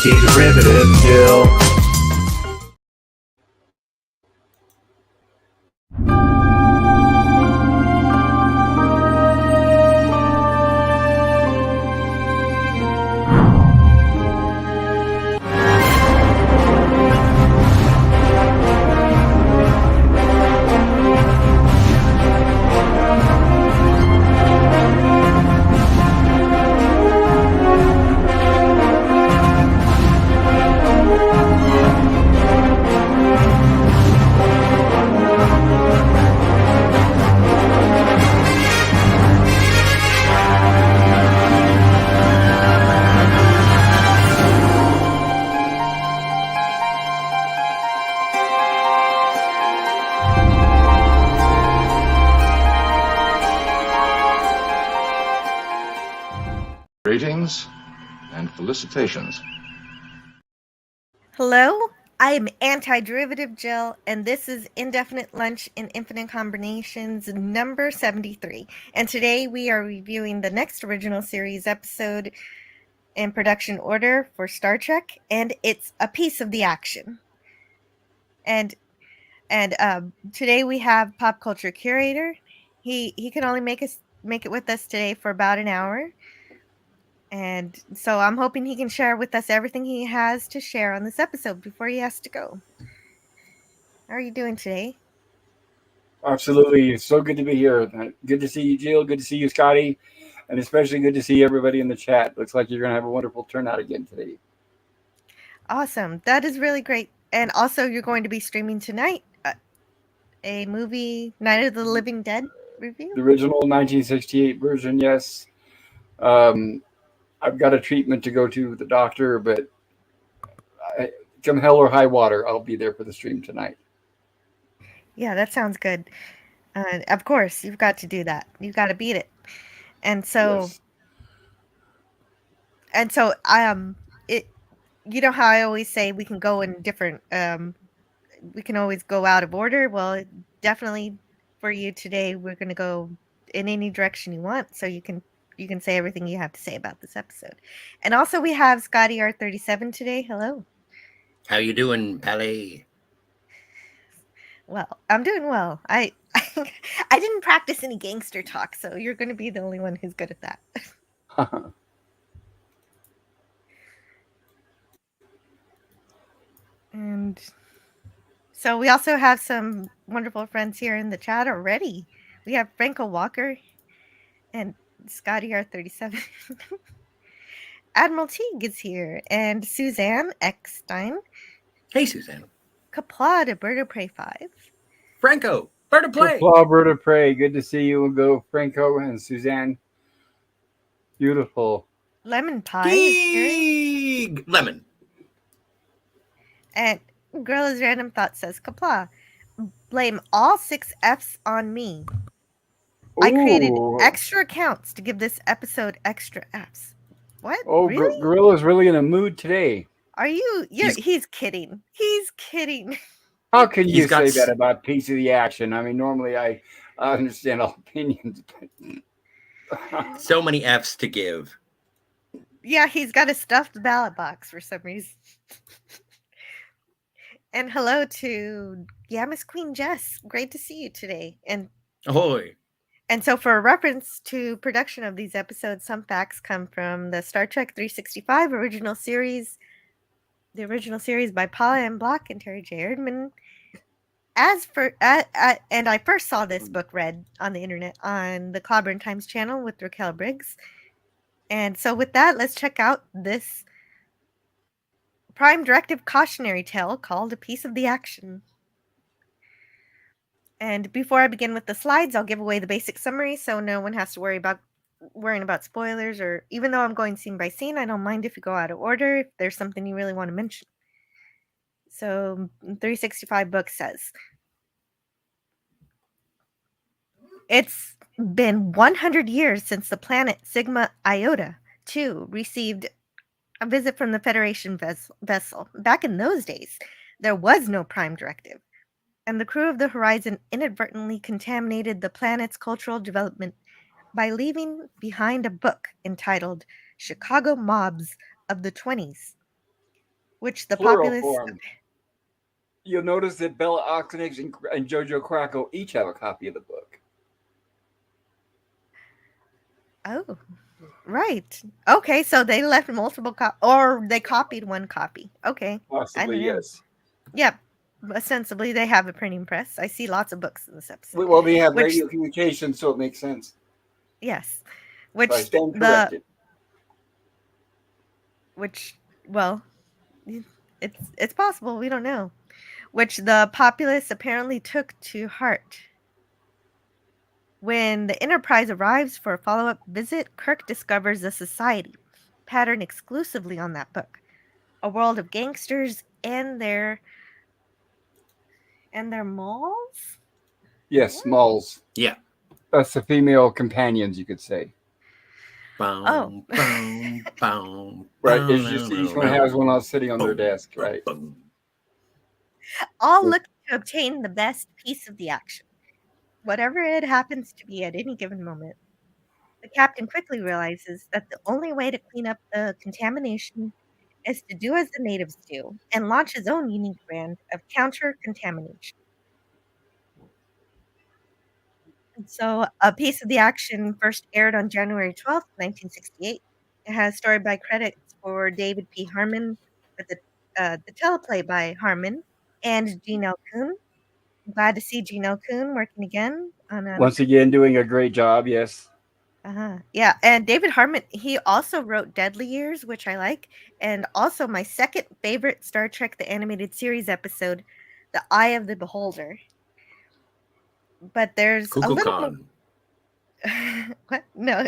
Anti-derivative Jill. Greetings and felicitations. Hello, I am Anti-Derivative Jill, and this is Indefinite Lunch in Infinite Combinations number 73. And today we are reviewing the next original series episode in production order for Star Trek, and it's A Piece of the Action. And today we have Pop Culture Curator. He can only make it with us today for about an hour. And so I'm hoping he can share with us everything he has to share on this episode before he has to go. How are you doing today? Absolutely. It's so good to be here. Good to see you, Jill. Good to see you, Scotty. And especially good to see everybody in the chat. Looks like you're going to have a wonderful turnout again today. Awesome. That is really great. And also, you're going to be streaming tonight a movie, Night of the Living Dead review? The original 1968 version, yes. I've got a treatment to go to with the doctor, but come hell or high water, I'll be there for the stream tonight. Yeah, that sounds good. Of course, you've got to do that. You've got to beat it. And so, yes. You know how I always say we can go in different, we can always go out of order. Well, definitely for you today, we're going to go in any direction you want. So you can say everything you have to say about this episode. And also we have Scotty R37 today. Hello. How you doing, Pally? Well, I'm doing well. I didn't practice any gangster talk, so you're going to be the only one who's good at that. And so we also have some wonderful friends here in the chat already. We have Franco Walker and Scotty R37. Admiral Teague is here, and Suzanne Eckstein. Hey, Suzanne. Kapla de Bird of Prey 5. Franco, Bird of Prey. Kapla, Bird of Prey. Good to see you, go Franco and Suzanne. Beautiful. Lemon Pie is here. Lemon. And Gorilla's Random Thought says, Kapla, blame all 6 Fs on me. I created extra accounts to give this episode extra Fs. What? Oh, really? Gorilla's really in a mood today. Are you? He's kidding. He's kidding. How can you say that about Piece of the Action? I mean, normally I understand all opinions. But so many Fs to give. Yeah, he's got a stuffed ballot box for some reason. And hello to Miss Queen Jess. Great to see you today. And ahoy. And so for a reference to production of these episodes, some facts come from the Star Trek 365 original series, the original series by Paula M. Block and Terry J. Erdman. And I first saw this book read on the internet on the Clobber Times channel with Raquel Briggs. And so with that, let's check out this Prime Directive cautionary tale called A Piece of the Action. And before I begin with the slides, I'll give away the basic summary so no one has to worrying about spoilers, or even though I'm going scene by scene, I don't mind if you go out of order if there's something you really want to mention. So 365 book says, it's been 100 years since the planet Sigma Iota 2 received a visit from the Federation vessel. Back in those days, there was no Prime Directive, and the crew of the Horizon inadvertently contaminated the planet's cultural development by leaving behind a book entitled Chicago Mobs of the 20s. which the Plural populace. form. You'll notice that Bella Oxenix and Jojo Krako each have a copy of the book. Oh, right. Okay, so they left multiple or they copied one copy. Okay, Possibly, I don't know. yes. Yeah, ostensibly they have a printing press. I see lots of books in this episode. Well, they have Which- radio communication, so it makes sense. Yes, So I which stand corrected. well, it's possible, we don't know. Which the populace apparently took to heart. When the Enterprise arrives for a follow-up visit, Kirk discovers a society patterned exclusively on that book. A world of gangsters and their moles? Yes, What? Malls. Yeah. That's the female companions, you could say. Boom, boom, boom, Right, it's just each one has one sitting on their desk, right? All looking to obtain the best piece of the action, whatever it happens to be at any given moment. The captain quickly realizes that the only way to clean up the contamination is to do as the natives do and launch his own unique brand of counter-contamination. And so, a piece of the action first aired on January 12th, 1968. It has story by credits for David P. Harmon, with the teleplay by Harmon and Gene L. Kuhn. I'm glad to see Gene L. Kuhn working again on Once again, doing a great job, yes. Yeah, and David Harmon, he also wrote Deadly Years, which I like, and also my second favorite Star Trek the Animated Series episode, The Eye of the Beholder. But there's a little Cuckoo-Con. what? No,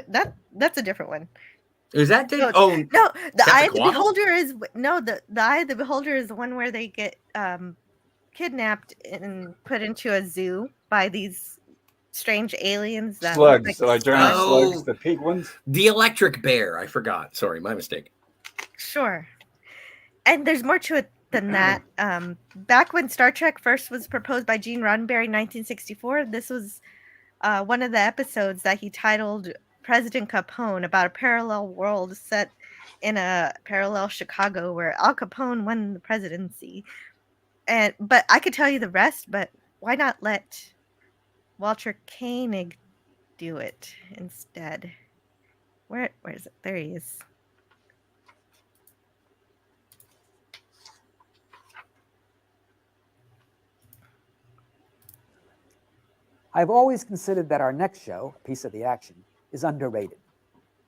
that's a different one. Is that No, oh no, the Eye of the Quetzalcoatl? Beholder is no the Eye of the Beholder is the one where they get kidnapped and put into a zoo by these strange aliens that look Slugs, like giant slugs. slugs, the pink ones. The Electric Bear. I forgot. Sorry, my mistake. Sure. And there's more to it than that. Back when Star Trek first was proposed by Gene Roddenberry in 1964, this was one of the episodes that he titled President Capone, about a parallel world set in a parallel Chicago where Al Capone won the presidency. But I could tell you the rest, but why not let Walter Koenig do it instead? Where is it? There he is. I've always considered that our next show, Piece of the Action, is underrated.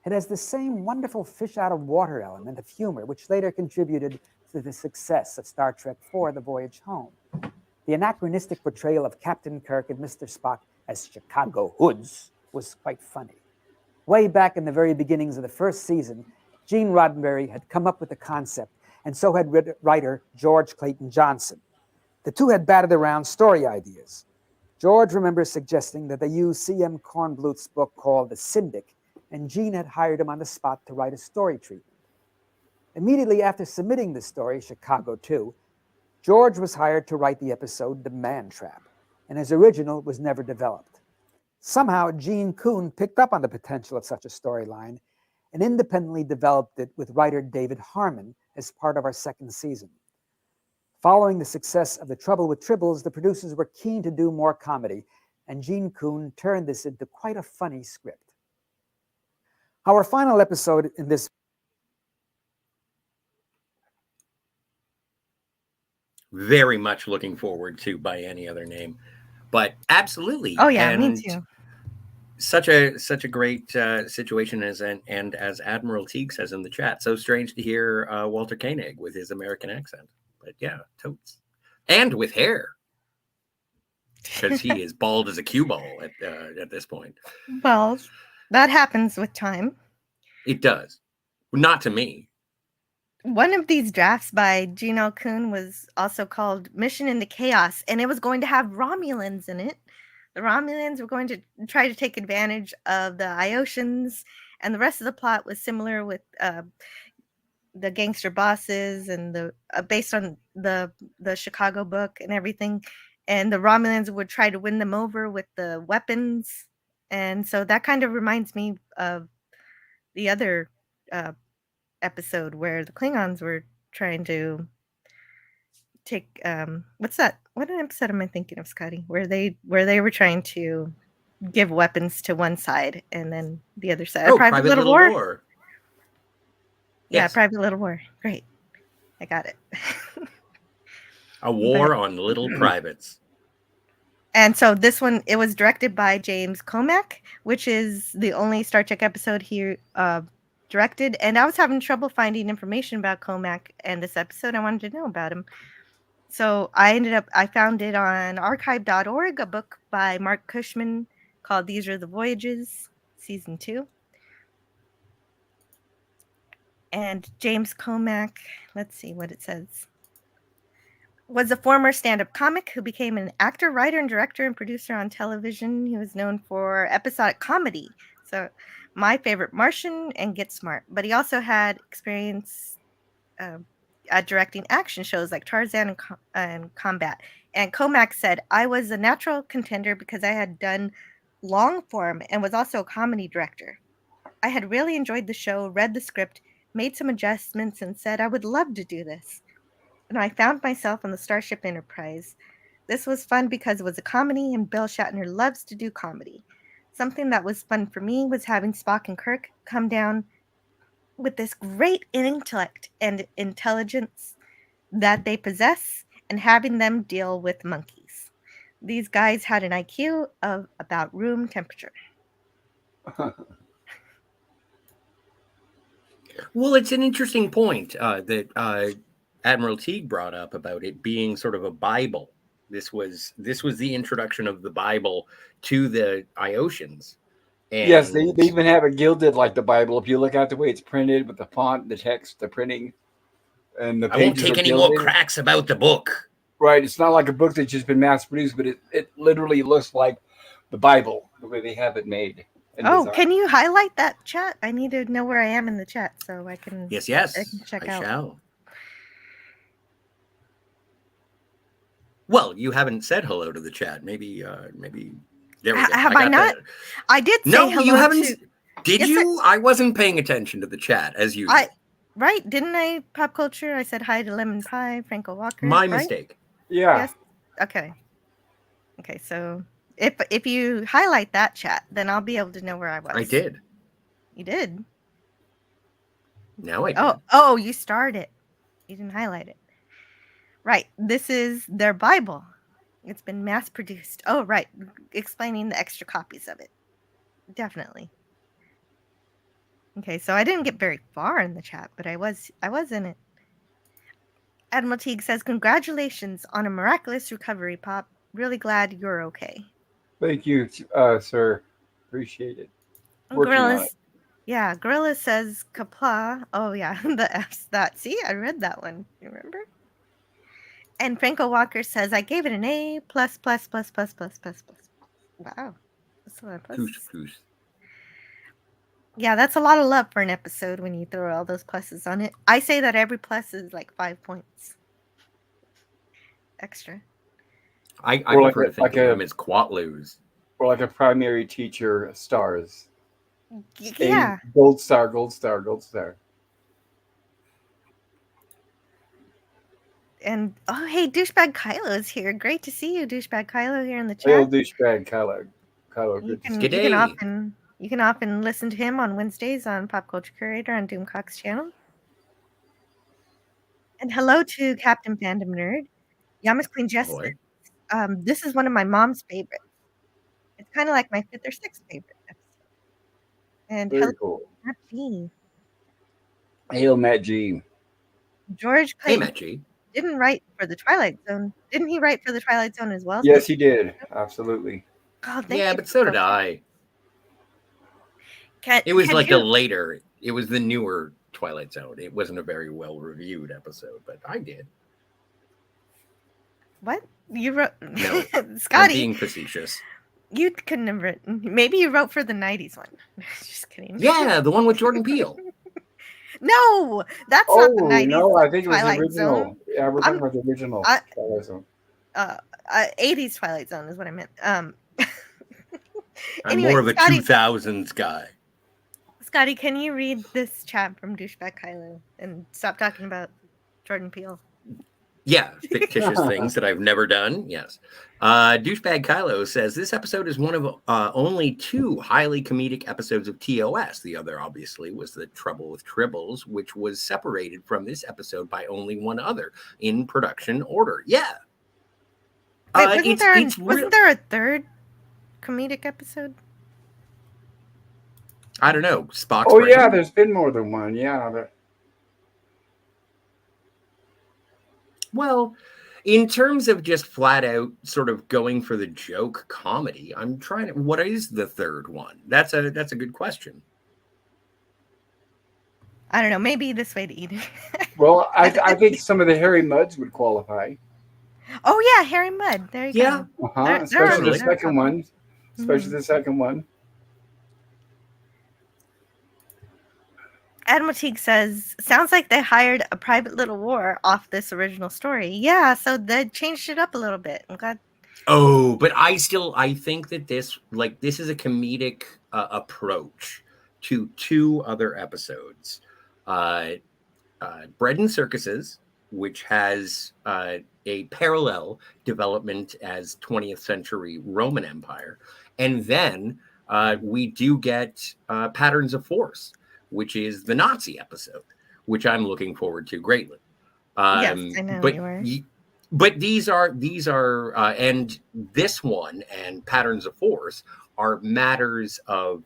It has the same wonderful fish out of water element of humor which later contributed to the success of Star Trek IV, The Voyage Home. The anachronistic portrayal of Captain Kirk and Mr. Spock as Chicago hoods was quite funny. Way back in the very beginnings of the first season, Gene Roddenberry had come up with the concept, and so had writer George Clayton Johnson. The two had batted around story ideas. George remembers suggesting that they use C.M. Kornblut's book called The Syndic, and Gene had hired him on the spot to write a story treatment. Immediately after submitting the story, Chicago 2, George was hired to write the episode The Man Trap, and his original was never developed. Somehow, Gene Kuhn picked up on the potential of such a storyline and independently developed it with writer David Harmon as part of our second season. Following the success of The Trouble with Tribbles, the producers were keen to do more comedy, and Gene Kuhn turned this into quite a funny script. Our final episode in this Very much looking forward to by any other name, but absolutely. Oh yeah, and me too. Such a great situation and as Admiral Teague says in the chat, so strange to hear Walter Koenig with his American accent. But yeah, totes. And with hair. Because he is bald as a cue ball at this point. Well, that happens with time. It does. Not to me. One of these drafts by Gene L. Kuhn was also called Mission into Chaos, and it was going to have Romulans in it. The Romulans were going to try to take advantage of the Iosians, and the rest of the plot was similar with the gangster bosses and the based on the Chicago book and everything. And the Romulans would try to win them over with the weapons, and so that kind of reminds me of the other episode where the Klingons were trying to take what's that? What episode am I thinking of, Scotty? Where they were trying to give weapons to one side and then the other side. Oh, Private Little War. Yeah, Yes. Private Little War. Great. I got it. A war on little privates. And so this one, it was directed by James Comack, which is the only Star Trek episode he directed. And I was having trouble finding information about Comack and this episode. I wanted to know about him. So I found it on archive.org, a book by Mark Cushman called These Are the Voyages, Season 2. And James Comack, let's see what it says, was a former stand-up comic who became an actor, writer, and director and producer on television. He was known for episodic comedy. So My Favorite Martian and Get Smart. But he also had experience at directing action shows like Tarzan and Combat. And Comack said, I was a natural contender because I had done long form and was also a comedy director. I had really enjoyed the show, read the script, made some adjustments, and said I would love to do this. And I found myself on the Starship Enterprise. This was fun because it was a comedy, and Bill Shatner loves to do comedy. Something that was fun for me was having Spock and Kirk come down with this great intellect and intelligence that they possess and having them deal with monkeys. These guys had an IQ of about room temperature. Well, it's an interesting point that Admiral Teague brought up about it being sort of a Bible. This was the introduction of the Bible to the Iosians. And yes, they even have it gilded like the Bible. If you look at the way it's printed with the font, the text, the printing, and the pages. I won't take any more cracks about the book. Right. It's not like a book that's just been mass produced, but it literally looks like the Bible, the way they have it made. Oh, designed. Can you highlight that chat? I need to know where I am in the chat so I can. Yes, I can check out. Shall. Well, you haven't said hello to the chat. Maybe there we go. Have I not? I did say hello. No, you haven't. Did Yes, you? I wasn't paying attention to the chat as usual. Right? Didn't I? Pop culture. I said hi to Lemon Pie, Franco Walker. My right? mistake. Yeah. Yes. Okay. Okay. So if you highlight that chat, then I'll be able to know where I was. I did. You did. Now I did. Oh, you starred it. You didn't highlight it. Right. This is their Bible. It's been mass produced. Oh, right. Explaining the extra copies of it. Definitely. Okay, so I didn't get very far in the chat, but I was in it. Admiral Teague says, congratulations on a miraculous recovery, Pop. Really glad you're okay. Thank you, sir. Appreciate it. Gorilla says kapla. Oh yeah, the F's that. See, I read that one. You remember? And Franco Walker says, I gave it an A plus. Wow. That's a lot of pluses. Yeah, that's a lot of love for an episode when you throw all those pluses on it. I say that every plus is like 5 points. Extra. I prefer to think of them as quatloos. Or like a primary teacher stars. Yeah. Gold star. And oh, hey, douchebag Kylo is here. Great to see you, douchebag Kylo, here in the chat. Hey, douchebag Kylo. You can often listen to him on Wednesdays on Pop Culture Curator on Doomcock's channel. And hello to Captain Fandom Nerd. Yamas Queen Jess. This is one of my mom's favorites. It's kind of like my 5th or 6th favorite episode. And very cool. Matt G. Hail Matt G. George Clayton. Hey, Matt G. Didn't write for the Twilight Zone. Didn't he write for the Twilight Zone as well? Yes, he did. Absolutely. Oh, yeah, but so did I. It was the newer Twilight Zone. It wasn't a very well reviewed episode, but I did. What? You wrote? No, Scotty. I'm being facetious. You couldn't have written. Maybe you wrote for the 90s one. Just kidding. Yeah, the one with Jordan Peele. No, that's not the 90s. No, I think it was Twilight original. Zone. Yeah, we're talking about the original Twilight Zone. 80s Twilight Zone is what I meant. I'm more of a 2000s guy. Scotty, can you read this chat from douchebag Kylo and stop talking about Jordan Peele? Yeah, fictitious things that I've never done. Yes. Douchebag Kylo says this episode is one of only 2 highly comedic episodes of TOS. The other, obviously, was The Trouble with Tribbles, which was separated from this episode by only one other in production order. Yeah. Wait, wasn't there a third comedic episode? I don't know. Spock's Oh, yeah, brain? there's been more than one. Yeah. Well, in terms of just flat out sort of going for the joke comedy, I'm trying to. What is the third one? That's a good question. I don't know. Maybe this way to eat it. Well, I think some of the Harry Mudds would qualify. Oh yeah, Harry Mudd. There you Yeah. go. Especially the there are a second couple. one. Especially the second one. Admiral Teague says, sounds like they hired a private little war off this original story. Yeah, so they changed it up a little bit. I'm glad. Oh, but I think that this is a comedic approach to 2 other episodes. Bread and Circuses, which has a parallel development as 20th century Roman Empire. And then we do get Patterns of Force, which is the Nazi episode, which I'm looking forward to greatly. Yes, I know but you were. But these are and this one and Patterns of Force are matters of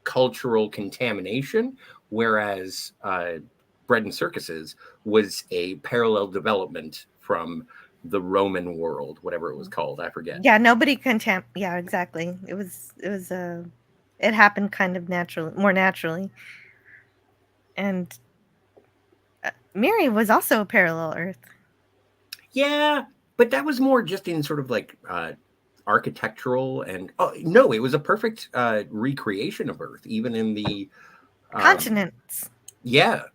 cultural contamination, whereas Bread and Circuses was a parallel development from the Roman world, whatever it was called. I forget. Yeah, nobody yeah, exactly. It happened kind of more naturally. And Miri was also a parallel Earth. Yeah, but that was more just in sort of like architectural and no, it was a perfect recreation of Earth, even in the continents. Yeah.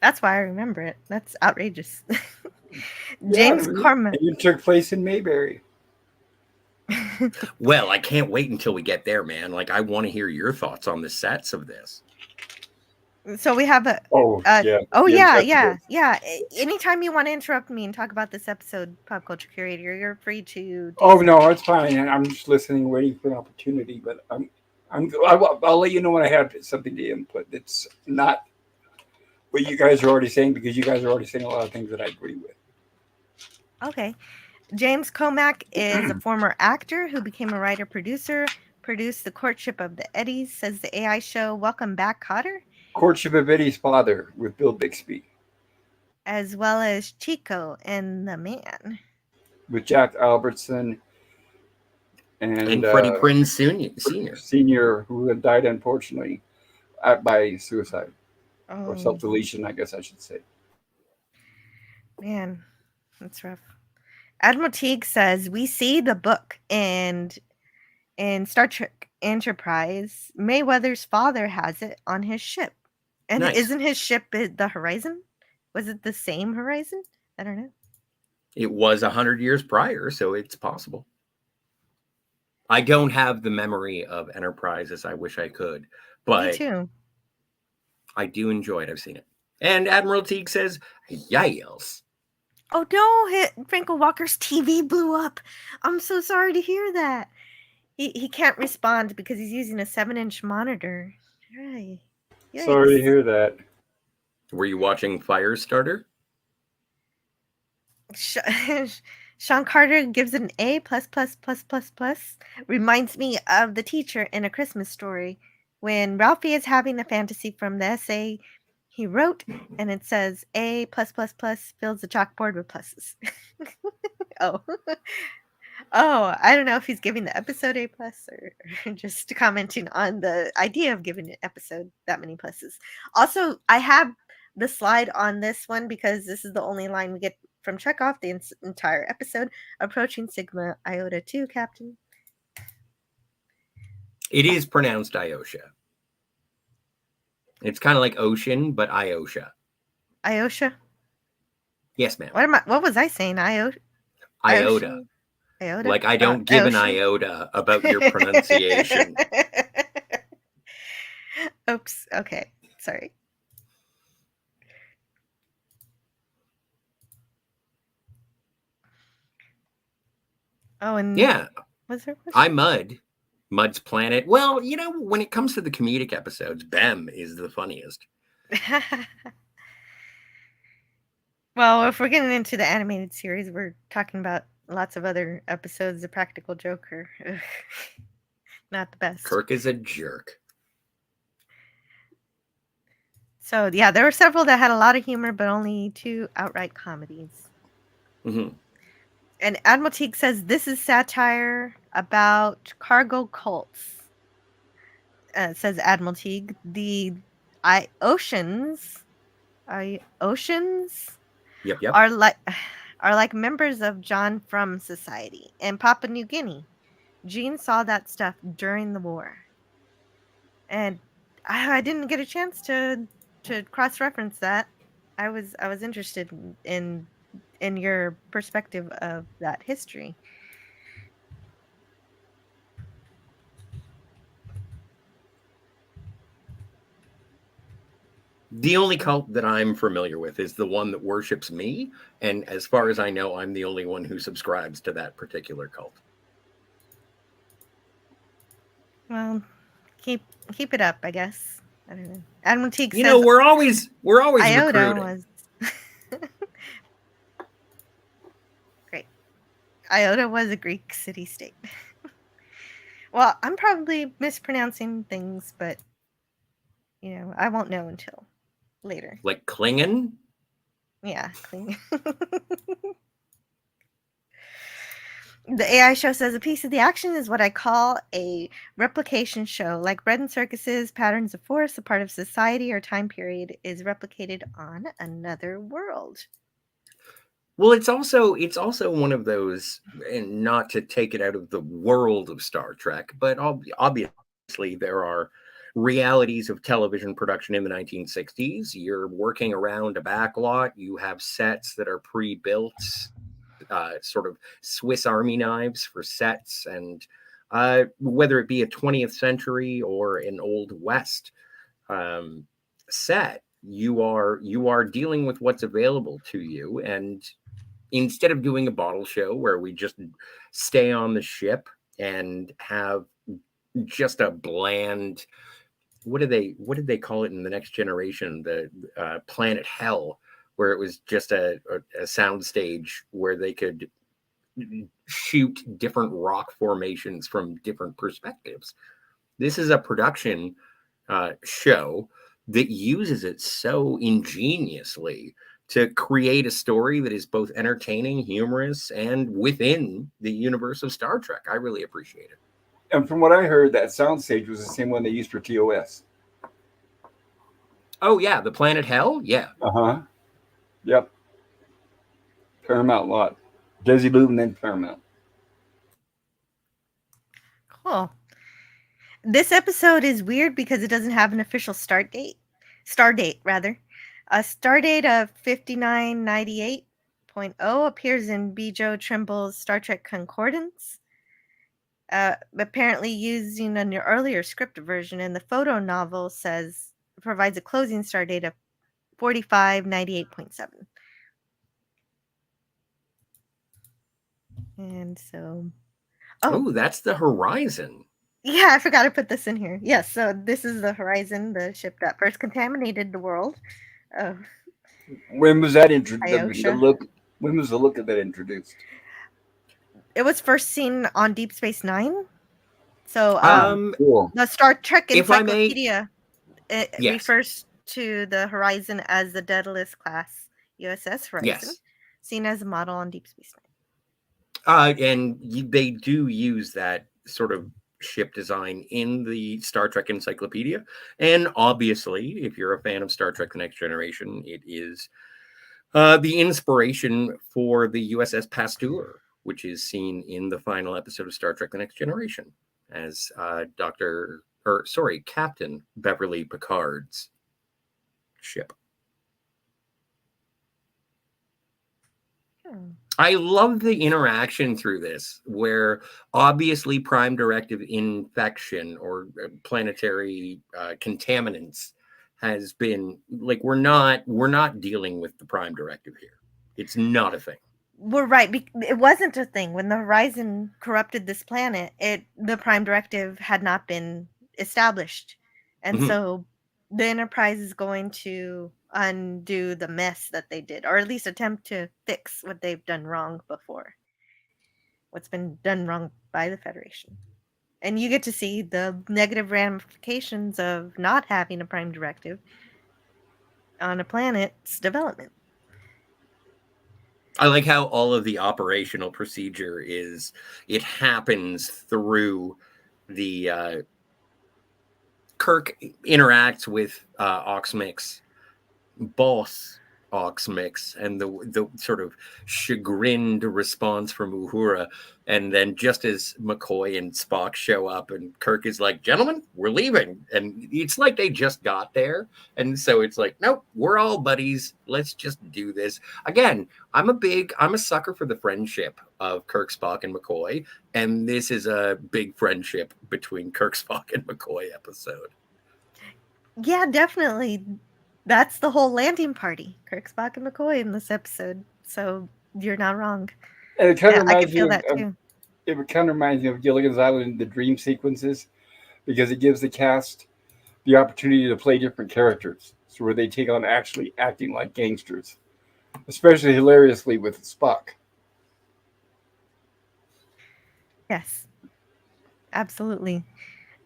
That's why I remember it. That's outrageous. James Corman. It took place in Mayberry. Well, I can't wait until we get there, man. Like, I want to hear your thoughts on the sets of this. So we have yeah. Anytime you want to interrupt me and talk about this episode, Pop Culture Curator, you're free to. No, it's fine. I'm just listening, waiting for an opportunity. But I'll let you know when I have something to input. That's not what you guys are already saying, because you guys are already saying a lot of things that I agree with. Okay. James Comack is a former actor who became a writer-producer, produced The Courtship of the Eddies, says the AI show Welcome Back, Cotter. Courtship of Eddie's Father with Bill Bixby. As well as Chico and the Man. With Jack Albertson and Freddie Prinze Sr., who had died, unfortunately, by suicide. Or self-deletion, I guess I should say. Man, that's rough. Admiral Teague says, we see the book and in Star Trek Enterprise, Mayweather's father has it on his ship. And nice. Isn't his ship the Horizon? Was it the same Horizon? I don't know. It was 100 years prior, so it's possible. I don't have the memory of Enterprise as I wish I could, but me too. I do enjoy it. I've seen it. And Admiral Teague says, yes. Oh no, Frankel Walker's TV blew up. I'm so sorry to hear that. He can't respond because he's using a 7-inch monitor. Right. Yikes. Sorry to hear that. Were you watching Firestarter? Sean Carter gives it an A+++++. Reminds me of the teacher in A Christmas Story when Ralphie is having a fantasy from the essay he wrote, and it says A+++ fills the chalkboard with pluses. Oh, I don't know if he's giving the episode A+ or just commenting on the idea of giving an episode that many pluses. Also, I have the slide on this one because this is the only line we get from Chekhov the entire episode. Approaching Sigma Iota 2, Captain. It is pronounced Iosha. It's kind of like ocean, but Iosha. Iosha? Yes, ma'am. What was I saying? Iota. Iota? Like I don't give an iota about your pronunciation. Oops. Okay. Sorry. Oh, and Yeah, was there? Mud's Planet. Well, when it comes to the comedic episodes, Bem is the funniest. Well, if we're getting into the animated series, we're talking about lots of other episodes of Practical Joker. Not the best. Kirk is a jerk. So, yeah, there were several that had a lot of humor, but only 2 outright comedies. Mm-hmm. And Admiral Teague says this is satire about cargo cults. Says Admiral Teague. The oceans Yep. are like members of John Frum Society in Papua New Guinea. Gene saw that stuff during the war, and I didn't get a chance to cross reference that. I was interested in your perspective of that history. The only cult that I'm familiar with is the one that worships me, and as far as I know, I'm the only one who subscribes to that particular cult. Well, keep it up, I guess. I don't know. Admiral Teague You says know, we're always Iota recruiting. was great. Iota was a Greek city-state. Well, I'm probably mispronouncing things, but I won't know until later. Like Klingon? Yeah, clean. The AI show says a piece of the action is what I call a replication show. Like bread and circuses, patterns of force, a part of society or time period is replicated on another world. Well, it's also one of those, and not to take it out of the world of Star Trek, but obviously there are realities of television production in the 1960s. You're working around a backlot. You have sets that are pre-built, sort of Swiss Army knives for sets, and whether it be a 20th century or an Old West set, you are dealing with what's available to you. And instead of doing a bottle show where we just stay on the ship and have just a bland, what did they call it in the Next Generation, the Planet Hell, where it was just a sound stage where they could shoot different rock formations from different perspectives. This is a production show that uses it so ingeniously to create a story that is both entertaining, humorous, and within the universe of Star Trek. I really appreciate it. And from what I heard, that soundstage was the same one they used for TOS. Oh yeah, the Planet Hell. Yeah. Yep. Paramount lot. Desilu and then Paramount. Cool. This episode is weird because it doesn't have an official star date rather. A star date of 5998.0 appears in B. Joe Trimble's Star Trek Concordance, apparently using an earlier script version, and the photo novel provides a closing star date of 4598.7. And so... Oh, that's the Horizon. Yeah, I forgot to put this in here. Yes, so this is the Horizon, the ship that first contaminated the world. When was that introduced? Iosha. When was the look of that introduced? It was first seen on Deep Space Nine. So cool. the Star Trek If I may- Encyclopedia refers to the Horizon as the Daedalus class USS Horizon, Yes. seen as a model on Deep Space Nine. And they do use that sort of ship design in the Star Trek Encyclopedia. And obviously, if you're a fan of Star Trek The Next Generation, it is the inspiration for the USS Pasteur, which is seen in the final episode of Star Trek The Next Generation as Captain Beverly Picard's ship. I love the interaction through this, where obviously prime directive infection or planetary contaminants has been, like, we're not dealing with the prime directive here. It's not a thing. we're right. It wasn't a thing when the Horizon corrupted this planet. The Prime Directive had not been established, and Mhm. so the Enterprise is going to undo the mess that they did, or at least attempt to fix what they've done wrong before. What's been done wrong by the Federation. And you get to see the negative ramifications of not having a Prime Directive on a planet's development. I like how all of the operational procedure is, it happens through the Kirk interacts with Oxmix boss Oxmix, and the sort of chagrined response from Uhura. And then just as McCoy and Spock show up, and Kirk is like, "Gentlemen, we're leaving," and it's like they just got there, and so it's like, "Nope, we're all buddies. Let's just do this." Again, I'm a sucker for the friendship of Kirk, Spock, and McCoy, and this is a big friendship between Kirk, Spock, and McCoy episode. Yeah, definitely. That's the whole landing party. Kirk, Spock, and McCoy in this episode. So you're not wrong. And it kind of I reminds could me feel of, that too. it kind of reminds me of Gilligan's Island, the dream sequences, because it gives the cast the opportunity to play different characters, so where they take on actually acting like gangsters, especially hilariously with Spock. Yes, absolutely.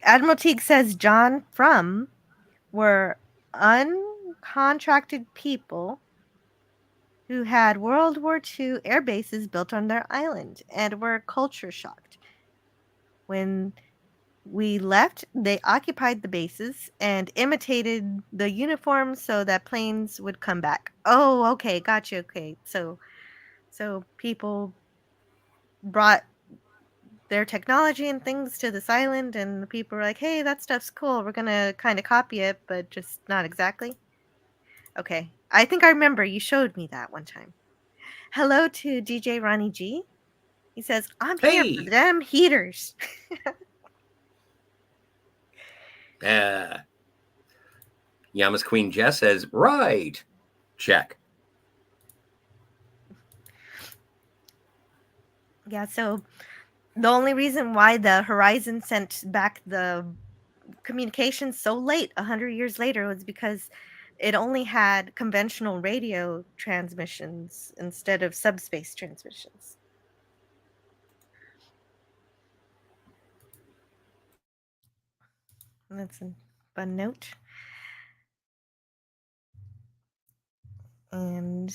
Admiral Teague says John Frum were uncontracted people who had World War II air bases built on their island and were culture shocked. When we left, they occupied the bases and imitated the uniforms so that planes would come back. Oh, okay, gotcha. Okay, so people brought their technology and things to this island, and the people were like, "Hey, that stuff's cool. We're gonna kind of copy it, but just not exactly." Okay, I think I remember you showed me that one time. Hello to DJ Ronnie G. He says, "I'm here for Hey, them heaters." Yama's Queen Jess says, "Right, check." Yeah, so the only reason why the Horizon sent back the communications so late, 100 years later, was because it only had conventional radio transmissions instead of subspace transmissions. And that's a fun note. And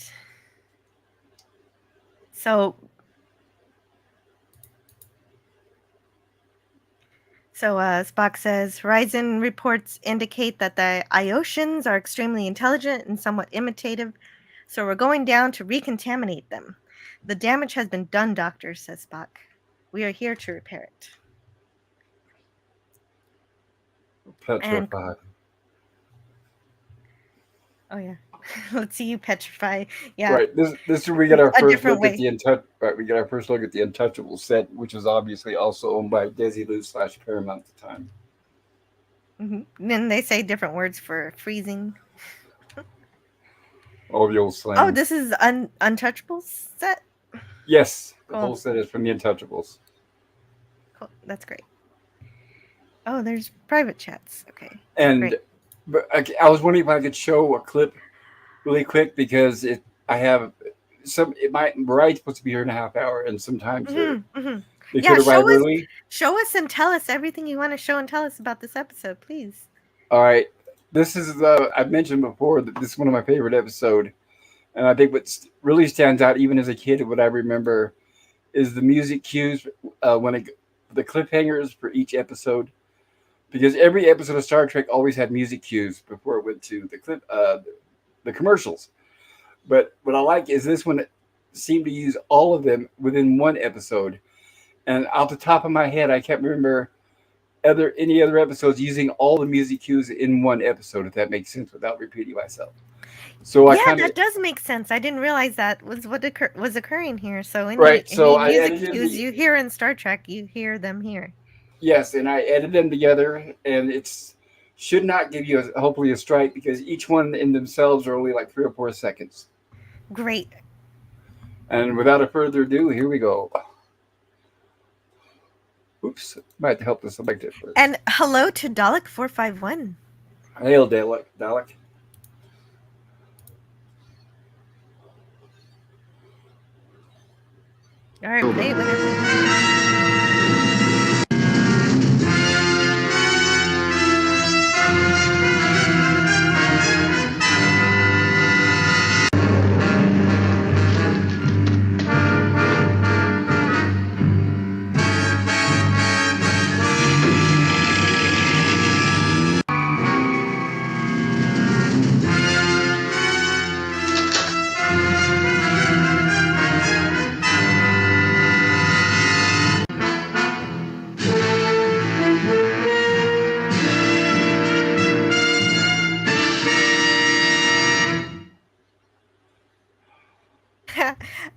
so Spock says Horizon reports indicate that the Iosians are extremely intelligent and somewhat imitative, so we're going down to recontaminate them. The damage has been done, Doctor, says Spock. We are here to repair it. Petrified. Oh yeah, let's see you petrify. Yeah, Right. This is where we get our a first different look at way. Right. We get our first look at the Untouchable set, which was obviously also owned by Desilu / Paramount at the time. Mm-hmm. Then they say different words for freezing. All the old slang. Oh, this is Untouchable set. Yes, the Cool. whole set is from the Untouchables. Cool. That's great. Oh, there's private chats. Okay. And great. but I was wondering if I could show a clip really quick, because I have some. Ride's supposed to be here in a half hour, and sometimes they Yeah, could arrive early. Show us and tell us everything you want to show and tell us about this episode, please. All right, this is I've mentioned before that this is one of my favorite episodes, and I think what really stands out, even as a kid, what I remember, is the music cues the cliffhangers for each episode, because every episode of Star Trek always had music cues before it went to the commercials. But what I like is this one seemed to use all of them within one episode. And off the top of my head, I can't remember any other episodes using all the music cues in one episode, if that makes sense, without repeating myself. So that does make sense. I didn't realize that was what was occurring here. So any music cues you hear in Star Trek, you hear them here. Yes, and I edited them together, and it's should not give you hopefully a strike, because each one in themselves are only like 3 or 4 seconds. Great. And without a further ado, here we go. Oops, might have to help this select it first. And hello to Dalek451. Hail, Dalek. All right, play it whenever.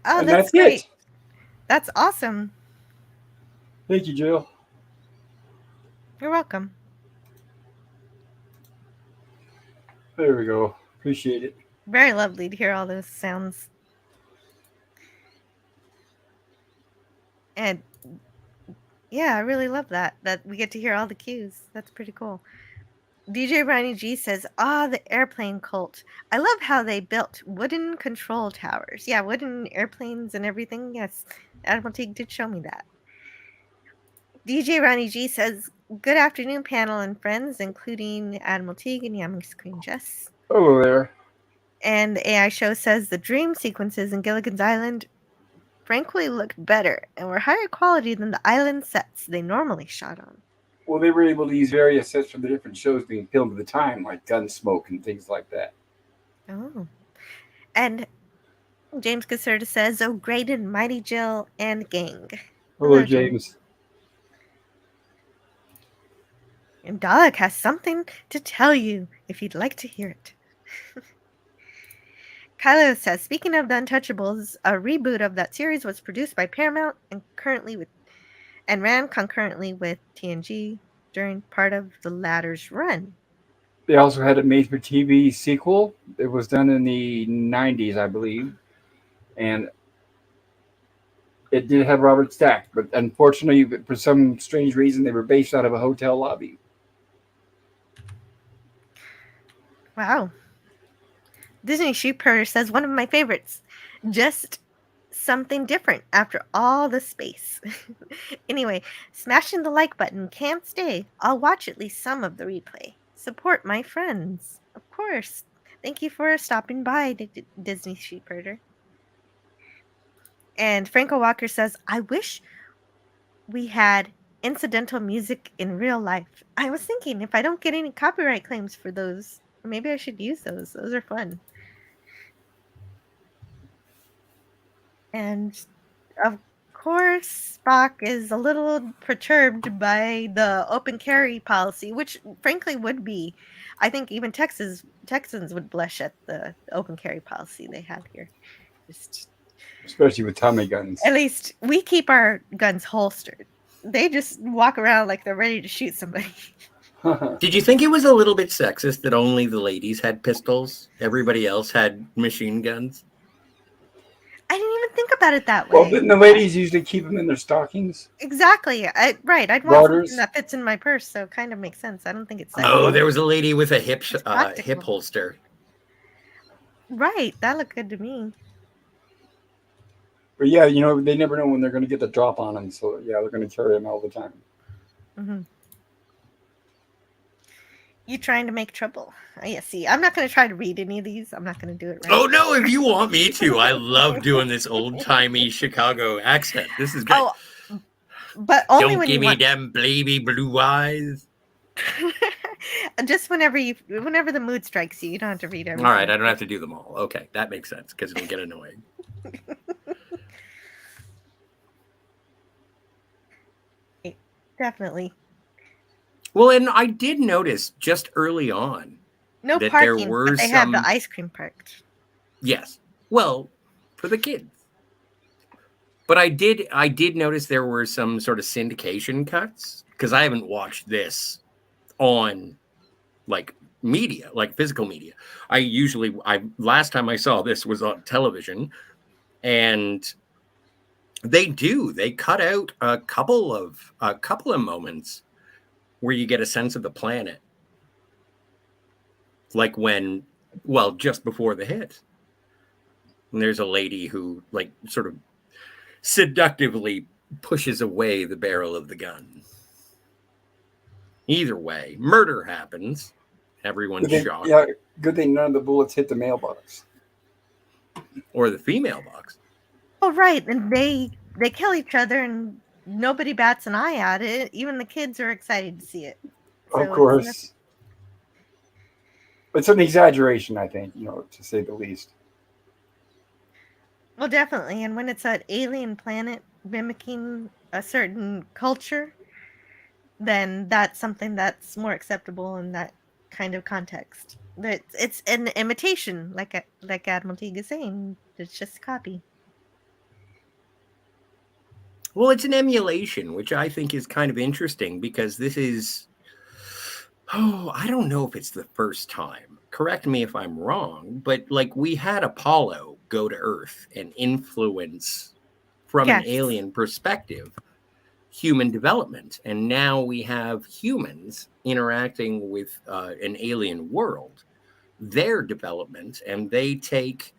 Oh, And that's that's great. it. That's awesome. Thank you, Jill. You're welcome. There we go. Appreciate it. Very lovely to hear all those sounds. And yeah, I really love that we get to hear all the cues. That's pretty cool. DJ Ronnie G says, the airplane cult. I love how they built wooden control towers. Yeah, wooden airplanes and everything. Yes, Admiral Teague did show me that. DJ Ronnie G says, good afternoon, panel and friends, including Admiral Teague and Yami's Queen Jess. Hello there. And the AI show says the dream sequences in Gilligan's Island frankly looked better and were higher quality than the island sets they normally shot on. Well, they were able to use various sets from the different shows being filmed at the time, like Gunsmoke and things like that. Oh. And James Caserta says, oh, great and mighty Jill and gang. Hello, James. And Dalek has something to tell you if you'd like to hear it. Kylo says, speaking of the Untouchables, a reboot of that series was produced by Paramount and ran concurrently with TNG during part of the latter's run. They also had a made-for-TV sequel. It was done in the 90s, I believe. And it did have Robert Stack, but unfortunately, for some strange reason, they were based out of a hotel lobby. Wow. Disney Sheepherder says, one of my favorites. Just something different after all the space. Anyway, smashing the like button can't stay. I'll watch at least some of the replay. Support my friends. Of course. Thank you for stopping by, Disney Sheepherder. And Franco Walker says, I wish we had incidental music in real life. I was thinking if I don't get any copyright claims for those, maybe I should use those. Those are fun. And of course, Spock is a little perturbed by the open carry policy, which frankly would be. I think even Texans would blush at the open carry policy they have here. Especially with Tommy guns. At least we keep our guns holstered. They just walk around like they're ready to shoot somebody. Did you think it was a little bit sexist that only the ladies had pistols? Everybody else had machine guns? I didn't even think about it that way. Well, didn't the ladies usually keep them in their stockings? Exactly. Right. I'd want something that fits in my purse, so it kind of makes sense. I don't think it's sexist. Oh, there was a lady with a hip holster. Right. That looked good to me. But yeah, they never know when they're going to get the drop on them. So yeah, they're going to carry them all the time. Mm-hmm. You trying to make trouble? Yeah, see, I'm not going to try to read any of these. I'm not going to do it right. Oh, no, if you want me to. I love doing this old-timey Chicago accent. This is great. Oh, but only Don't when give you me want... them baby blue eyes. Just whenever the mood strikes you. You don't have to read everything. All right, I don't have to do them all. Okay, that makes sense because it'll get annoying. Definitely. Well, and I did notice just early on no that parking, there were but they have the ice cream parked. Yes. Well, for the kids. But I did notice there were some sort of syndication cuts because I haven't watched this on like media, like physical media. Last time I saw this was on television, And they cut out a couple of moments where you get a sense of the planet. Like just before the hit. And there's a lady who like sort of seductively pushes away the barrel of the gun. Either way, murder happens. Everyone's shocked. Yeah, good thing none of the bullets hit the mailbox. Or the female box. Oh, right. And they kill each other and nobody bats an eye at it. Even the kids are excited to see it. So Of course. It's an exaggeration, I think, to say the least. Well, definitely. And when it's an alien planet mimicking a certain culture, then that's something that's more acceptable in that kind of context. But it's an imitation, like Admiral Teague is saying. It's just a copy. Well, it's an emulation, which I think is kind of interesting because this is, I don't know if it's the first time. Correct me if I'm wrong, but like we had Apollo go to Earth and influence from an alien perspective human development. And now we have humans interacting with an alien world, their development, and they take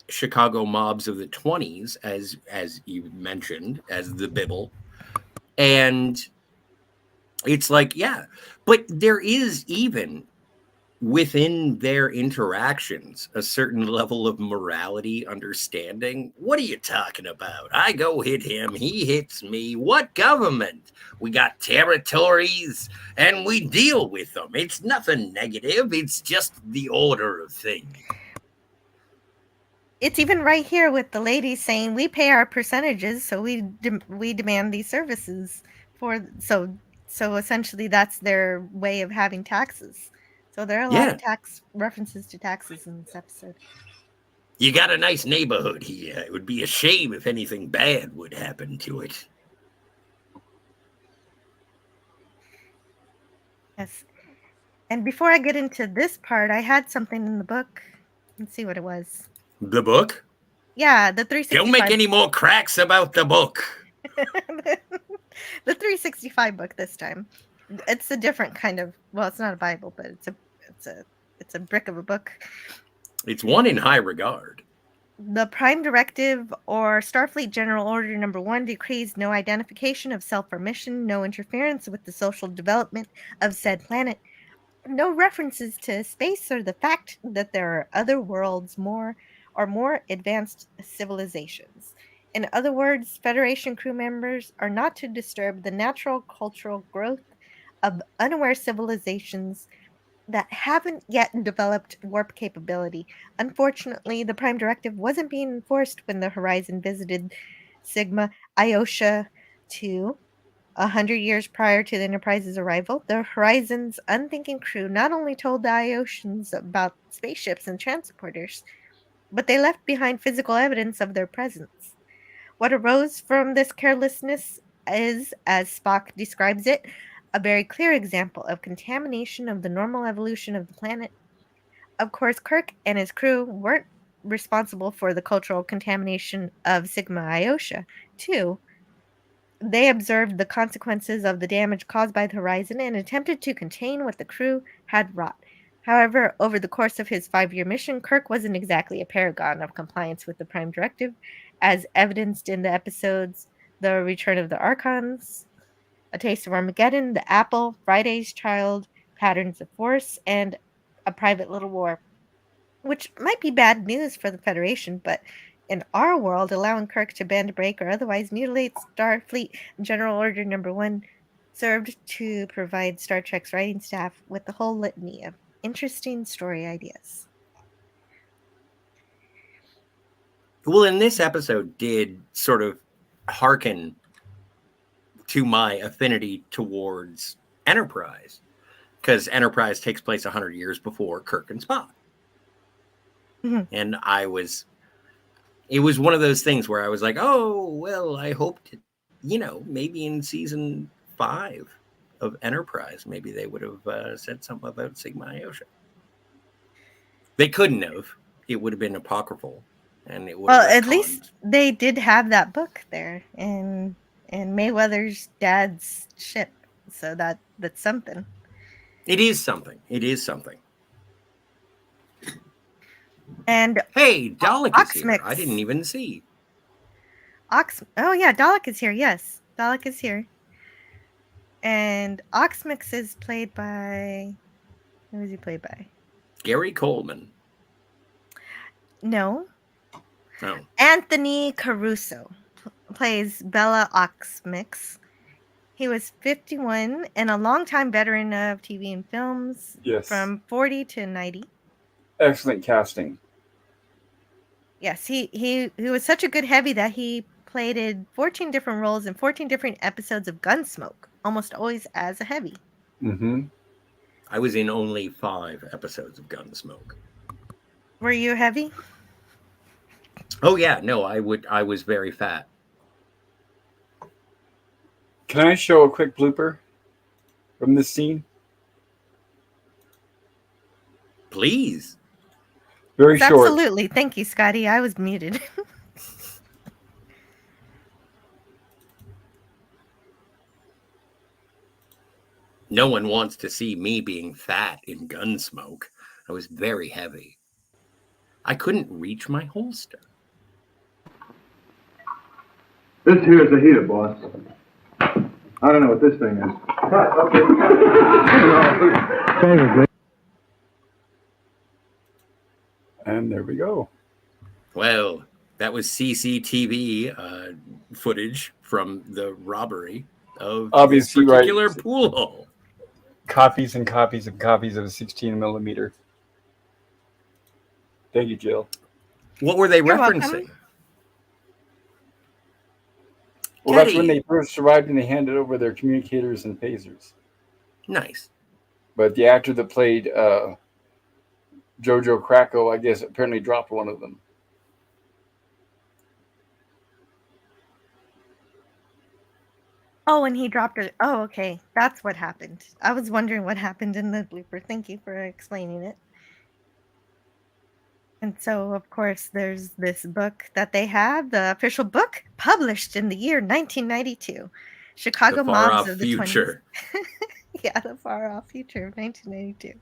Chicago mobs of the 20s, as you mentioned, as the Bible. And it's like, yeah, but there is even within their interactions a certain level of morality understanding. What are you talking about? I go hit him, he hits me. What government? We got territories and we deal with them. It's nothing negative. It's just the order of things. It's even right here with the lady saying we pay our percentages, so we demand these services for. So essentially, that's their way of having taxes. So there are a lot of tax references to taxes in this episode. You got a nice neighborhood here. It would be a shame if anything bad would happen to it. Yes. And before I get into this part, I had something in the book. Let's see what it was. The book? Yeah, the 365. Don't make any more cracks about the book. The 365 book this time. It's a different kind of, well, it's not a Bible, but it's a brick of a book. It's one in high regard. The Prime Directive, or Starfleet General Order Number 1, decrees no identification of self or mission, no interference with the social development of said planet, no references to space or the fact that there are other worlds, more advanced civilizations. In other words, Federation crew members are not to disturb the natural cultural growth of unaware civilizations that haven't yet developed warp capability. Unfortunately, the Prime Directive wasn't being enforced when the Horizon visited Sigma Iosha 2. 100 years prior to the Enterprise's arrival, the Horizon's unthinking crew not only told the Ioshians about spaceships and transporters, but they left behind physical evidence of their presence. What arose from this carelessness is, as Spock describes it, a very clear example of contamination of the normal evolution of the planet. Of course, Kirk and his crew weren't responsible for the cultural contamination of Sigma Iosha, too. They observed the consequences of the damage caused by the Horizon and attempted to contain what the crew had wrought. However, over the course of his 5-year mission, Kirk wasn't exactly a paragon of compliance with the Prime Directive, as evidenced in the episodes The Return of the Archons, A Taste of Armageddon, The Apple, Friday's Child, Patterns of Force, and A Private Little War, which might be bad news for the Federation, but in our world, allowing Kirk to bend, break, or otherwise mutilate Starfleet General Order Number 1 served to provide Star Trek's writing staff with the whole litany of interesting story ideas. Well, in this episode did sort of hearken to my affinity towards Enterprise, because Enterprise takes place 100 years before Kirk and Spock. Mm-hmm. And it was one of those things where I was like, oh, well, I hoped, maybe in season 5 of Enterprise, maybe they would have said something about Sigma Iosha. They couldn't have, it would have been apocryphal, and it would Well, have at least they did have that book there in Mayweather's dad's ship, so that's something. It is something. It is something. And Hey, Dalek is here. Oxmix. I didn't even see. Oh yeah, Dalek is here. Yes, Dalek is here. And Oxmix is played by, who is he played by? Gary Coleman. No. Oh. Anthony Caruso plays Bella Oxmix. He was 51 and a longtime veteran of TV and films. Yes. From 40 to 90. Excellent casting. Yes, he was such a good heavy that he played in 14 different roles in 14 different episodes of Gunsmoke, almost always as a heavy. Mm-hmm. I was in only 5 episodes of Gunsmoke. Were you heavy? Oh yeah, no, I was very fat. Can I show a quick blooper from this scene? Please. Very short. Absolutely. Thank you, Scotty. I was muted. No one wants to see me being fat in Gunsmoke. I was very heavy. I couldn't reach my holster. This here is a heater, boss. I don't know what this thing is. And there we go. Well, that was CCTV footage from the robbery of Obviously, this particular right. pool hall. Copies and copies and copies of a 16 millimeter. Thank you, Jill. What were they You're referencing? welcome. Well, that's Teddy. when they first arrived and they handed over their communicators and phasers. Nice. But the actor that played Jojo Krakow, I guess, apparently dropped one of them. Oh, and he dropped it. Oh, okay. That's what happened. I was wondering what happened in the blooper. Thank you for explaining it. And so, of course, there's this book that they have, the official book, published in the year 1992. Chicago The far Mobs off of the future. 20s. Yeah, the far off future of 1992.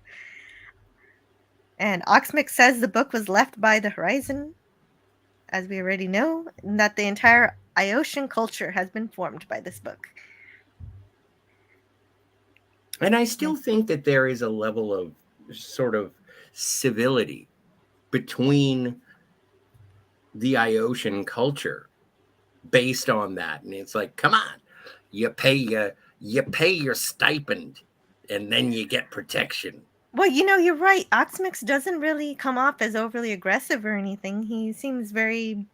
And Oxmix says the book was left by the horizon, as we already know, and that the entire Ioshan culture has been formed by this book. And I still think that there is a level of sort of civility between the Ioshan culture based on that. And it's like, come on, you pay your stipend and then you get protection. Well, you're right. Oxmix doesn't really come off as overly aggressive or anything. He seems very,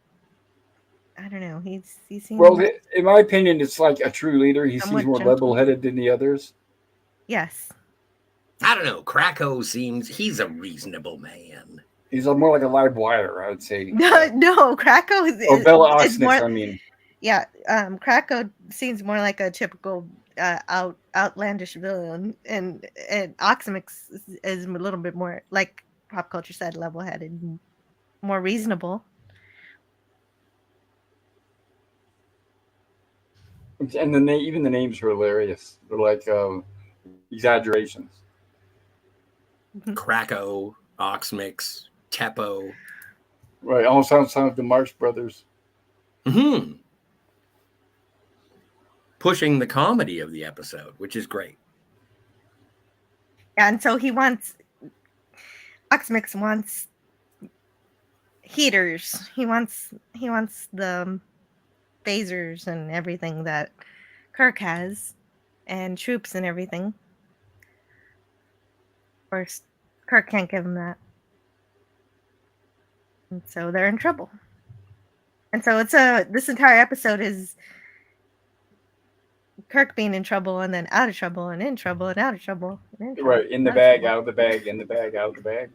I don't know. He seems Well, in my opinion, it's like a true leader. He Somewhat seems more gentle. level-headed than the others. yes. I don't know. Krakow he's a reasonable man. He's more like a live wire, I would say. No, Krakow is, Or Bella is Oxnix, more. I mean. Yeah, Krakow seems more like a typical outlandish villain, and Oxmix is a little bit more, like pop culture said, level-headed, more reasonable. And then even the names are hilarious. They're like exaggerations. Krakow, Oxmix, Teppo. Right, almost sounds like the Marx Brothers. Mm-hmm. Pushing the comedy of the episode, which is great. And so Oxmix wants heaters. He wants the phasers and everything that Kirk has, and troops and everything. Of course, Kirk can't give him that. And so they're in trouble. And so this entire episode is Kirk being in trouble and then out of trouble and in trouble and out of trouble. And in trouble, Right, in the out of bag, trouble. out of the bag, in the bag, out of the bag.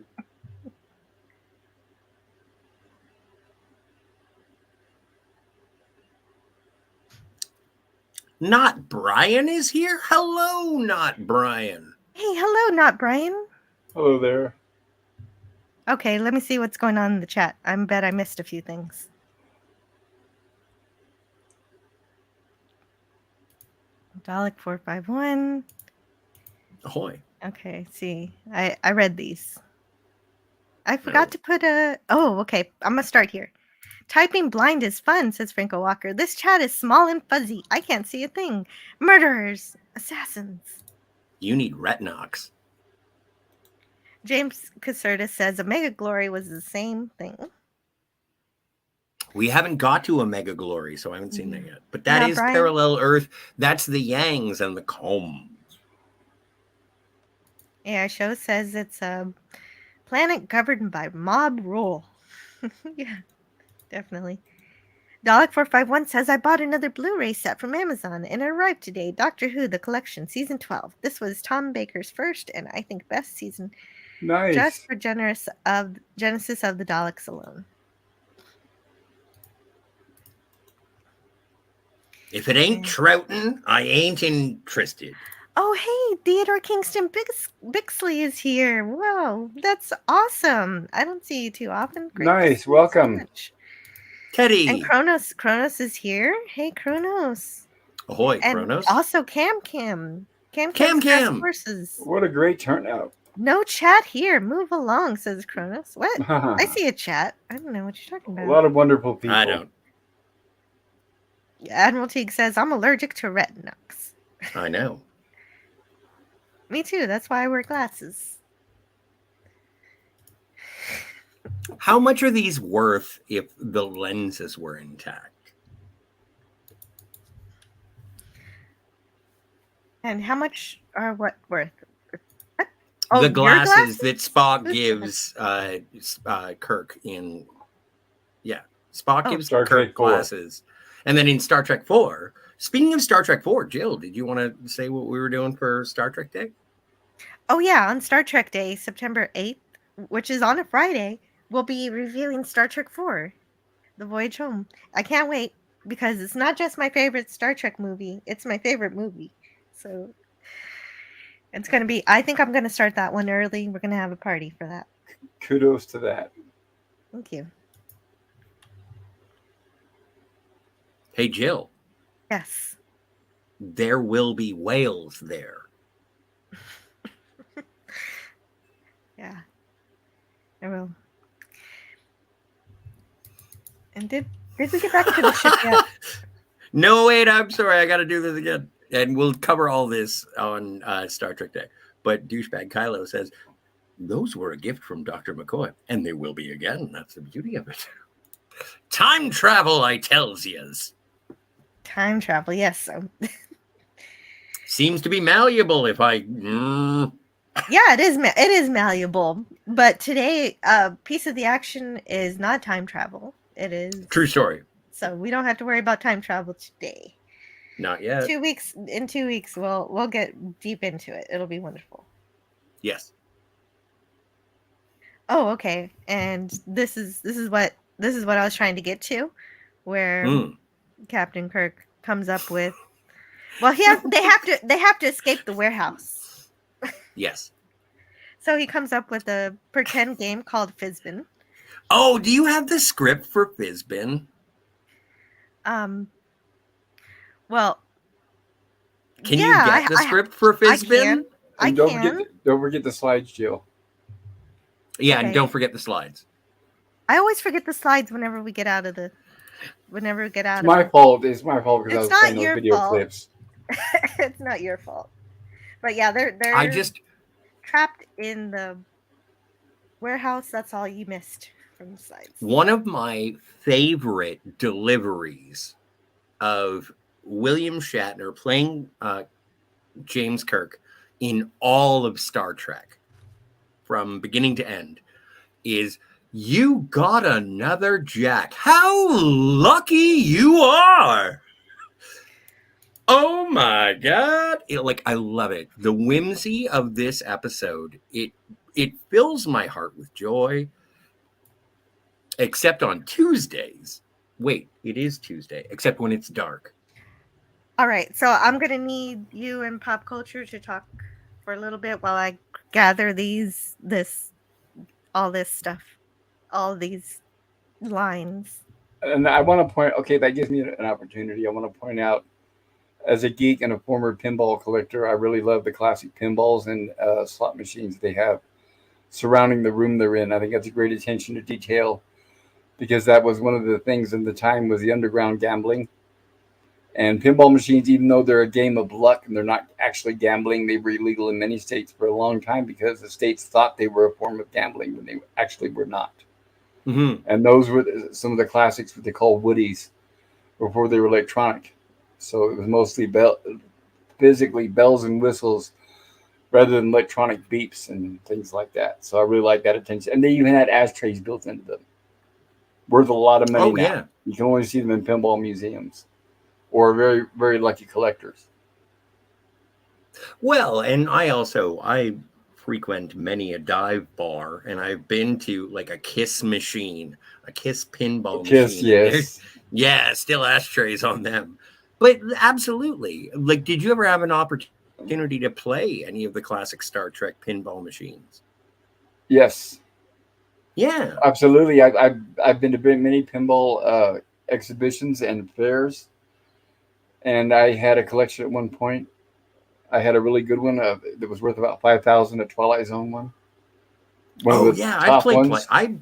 Not Brian is here? Hello, not Brian. Hey, hello, not Brian. Hello there. Okay, let me see what's going on in the chat. I bet I missed a few things. Dalek 451. Ahoy. Okay, see. I read these. I forgot to put a... Oh, okay. I'm going to start here. Typing blind is fun, says Franco Walker. This chat is small and fuzzy. I can't see a thing. Murderers. Assassins. You need retinox. James Caserta says Omega Glory was the same thing. We haven't got to Omega Glory, so I haven't seen that yet. But that Yeah, is Brian. Parallel Earth. That's the Yangs and the Combs. AI Show says it's a planet governed by mob rule. Yeah, definitely. Dalek451 says, I bought another Blu-ray set from Amazon and it arrived today. Doctor Who, The Collection, Season 12. This was Tom Baker's first and I think best season. Nice. Just for Genesis of the Daleks alone. If it ain't Troughton, I ain't interested. Oh, hey, Theodore Kingston Bixley is here. Wow, that's awesome. I don't see you too often. Great to Nice. see you Welcome. so much. Teddy. And Kronos is here. Hey, Kronos. Ahoy, And Kronos. also Cam. Cam Horses. What a great turnout. No chat here. Move along, says Kronos. What? I see a chat. I don't know what you're talking A about. lot of wonderful people. I don't. Admiral Teague says, I'm allergic to retinox. I know. Me too. That's why I wear glasses. How much are these worth if the lenses were intact? And how much are what worth? The your glasses that Spock Who's gives Kirk in... Yeah, Spock gives Star Trek Kirk 4. glasses. And then in Star Trek 4... Speaking of Star Trek 4, Jill, did you want to say what we were doing for Star Trek Day? Oh, yeah. On Star Trek Day, September 8th, which is on a Friday, we'll be reviewing Star Trek 4, The Voyage Home. I can't wait because it's not just my favorite Star Trek movie. It's my favorite movie. So it's going to be... I think I'm going to start that one early. We're going to have a party for that. Kudos to that. Thank you. Hey, Jill. Yes. There will be whales there. Yeah. I will. And did we get back to the ship yet? No, wait, I'm sorry. I got to do this again. And we'll cover all this on Star Trek Day. But Douchebag Kylo says, those were a gift from Dr. McCoy. And they will be again. That's the beauty of it. Time travel, I tells yous. Time travel, yes. Seems to be malleable if I... Yeah, it is malleable. But today, piece of the action is not time travel. It is... True story. So we don't have to worry about time travel today. Not yet. In 2 weeks, we'll get deep into it. It'll be wonderful. Yes. Oh, okay. And this is what I was trying to get to, where Captain Kirk comes up with. Well, they have to escape the warehouse. Yes. So he comes up with a pretend game called Fizbin. Oh, do you have the script for Fizbin? Well, can you get the script for Fizbin? And don't forget the slides, Jill. Yeah, Okay. and don't forget the slides. I always forget the slides whenever we get out of the. It's my fault. It's my fault because I was It's playing not those your video fault. clips. It's not your fault. But yeah, they're trapped in the warehouse. That's all you missed from the slides. One of my favorite deliveries of William Shatner playing James Kirk in all of Star Trek from beginning to end is, "You got another Jack. How lucky you are." Oh my God. I love it. The whimsy of this episode, it fills my heart with joy. Except on Tuesdays. Wait, it is Tuesday, except when it's dark. All right, so I'm gonna need you and Pop Culture to talk for a little bit while I gather this all this stuff, all these lines. And I want to point. Okay, that gives me an opportunity. I want to point out, as a geek and a former pinball collector, I really love the classic pinballs and slot machines they have surrounding the room they're in. I think that's a great attention to detail, because that was one of the things in the time was the underground gambling. And pinball machines, even though they're a game of luck and they're not actually gambling, they were illegal in many states for a long time because the states thought they were a form of gambling when they actually were not. Mm-hmm. And those were some of the classics, what they call woodies, before they were electronic. So it was mostly physically bells and whistles rather than electronic beeps and things like that. So I really like that attention. And they even had ashtrays built into them. Worth a lot of money Oh, now. yeah. You can only see them in pinball museums or very, very lucky collectors. Well, and I frequent many a dive bar, and I've been to like a Kiss machine, a Kiss pinball Kiss, machine. And yes. yeah, still ashtrays on them. But absolutely. Like, did you ever have an opportunity to play any of the classic Star Trek pinball machines? Yes, Yeah. absolutely. I've been to many pinball exhibitions and fairs, and I had a collection at one point. I had a really good one that was worth about 5,000, a Twilight Zone one. One Oh of the yeah, I top played ones. I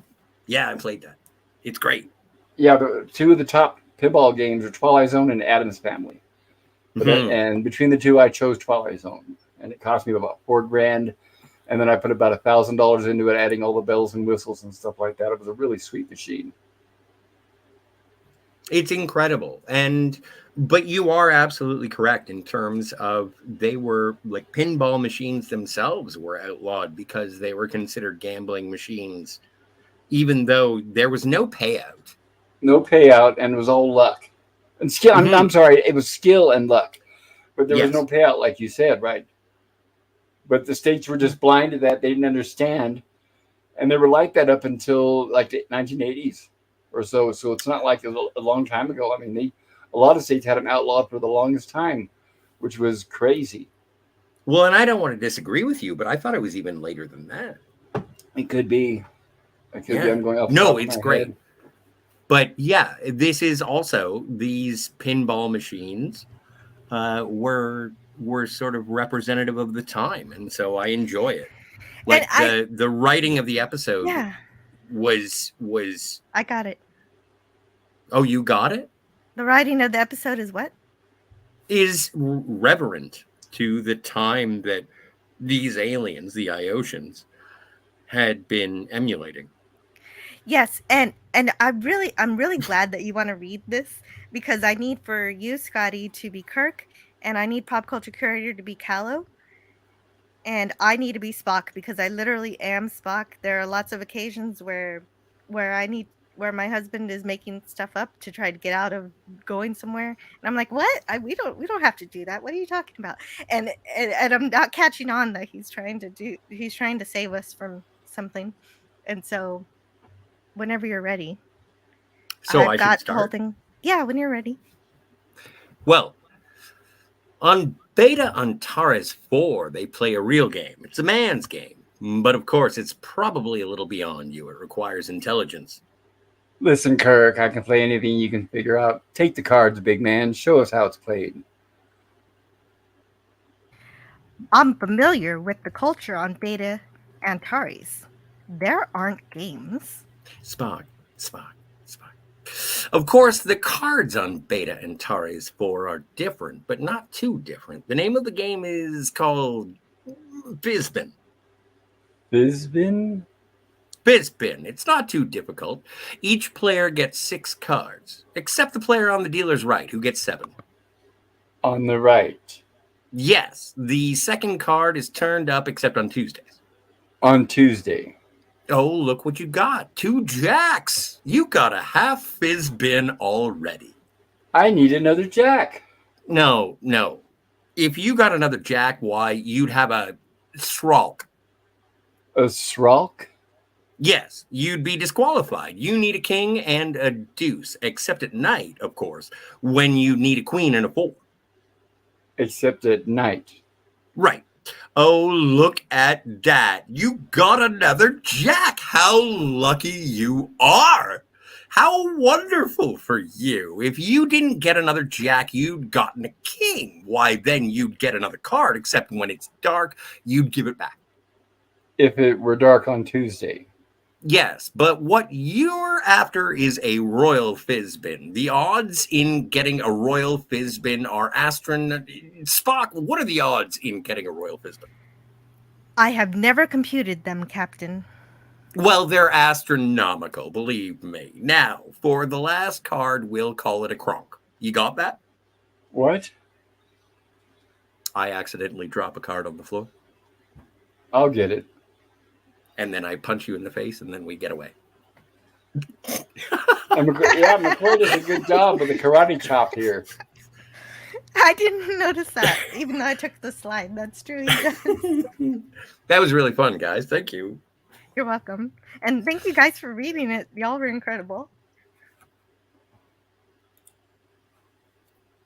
played that. It's great. Yeah, the two of the top pinball games are Twilight Zone and Addams Family. But Mhm. and between the two, I chose Twilight Zone, and it cost me about $4,000. And then I put about $1,000 into it, adding all the bells and whistles and stuff like that. It was a really sweet machine. It's incredible. But you are absolutely correct in terms of they were like pinball machines themselves were outlawed because they were considered gambling machines, even though there was no payout. No payout, and it was all luck and skill. I'm Mhm. sorry, it was skill and luck, but there was no Yes. payout, like you said, right? But the states were just blind to that; they didn't understand, and they were like that up until like the 1980s or so. So it's not like a long time ago. I mean, a lot of states had them outlawed for the longest time, which was crazy. Well, and I don't want to disagree with you, but I thought it was even later than that. It could be. It could be. Yeah. I'm going off the No, top of it's my great. head. But yeah, this is also these pinball machines were sort of representative of the time, and so I enjoy it. And Like the writing of the episode yeah, was I got it. oh, you got it? The writing of the episode is what? Is reverent to the time that these aliens, the Iosians, had been emulating. Yes, and I'm really glad that you want to read this because I need for you, Scotty, to be Kirk, and I need Pop Culture Curator to be Callow, and I need to be Spock because I literally am Spock. There are lots of occasions where my husband is making stuff up to try to get out of going somewhere, and I'm like, "What? We don't have to do that. What are you talking about?" And I'm not catching on that he's trying to save us from something, and so whenever you're ready. So I've I should got the whole start. thing. Yeah, when you're ready. Well, on Beta Antares 4, they play a real game. It's a man's game. But of course, it's probably a little beyond you. It requires intelligence. Listen, Kirk, I can play anything you can figure out. Take the cards, big man. Show us how it's played. I'm familiar with the culture on Beta Antares. There aren't games. Spock, Spock, Spock. Of course, the cards on Beta Antares 4 are different, but not too different. The name of the game is called Bizbin. Bizbin? Bizbin. It's not too difficult. Each player gets 6 cards, except the player on the dealer's right, who gets 7. On the right. Yes, the second card is turned up except on Tuesdays. On Tuesday. Oh, look what you got. 2 jacks. You got a half Bizbin already. I need another jack. No. If you got another jack, why, you'd have a Shralk. A Shralk? Yes, you'd be disqualified. You need a king and a deuce, except at night, of course, when you need a queen and a 4. Except at night. Right. Oh, look at that. You got another Jack. How lucky you are. How wonderful for you. If you didn't get another Jack, you'd gotten a king. Why, then you'd get another card, except when it's dark, you'd give it back. If it were dark on Tuesday. Yes, but what you're after is a Royal Fizbin. The odds in getting a Royal Fizbin are Spock, what are the odds in getting a Royal Fizbin? I have never computed them, Captain. Well, they're astronomical, believe me. Now, for the last card, we'll call it a Kronk. You got that? What? I accidentally drop a card on the floor, I'll get it. and then I punch you in the face, and then we get away. McCoy does a good job with the karate chop here. I didn't notice that, even though I took the slide. That's true. He does. That was really fun, guys. Thank you. You're welcome. And thank you guys for reading it. Y'all were incredible.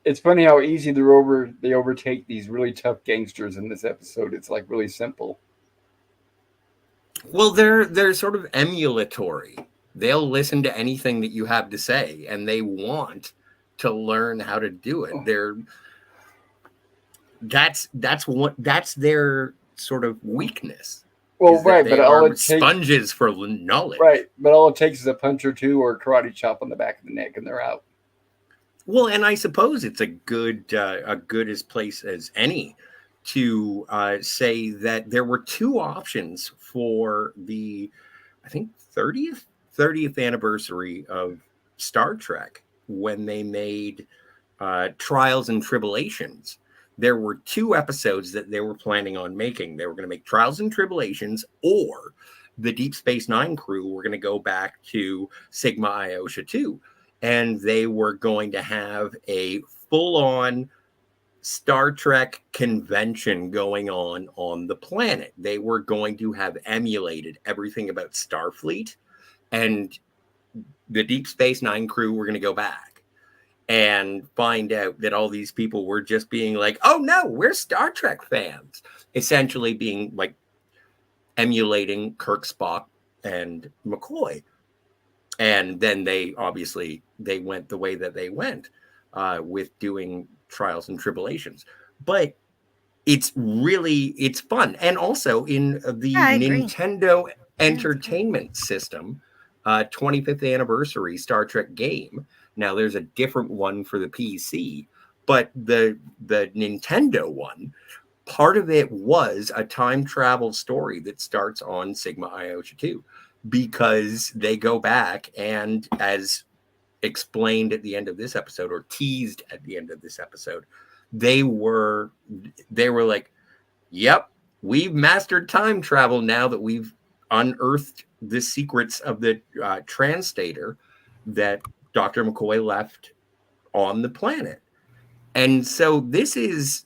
It's funny how easy they overtake these really tough gangsters in this episode. It's like really simple. Well, they're sort of emulatory. They'll listen to anything that you have to say, and they want to learn how to do it. That's their sort of weakness. Well, right, but all it takes sponges for knowledge. Right, but all it takes is a punch or two or a karate chop on the back of the neck, and they're out. Well, and I suppose it's a good as place as any to say that there were two options for the, I think, 30th anniversary of Star Trek when they made Trials and Tribulations. There were two episodes that they were planning on making. They were going to make Trials and Tribulations, or the Deep Space Nine crew were going to go back to Sigma Iosha 2. And they were going to have a full-on Star Trek convention going on the planet. They were going to have emulated everything about Starfleet, and the Deep Space Nine crew were going to go back and find out that all these people were just being like, oh no, we're Star Trek fans. Essentially being like emulating Kirk, Spock, and McCoy. And then they went the way that they went with doing Trials and Tribulations. But it's fun. And also in the Nintendo Entertainment System 25th anniversary Star Trek game. Now there's a different one for the PC, but the Nintendo one, part of it was a time travel story that starts on Sigma Iosha 2, because they go back and, as explained at the end of this episode, or teased at the end of this episode, they were like, yep, we've mastered time travel now that we've unearthed the secrets of the translator that Dr. McCoy left on the planet. And so this is,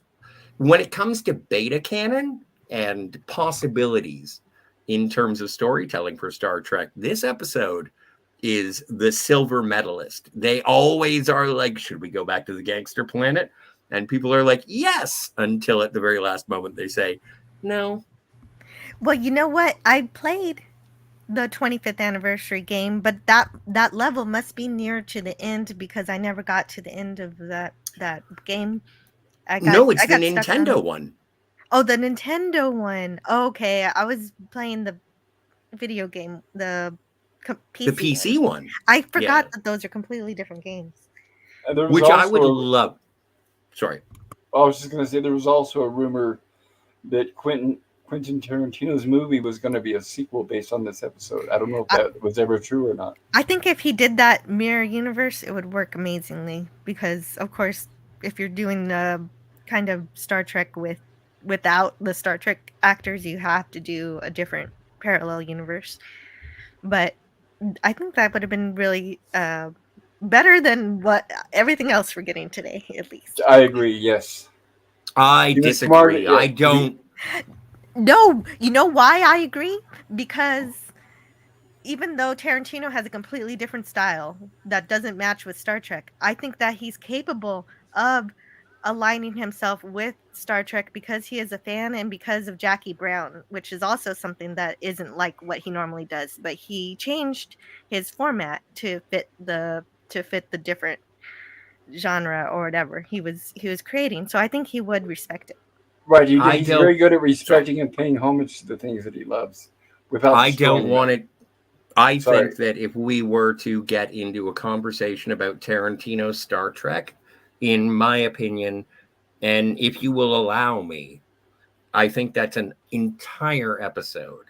when it comes to beta canon and possibilities in terms of storytelling for Star Trek, this episode is the silver medalist. They always are like, should we go back to the gangster planet? And people are like, yes, until at the very last moment they say, no. Well, you know what? I played the 25th anniversary game, but that level must be near to the end, because I never got to the end of that game. It's the Nintendo one. Oh, the Nintendo one. Okay, I was playing the video game, the PC. The PC one. I forgot that those are completely different games. Which I would love. Sorry. I was just going to say there was also a rumor that Quentin Tarantino's movie was going to be a sequel based on this episode. I don't know if that was ever true or not. I think if he did that mirror universe, it would work amazingly, because, of course, if you're doing the kind of Star Trek without the Star Trek actors, you have to do a different parallel universe. But I think that would have been really better than what everything else we're getting today, at least. I agree, yes. I disagree. I don't. No, you know why I agree? Because even though Tarantino has a completely different style that doesn't match with Star Trek, I think that he's capable of aligning himself with Star Trek because he is a fan and because of Jackie Brown, which is also something that isn't like what he normally does. But he changed his format to fit the different genre or whatever he was creating. So I think he would respect it. Right. I He's don't. very good at Sorry, respecting and paying homage to the things that he loves without I don't destroying want them. it. I Sorry. think that if we were to get into a conversation about Tarantino's Star Trek, in my opinion, and if you will allow me, I think that's an entire episode,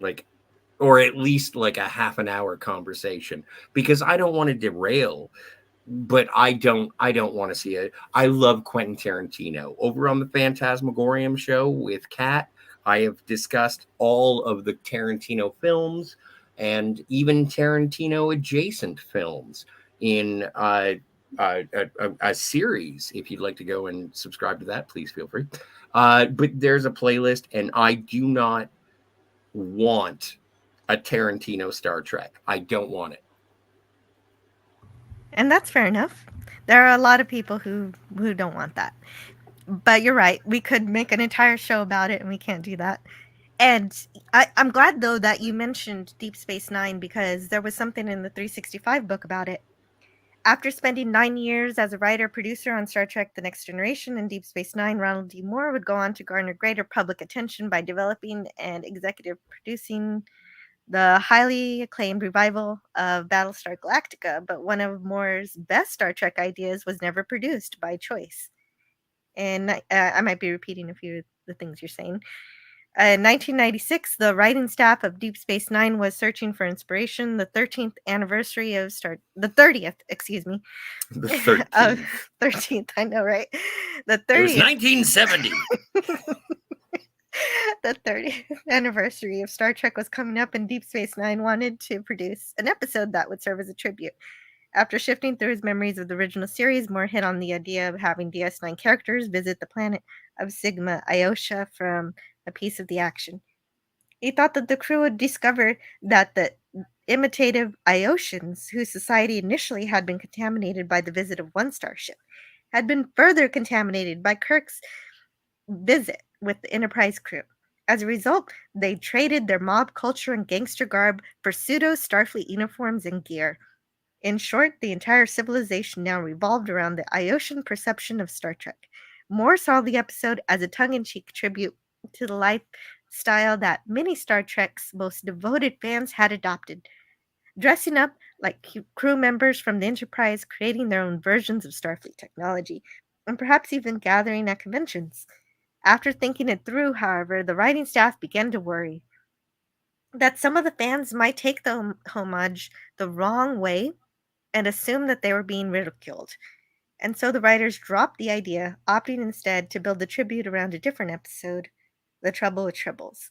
like, or at least like a half an hour conversation, because I don't want to derail, but I don't want to see it. I love Quentin Tarantino. Over on the Phantasmagorium show with Kat, I have discussed all of the Tarantino films and even Tarantino adjacent films in a series. If you'd like to go and subscribe to that, please feel free. But there's a playlist, and I do not want a Tarantino Star Trek. I don't want it. And that's fair enough. There are a lot of people who don't want that. But you're right. We could make an entire show about it, and we can't do that. And I'm glad, though, that you mentioned Deep Space Nine because there was something in the 365 book about it. After spending 9 years as a writer-producer on Star Trek The Next Generation and Deep Space Nine, Ronald D. Moore would go on to garner greater public attention by developing and executive producing the highly acclaimed revival of Battlestar Galactica, but one of Moore's best Star Trek ideas was never produced by choice. And I might be repeating a few of the things you're saying. In 1996, the writing staff of Deep Space Nine was searching for inspiration. The 30th, excuse me, The of 13th. 13th. I know, right? The It was 30th, 1970. the 30th anniversary of Star Trek was coming up, and Deep Space Nine wanted to produce an episode that would serve as a tribute. After shifting through his memories of the original series, Moore hit on the idea of having DS9 characters visit the planet of Sigma Iosha from A Piece of the Action. He thought that the crew would discover that the imitative Ioshians, whose society initially had been contaminated by the visit of one starship, had been further contaminated by Kirk's visit with the Enterprise crew. As a result, they traded their mob culture and gangster garb for pseudo Starfleet uniforms and gear. In short, the entire civilization now revolved around the Ioshan perception of Star Trek. Moore saw the episode as a tongue-in-cheek tribute to the lifestyle that many Star Trek's most devoted fans had adopted, dressing up like crew members from the Enterprise, creating their own versions of Starfleet technology, and perhaps even gathering at conventions. After thinking it through, however, the writing staff began to worry that some of the fans might take the homage the wrong way and assume that they were being ridiculed. And so the writers dropped the idea, opting instead to build the tribute around a different episode, The Trouble with Tribbles.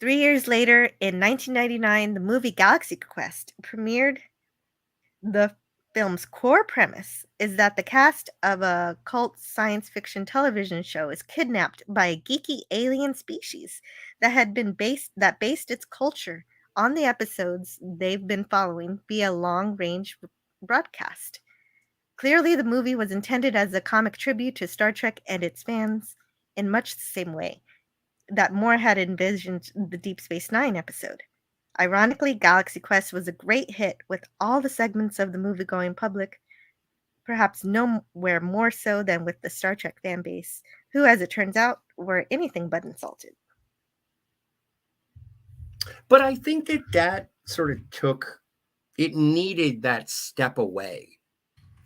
3 years later, in 1999, the movie Galaxy Quest premiered. The film's core premise is that the cast of a cult science fiction television show is kidnapped by a geeky alien species that based its culture on the episodes they've been following via long-range broadcast. Clearly, the movie was intended as a comic tribute to Star Trek and its fans in much the same way that Moore had envisioned the Deep Space Nine episode. Ironically, Galaxy Quest was a great hit with all the segments of the movie-going public, perhaps nowhere more so than with the Star Trek fan base, who, as it turns out, were anything but insulted. But I think that sort of it needed that step away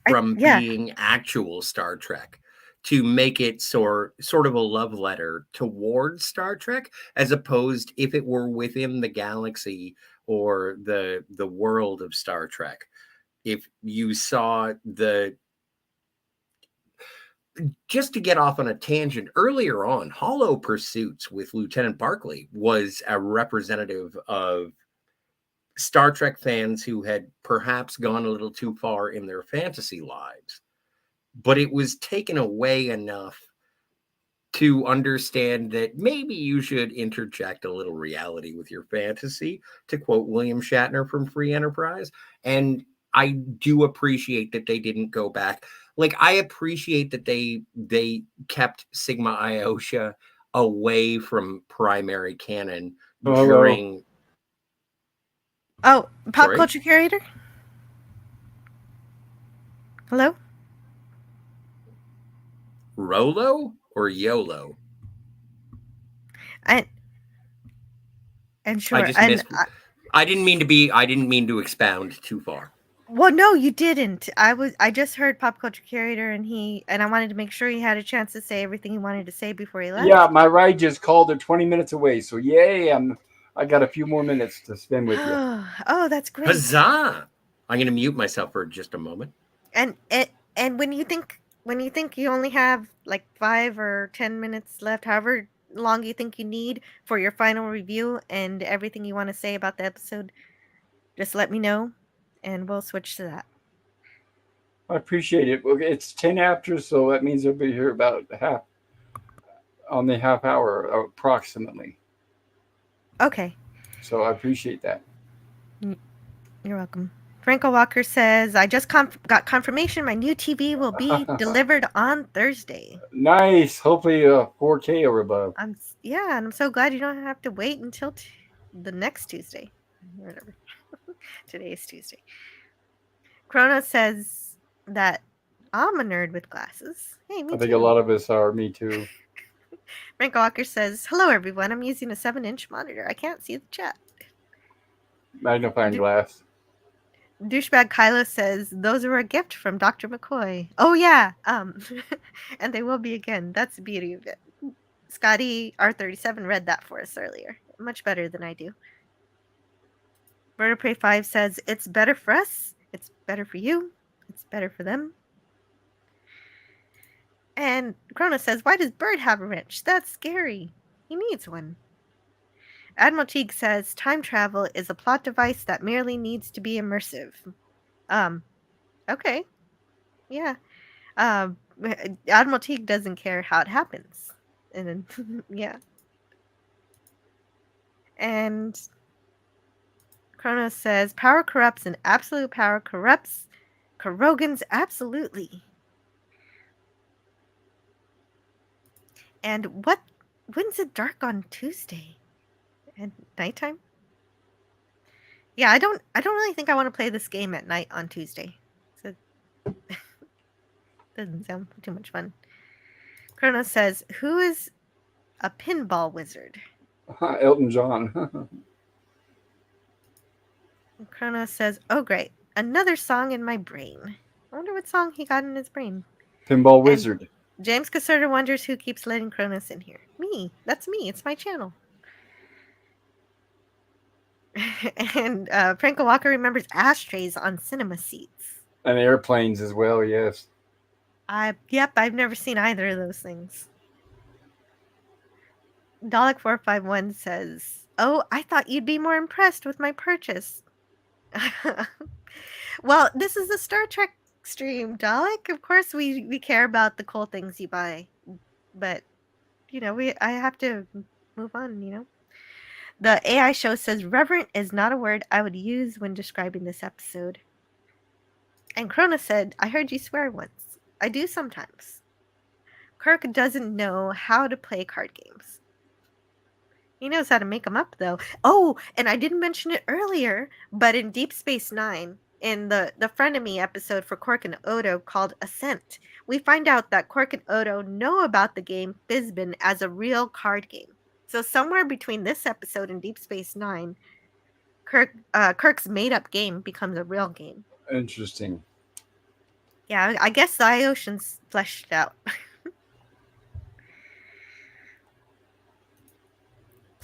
from Yeah, being actual Star Trek to make it sort of a love letter towards Star Trek, as opposed if it were within the galaxy or the world of Star Trek. If you saw just to get off on a tangent, earlier on, Hollow Pursuits with Lieutenant Barclay was a representative of Star Trek fans who had perhaps gone a little too far in their fantasy lives, but it was taken away enough to understand that maybe you should interject a little reality with your fantasy, to quote William Shatner from Free Enterprise. And I do appreciate that they didn't go back. like I appreciate that they kept Sigma Iosha away from primary canon during. Oh, pop Sorry? culture curator. Hello. Rolo or YOLO? And I sure, just and missed. I didn't mean to expound too far. well, no, you didn't. I just heard pop culture curator, and I wanted to make sure he had a chance to say everything he wanted to say before he left. Yeah, my ride just called. They're 20 minutes away. So yay! I got a few more minutes to spend with you. Oh, that's great. Huzzah! I'm going to mute myself for just a moment. And when you think you only have like 5 or 10 minutes left, however long you think you need for your final review and everything you want to say about the episode, just let me know, and we'll switch to that. I appreciate it. Okay, it's 10 after, so that means I'll be here about half hour approximately. Okay. So I appreciate that. You're welcome. Franco Walker says, I just got confirmation my new TV will be delivered on Thursday. Nice. Hopefully 4K or above. And I'm so glad you don't have to wait until the next Tuesday. Whatever. Today is Tuesday. Chrono says that I'm a nerd with glasses. Hey, me I think too. a lot of us are. Me too. Frank Walker says, hello, everyone. I'm using a 7-inch monitor. I can't see the chat. Magnifying glass. Douchebag Kylo says, those are a gift from Dr. McCoy. Oh, yeah. And they will be again. That's the beauty of it. Scotty R37 read that for us earlier. Much better than I do. Bird of Prey 5 says, it's better for us. It's better for you. It's better for them. And Krona says, why does Bird have a wrench? That's scary. He needs one. Admiral Teague says, time travel is a plot device that merely needs to be immersive. Okay. Yeah. Admiral Teague doesn't care how it happens. And then, yeah. And Kronos says, power corrupts and absolute power corrupts. Kurogans absolutely. And when's it dark on Tuesday? At nighttime? Yeah, I don't really think I want to play this game at night on Tuesday. So doesn't sound too much fun. Kronos says, who is a pinball wizard? Elton John. Kronos says, oh great, another song in my brain. I wonder what song he got in his brain. Pinball wizard. James Caserta wonders who keeps letting Kronos in here. Me. That's me. It's my channel. And Franco Walker remembers ashtrays on cinema seats. And airplanes as well, yes. Yep, I've never seen either of those things. Dalek451 says, oh, I thought you'd be more impressed with my purchase. Well, this is a Star Trek stream, Dalek. Of course we care about the cool things you buy. But, I have to move on, The AI show says, reverent is not a word I would use when describing this episode. And Krona said, I heard you swear once. I do sometimes. Kirk doesn't know how to play card games. He knows how to make them up, though. Oh, and I didn't mention it earlier, but in Deep Space Nine, in the Frenemy episode for Quark and Odo called Ascent, we find out that Quark and Odo know about the game Fizbin as a real card game. So somewhere between this episode and Deep Space Nine, Kirk's made-up game becomes a real game. Interesting. Yeah, I guess the Ioshan's fleshed out.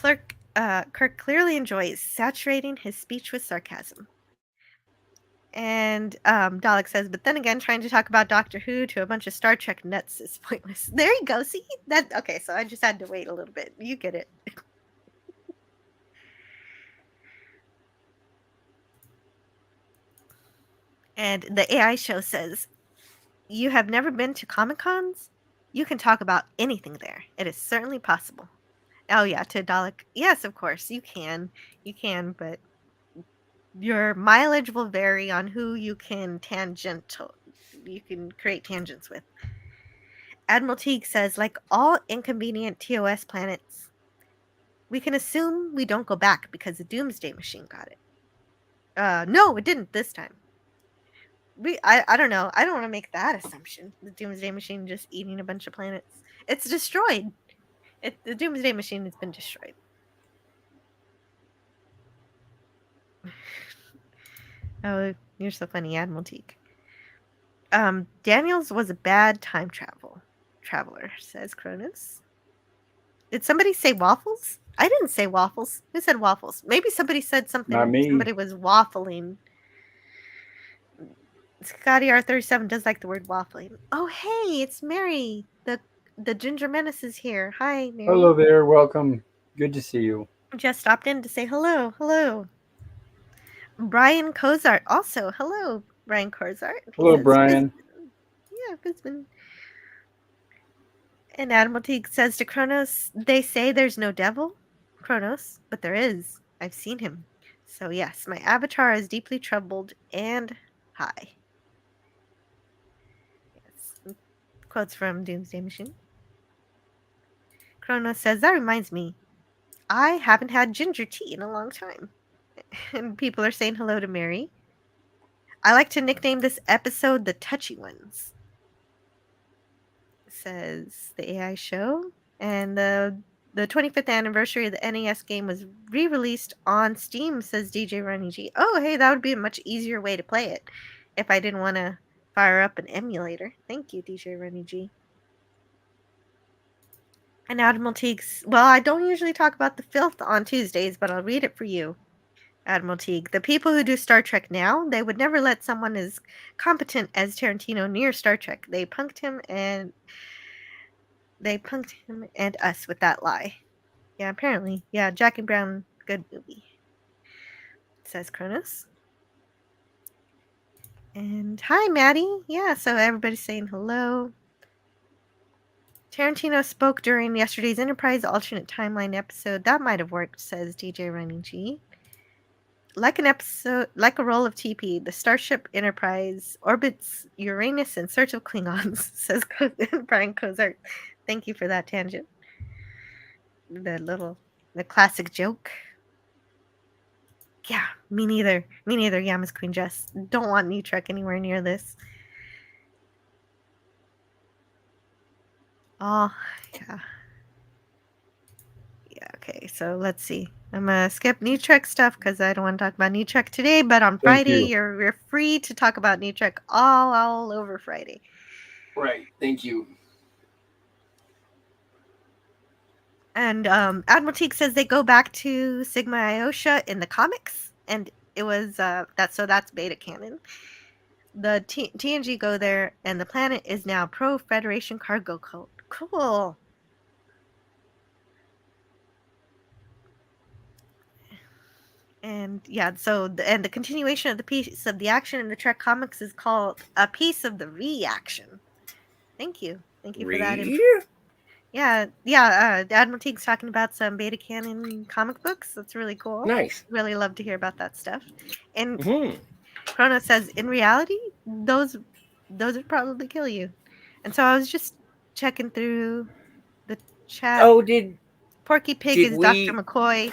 Kirk clearly enjoys saturating his speech with sarcasm. And Dalek says, but then again, trying to talk about Doctor Who to a bunch of Star Trek nuts is pointless. There you go. See that? Okay, so I just had to wait a little bit. You get it. And the AI show says, you have never been to Comic-Cons? You can talk about anything there. It is certainly possible. Oh, yeah, to Dalek. Yes, of course, you can. You can, but your mileage will vary on who you can you can create tangents with. Admiral Teague says, like all inconvenient TOS planets, we can assume we don't go back because the Doomsday Machine got it. No, it didn't this time. I don't know. I don't want to make that assumption. The Doomsday Machine just eating a bunch of planets. It's destroyed. The Doomsday Machine has been destroyed. Oh, you're so funny, Admiral Teague. Daniels was a bad time traveler, says Cronus. Did somebody say waffles? I didn't say waffles. Who said waffles? Maybe somebody said something. Not me. Somebody was waffling. Scotty R37 does like the word waffling. Oh, hey, it's Mary. The Ginger Menace is here. Hi, Mary. Hello there. Welcome. Good to see you. Just stopped in to say hello. Hello. Brian Cozart also. Hello, Brian Cozart. Hello, Brian. Yeah, Bisman. And Admiral Teague says to Kronos, they say there's no devil, Kronos, but there is. I've seen him. So yes, my avatar is deeply troubled and high. Yes. Quotes from Doomsday Machine. Kronos says, that reminds me, I haven't had ginger tea in a long time. And people are saying hello to Mary. I like to nickname this episode the Touchy Ones, says the AI show. And the 25th anniversary of the NES game was re-released on Steam, says DJ Ronnie G. Oh, hey, that would be a much easier way to play it if I didn't want to fire up an emulator. Thank you, DJ Ronnie G. And Admiral Teague's, well, I don't usually talk about the filth on Tuesdays, but I'll read it for you. Admiral Teague, the people who do Star Trek now, they would never let someone as competent as Tarantino near Star Trek. They punked him and us with that lie. Yeah, apparently. Yeah, Jackie Brown, good movie, says Cronus. And hi, Maddie. Yeah, so everybody's saying hello. Tarantino spoke during yesterday's Enterprise alternate timeline episode. That might have worked, says DJ Running G. Like a roll of TP, the Starship Enterprise orbits Uranus in search of Klingons, says Brian Cozart. Thank you for that tangent. The classic joke. Yeah, me neither. Me neither, Yama's Queen Jess. Don't want New Trek anywhere near this. Oh, yeah. Yeah, okay, so let's see. I'm going to skip New Trek stuff because I don't want to talk about New Trek today, but on Friday, you're free to talk about New Trek all over Friday. Right, thank you. And Admiral Teague says they go back to Sigma Iosha in the comics, and it was that's beta canon. The TNG go there, and the planet is now pro-Federation cargo cult. Cool. And yeah, so the continuation of the piece of the action in the Trek comics is called A Piece of the Reaction. Thank you for that. Yeah. Admiral Teague's talking about some beta canon comic books. That's really cool. Nice. Really love to hear about that stuff. And Chrono says, in reality, those would probably kill you. And so I was just checking through the chat. Oh, Porky Pig is Dr. McCoy.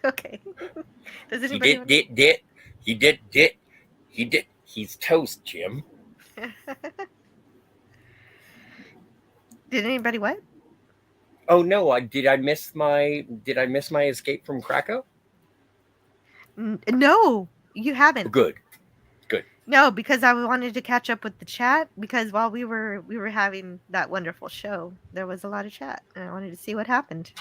Okay. Does anybody He did. He's toast, Jim. Did anybody what? Oh no! Did I miss my escape from Krakow? No, you haven't. Good. No, because I wanted to catch up with the chat, because while we were having that wonderful show, there was a lot of chat, and I wanted to see what happened.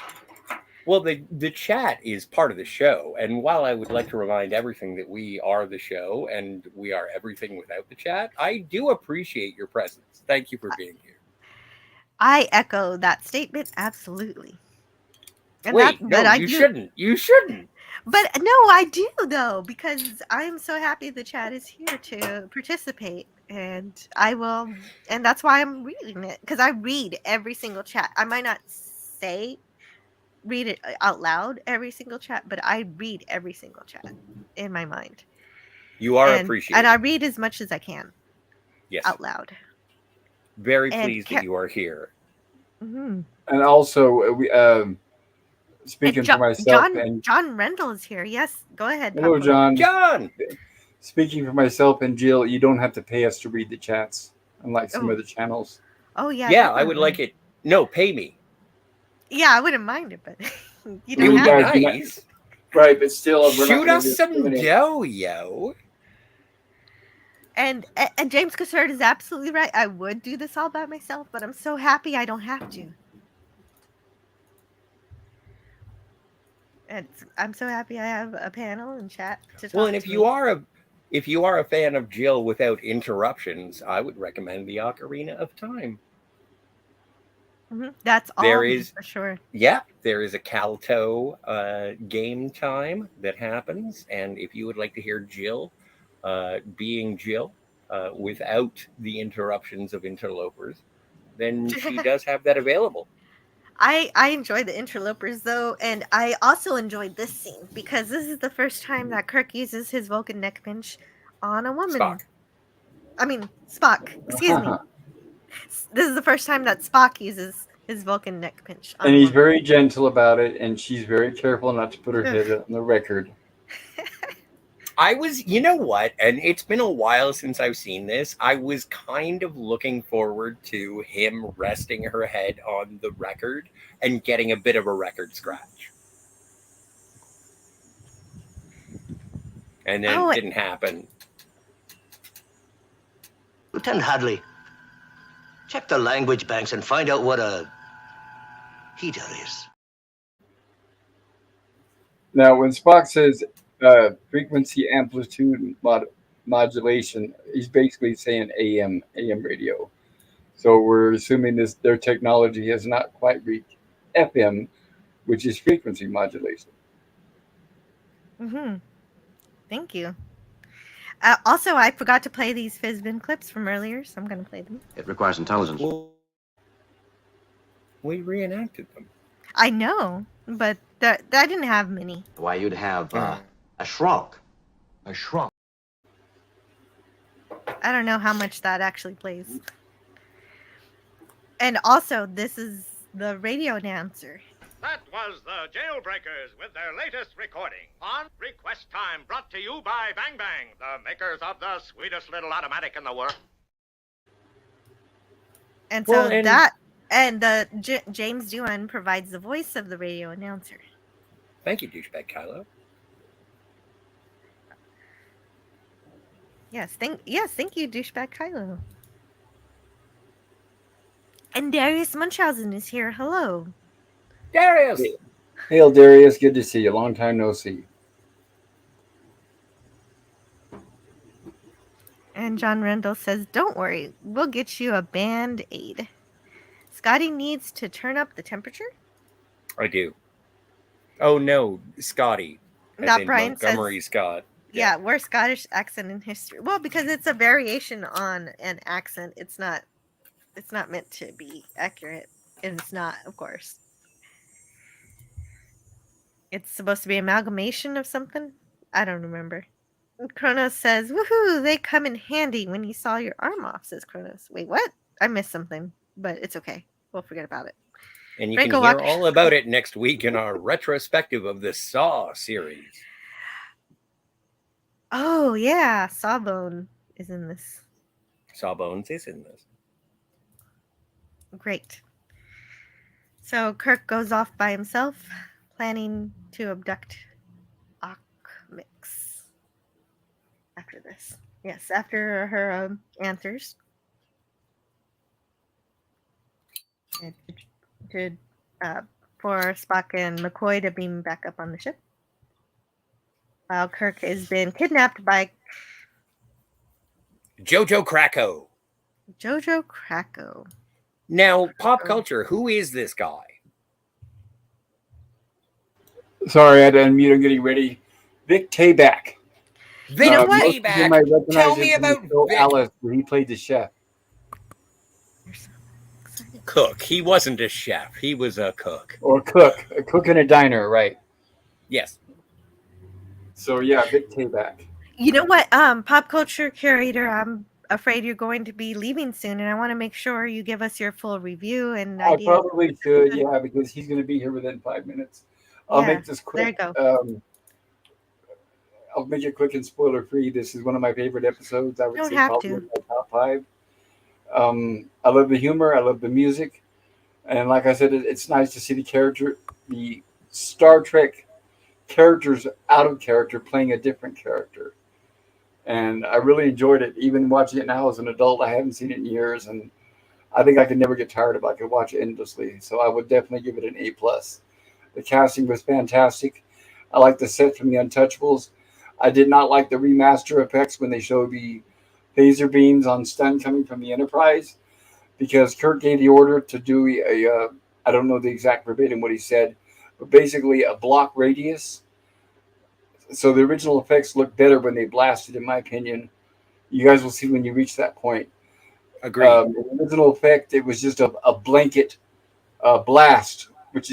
Well, the chat is part of the show, and while I would like to remind everything that we are the show and we are everything without the chat, I do appreciate your presence. Thank you for being here. I echo that statement absolutely. And You shouldn't. But no, I do though, because I'm so happy the chat is here to participate, and I will, and that's why I'm reading it, because I read every single chat. I might not read it out loud every single chat, but I read every single chat in my mind. You are appreciated, and I read as much as I can. Yes. out loud. Very And pleased that you are here. Mhm. And also, speaking for myself, and John Rendell is here. Yes, go ahead. hello, Papa. John. John! Speaking for myself and Jill, you don't have to pay us to read the chats, unlike some Oh. other channels. Oh yeah. Yeah, I would definitely. like it. No, pay me. Yeah, I wouldn't mind it, but you It don't would have be to. guys, you're not- nice. Right, but still, we're not Shoot gonna us some discriminate. dough, yo. And James Cassard is absolutely right. I would do this all by myself, but I'm so happy I don't have to. I'm so happy I have a panel and chat to talk Well, and if to you me. are a fan of Jill without interruptions, I would recommend the Ocarina of Time. That's all There is for sure. Yeah, there is a Calto game time that happens, and if you would like to hear Jill being Jill without the interruptions of interlopers, then she does have that available. I enjoy the interlopers though, and I also enjoyed this scene because this is the first time that Kirk uses his Vulcan neck pinch on a woman. Spock. I mean Spock. Excuse me. This is the first time that Spock uses his Vulcan neck pinch on And a he's woman. very gentle about it, and she's very careful not to put her head on the record. You know what? And it's been a while since I've seen this. I was kind of looking forward to him resting her head on the record and getting a bit of a record scratch. And then it didn't happen. Lieutenant Hadley, check the language banks and find out what a heater is. Now, when Spock says frequency amplitude modulation, he's basically saying AM radio. So we're assuming their technology has not quite reached FM, which is frequency modulation. Thank you. Also, I forgot to play these Fizbin clips from earlier, so I'm going to play them. It requires intelligence. Well, we reenacted them. I know, but I didn't have many. Why, you'd have a shrunk. A shrunk. I don't know how much that actually plays. And also, this is the radio announcer. That was the Jailbreakers with their latest recording on Request Time, brought to you by Bang Bang, the makers of the sweetest little automatic in the world. And so James Doohan provides the voice of the radio announcer. Thank you, douchebag Kylo. Yes, thank you, douchebag Kylo. And Darius Munchausen is here. Hello. Darius! Hail, Darius. Good to see you. Long time no see. And John Rendell says, don't worry, we'll get you a Band-Aid. Scotty needs to turn up the temperature? I do. Oh, no, Scotty. Not Brian Montgomery says, Scott. Yeah, worst Scottish accent in history. Well, because it's a variation on an accent. It's not meant to be accurate. And it's not, of course. It's supposed to be amalgamation of something? I don't remember. And Kronos says, woohoo, they come in handy when you saw your arm off, says Kronos. Wait, what? I missed something, but it's okay. We'll forget about it. And you can hear all about it next week in our retrospective of the Saw series. Oh, yeah. Sawbone is in this. Sawbones is in this. Great. So Kirk goes off by himself, planning to abduct Akmix after this. Yes, after her answers. For Spock and McCoy to beam back up on the ship. While Kirk has been kidnapped by Jojo Krakow. Jojo Krakow. Now, pop culture, who is this guy? Sorry, I had to unmute. I'm getting ready. Vic Tayback. Vic Tayback. Tell me about Vic. Alice, where he played the chef. Cook. He wasn't a chef. He was a cook. Or cook. A cook in a diner, right? Yes. So, yeah, Vic Tayback. You know what? Pop culture curator afraid you're going to be leaving soon, and I want to make sure you give us your full review and I ideas. probably should, yeah, because he's going to be here within 5 minutes. I'll Yeah, make this there you quick. go. I'll make it quick and spoiler free. This is one of my favorite episodes. I You would don't say have probably to. in my top 5. I love the humor. I love the music. And like I said, it's nice to see the Star Trek characters out of character playing a different character. And I really enjoyed it. Even watching it now as an adult, I haven't seen it in years, and I think I could never get tired of it. I could watch it endlessly. So I would definitely give it an A+. The casting was fantastic. I like the set from the Untouchables. I did not like the remaster effects when they showed the phaser beams on stun coming from the Enterprise, because Kirk gave the order to do I don't know the exact verbatim what he said, but basically a block radius. So the original effects look better when they blasted, in my opinion. You guys will see when you reach that point. Agreed. The original effect, it was just a blanket blast, which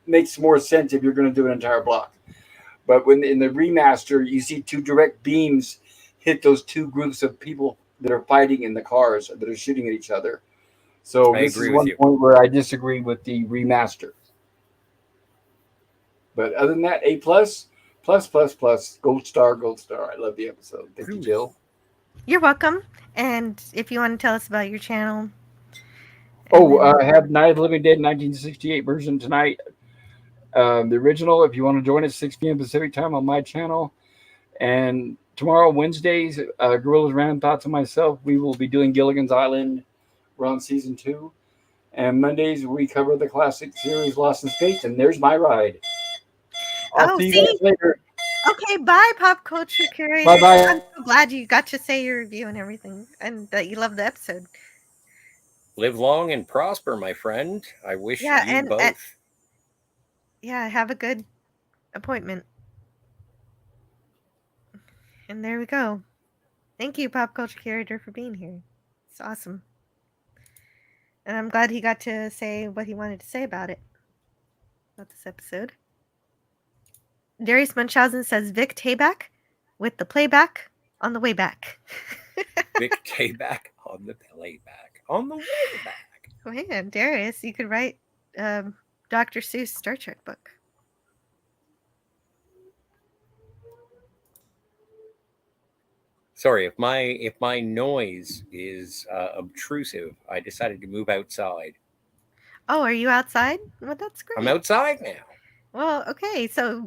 makes more sense if you're going to do an entire block. But when in the remaster, you see 2 direct beams hit those 2 groups of people that are fighting in the cars that are shooting at each other. So I this agree is with one you. point where I disagree with the remaster. But other than that, A+, plus, gold star. I love the episode. Thank you, Jill. You're welcome. And if you want to tell us about your channel. I have Night of the Living Dead 1968 version tonight. The original, if you want to join us, 6 p.m. Pacific time on my channel. And tomorrow, Wednesdays, Gorillas Random Thoughts and myself, we will be doing Gilligan's Island. We're on season 2. And Mondays, we cover the classic series Lost in Space. And there's my ride. I'll see you guys later. Okay, bye, Pop Culture Curator. Bye-bye. I'm so glad you got to say your review and everything, and that you loved the episode. Live long and prosper, my friend. I wish you both. Yeah, have a good appointment. And there we go. Thank you, Pop Culture Curator, for being here. It's awesome. And I'm glad he got to say what he wanted to say about this episode. Darius Munchausen says Vic Tayback with the playback on the way back. Vic Tayback on the playback. On the way back. Oh, man, Darius, you could write Dr. Seuss Star Trek book. Sorry, if my noise is obtrusive, I decided to move outside. Oh, are you outside? Well, that's great. I'm outside now. Well, okay, so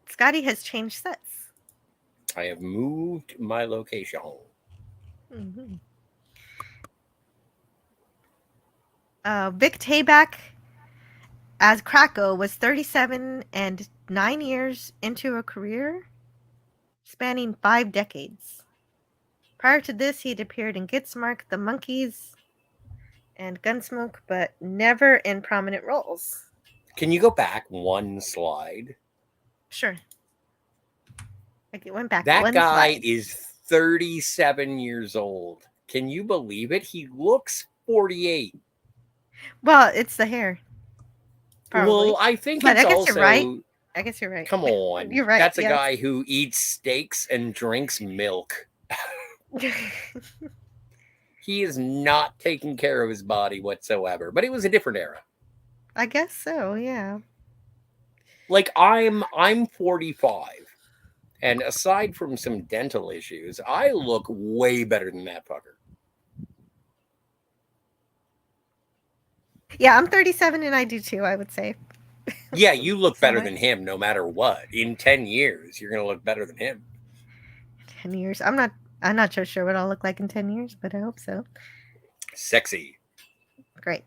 Scotty has changed sets. I have moved my location. Mm-hmm. Vic Tayback as Krakow was 37 and 9 years into a career spanning 5 decades. Prior to this, he'd appeared in Get Smart, The Monkees, and Gunsmoke, but never in prominent roles. Can you go back one slide? Sure. I went back That one guy slide. is 37 years old. Can you believe it? He looks 48. Well, it's the hair. Probably. Well, I think But it's I guess also... you're right. I guess you're right. Come on. You're right. That's a guy who eats steaks and drinks milk. He is not taking care of his body whatsoever. But it was a different era. I guess so, yeah. Like, I'm 45. And aside from some dental issues, I look way better than that fucker. Yeah, I'm 37 and I do too, I would say. Yeah, you look better than him no matter what. In 10 years, you're going to look better than him. 10 years. I'm not so sure what I'll look like in 10 years, but I hope so. Sexy. Great.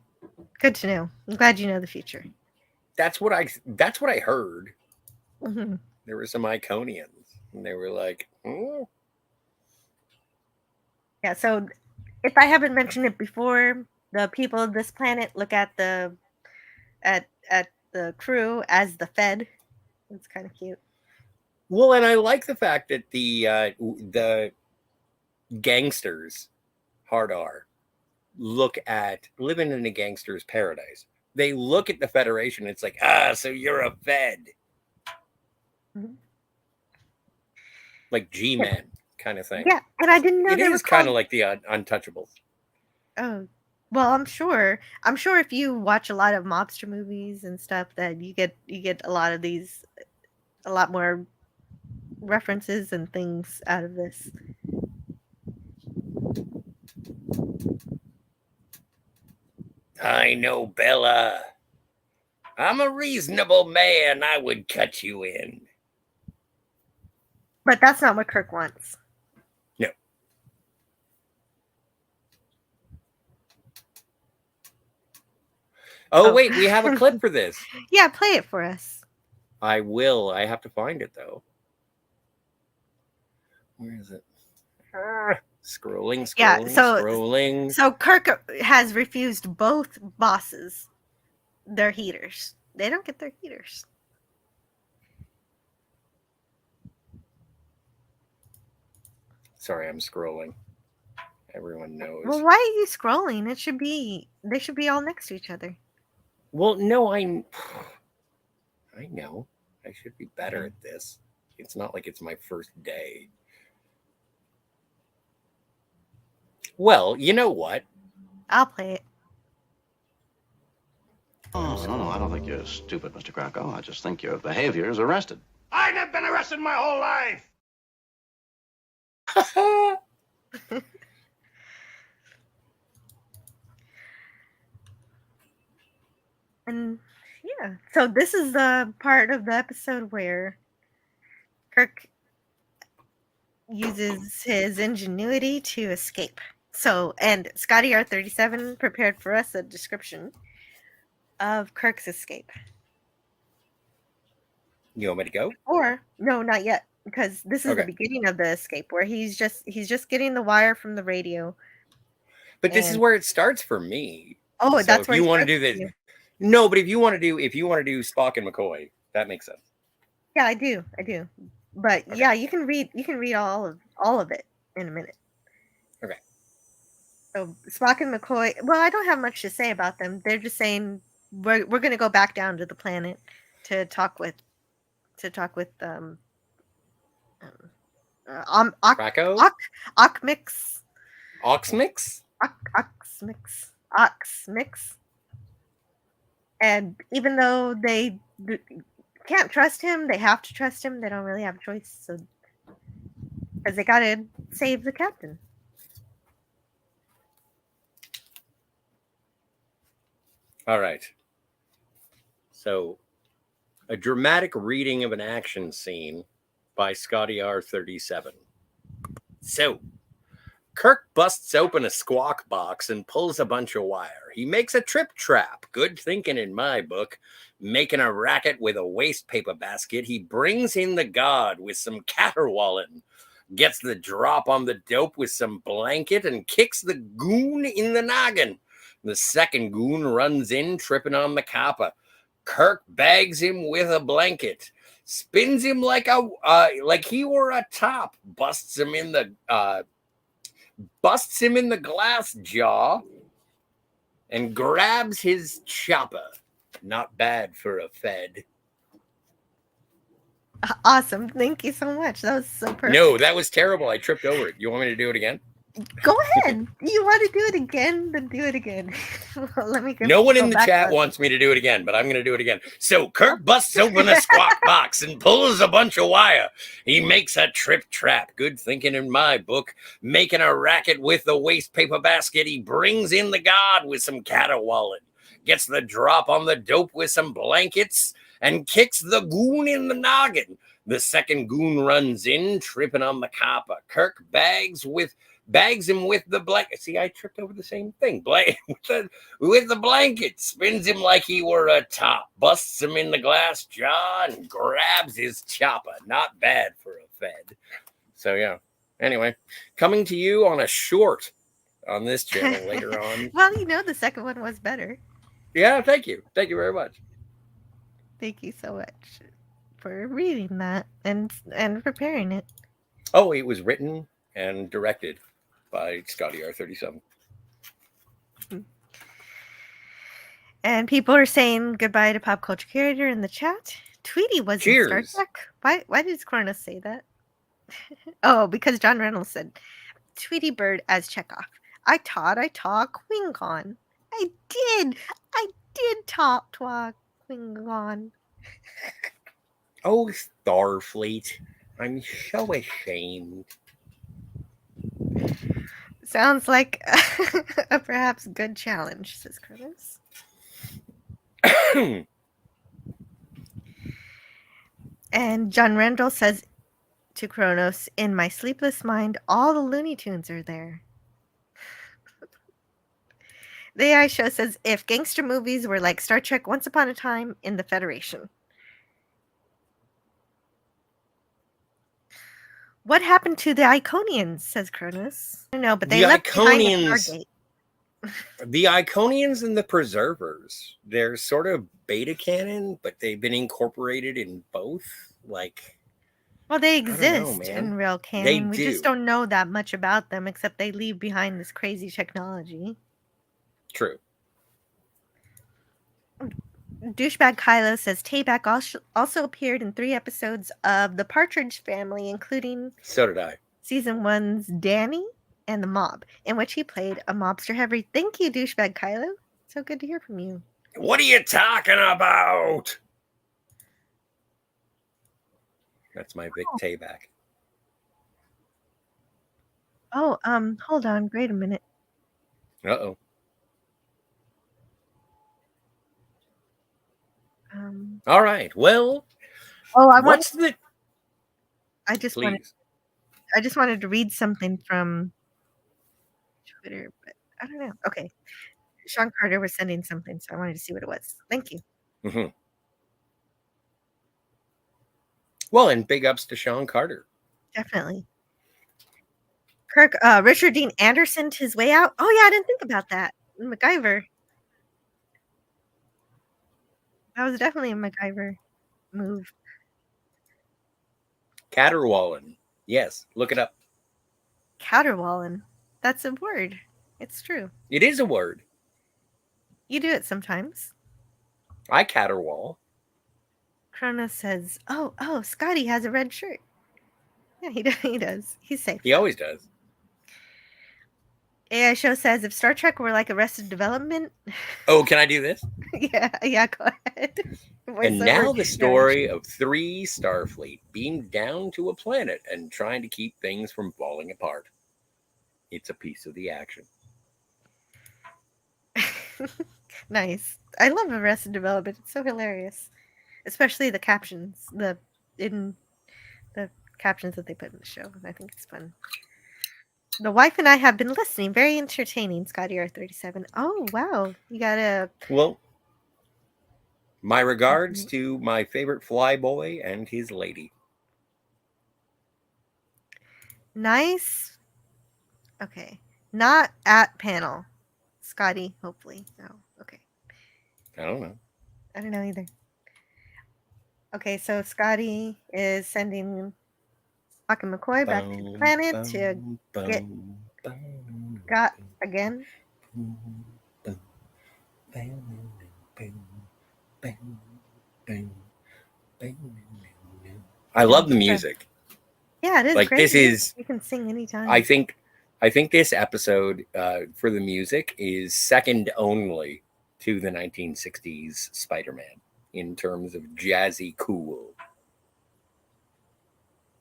Good to know. I'm glad you know the future. That's what I heard. Mm-hmm. There were some Iconians, and they were like, oh. Yeah, so if I haven't mentioned it before, the people of this planet look at the crew as the Fed. It's kind of cute. Well, and I like the fact that the gangsters, hard R, look at living in a gangster's paradise. They look at the Federation. It's like, so you're a Fed. Mm-hmm. Like G-Men kind of thing. Yeah, and I didn't know It they were is kind of called. like the Untouchables. Oh, well, I'm sure. I'm sure if you watch a lot of mobster movies and stuff, that you get a lot of these, a lot more references and things out of this. I know, Bella. I'm a reasonable man. I would cut you in. But that's not what Kirk wants. No. Oh, wait, we have a clip for this. Yeah, play it for us. I will. I have to find it, though. Where is it? Scrolling, Yeah, scrolling. So Kirk has refused both bosses their heaters. They don't get their heaters. Sorry, I'm scrolling. Everyone knows. Well, why are you scrolling? They should be all next to each other. Well, no, I know. I should be better at this. It's not like it's my first day. Well, you know what? I'll play it. Oh, no, I don't think you're stupid, Mr. Krakow. I just think your behavior is arrested. I've never been arrested my whole life. And yeah, so this is the part of the episode where Kirk uses his ingenuity to escape. So, and Scotty R37 prepared for us a description of Kirk's escape. You want me to go? Or no, not yet, because this is Okay. the beginning of the escape where he's just getting the wire from the radio. But this is where it starts for me. Oh, So that's if where you it want to starts do for this. you. No, but if you want to do Spock and McCoy, that makes sense. Yeah, I do. But Okay. yeah, you can read all of it in a minute. Okay. So Spock and McCoy. Well, I don't have much to say about them. They're just saying we're going to go back down to the planet to talk with Krakow? Oxmix. Oxmix. And even though they can't trust him, they have to trust him. They don't really have a choice, so because they gotta save the captain. All right. So, a dramatic reading of an action scene by Scotty R37. So, Kirk busts open a squawk box and pulls a bunch of wire. He makes a trip trap. Good thinking in my book. Making a racket with a waste paper basket. He brings in the god with some caterwauling. Gets the drop on the dope with some blanket and kicks the goon in the noggin. The second goon runs in, tripping on the copper. Kirk bags him with a blanket. Spins him like he were a top. Busts him in the glass jaw and grabs his chopper. Not bad for a Fed. Awesome. Thank you so much. That was so perfect. No, that was terrible. I tripped over it. You want me to do it again? Go ahead. You want to do it again? Then do it again. Well, let me go. No one in the back chat on. wants me to do it again, but I'm going to do it again. So Kirk busts open a squawk box and pulls a bunch of wire. He makes a trip trap. Good thinking in my book. Making a racket with the waste paper basket. He brings in the god with some caterwauling. Gets the drop on the dope with some blankets and kicks the goon in the noggin. The second goon runs in, tripping on the copper. Kirk bags him with the blanket. See, I tripped over the same thing. With the blanket. Spins him like he were a top. Busts him in the glass jaw and grabs his chopper. Not bad for a Fed. So, yeah. Anyway, coming to you on a short on this channel later on. Well, the second one was better. Yeah, thank you. Thank you very much. Thank you so much for reading that and preparing it. Oh, it was written and directed by Scotty R37. And people are saying goodbye to Pop Culture Curator in the chat. Tweety was Cheers. in Star Trek. Why did Scornus say that? Oh, because John Reynolds said Tweety Bird as Chekhov. I taught Klingon. I did talk Klingon. Oh, Starfleet. I'm so ashamed. Sounds like a perhaps good challenge, says Curtis. And John Randall says to Kronos, in my sleepless mind, all the Looney Tunes are there. The AI show says if gangster movies were like Star Trek Once Upon a Time in the Federation. What happened to the Iconians, says Kronos. I don't know, but they The left behind a Iconians- Stargate. The Iconians and the Preservers, they're sort of beta canon, but they've been incorporated in both. Like, Well, they don't know, exist man. in real They canon. We just do. don't know that much about them, except they leave behind this crazy technology. True. Douchebag Kylo says Tayback also appeared in 3 episodes of The Partridge Family, including So did I. Season 1's Danny and The Mob, in which he played a mobster heavy. Thank you, Douchebag Kylo. So good to hear from you. What are you talking about? That's my Vic Tayback. Oh, hold on. Wait a minute. Uh-oh. All right. Well, what's the... I just Please. wanted to read something from Twitter, but I don't know. Okay. Sean Carter was sending something, so I wanted to see what it was. Thank you. Mm-hmm. Well, and big ups to Sean Carter. Definitely. Kirk, Richard Dean Anderson to his way out. Oh yeah, I didn't think about that. MacGyver. That was definitely a MacGyver move. Caterwauling. Yes, look it up. Caterwauling. That's a word. It's true. It is a word. You do it sometimes. I caterwaul. Kronos says, "Oh, Scotty has a red shirt." Yeah, he does. He's safe. He always does. AI show says if Star Trek were like Arrested Development. Oh, can I do this? yeah, go ahead. And now the story of 3 Starfleet being down to a planet and trying to keep things from falling apart. It's a piece of the action. Nice. I love Arrested Development. It's so hilarious, especially the captions. The captions that they put in the show. I think it's fun. The wife and I have been listening. Very entertaining. Scotty R37. Oh wow, you got a. Well, my regards to my favorite flyboy and his lady. Nice. Okay. Not at panel. Scotty, hopefully. No. Okay. I don't know. I don't know either. Okay, so Scotty is sending Spock and McCoy back to the planet to get got again. I love the music. Yeah, it is like great. This is. You can sing anytime. I think this episode for the music is second only to the 1960s Spider-Man in terms of jazzy cool.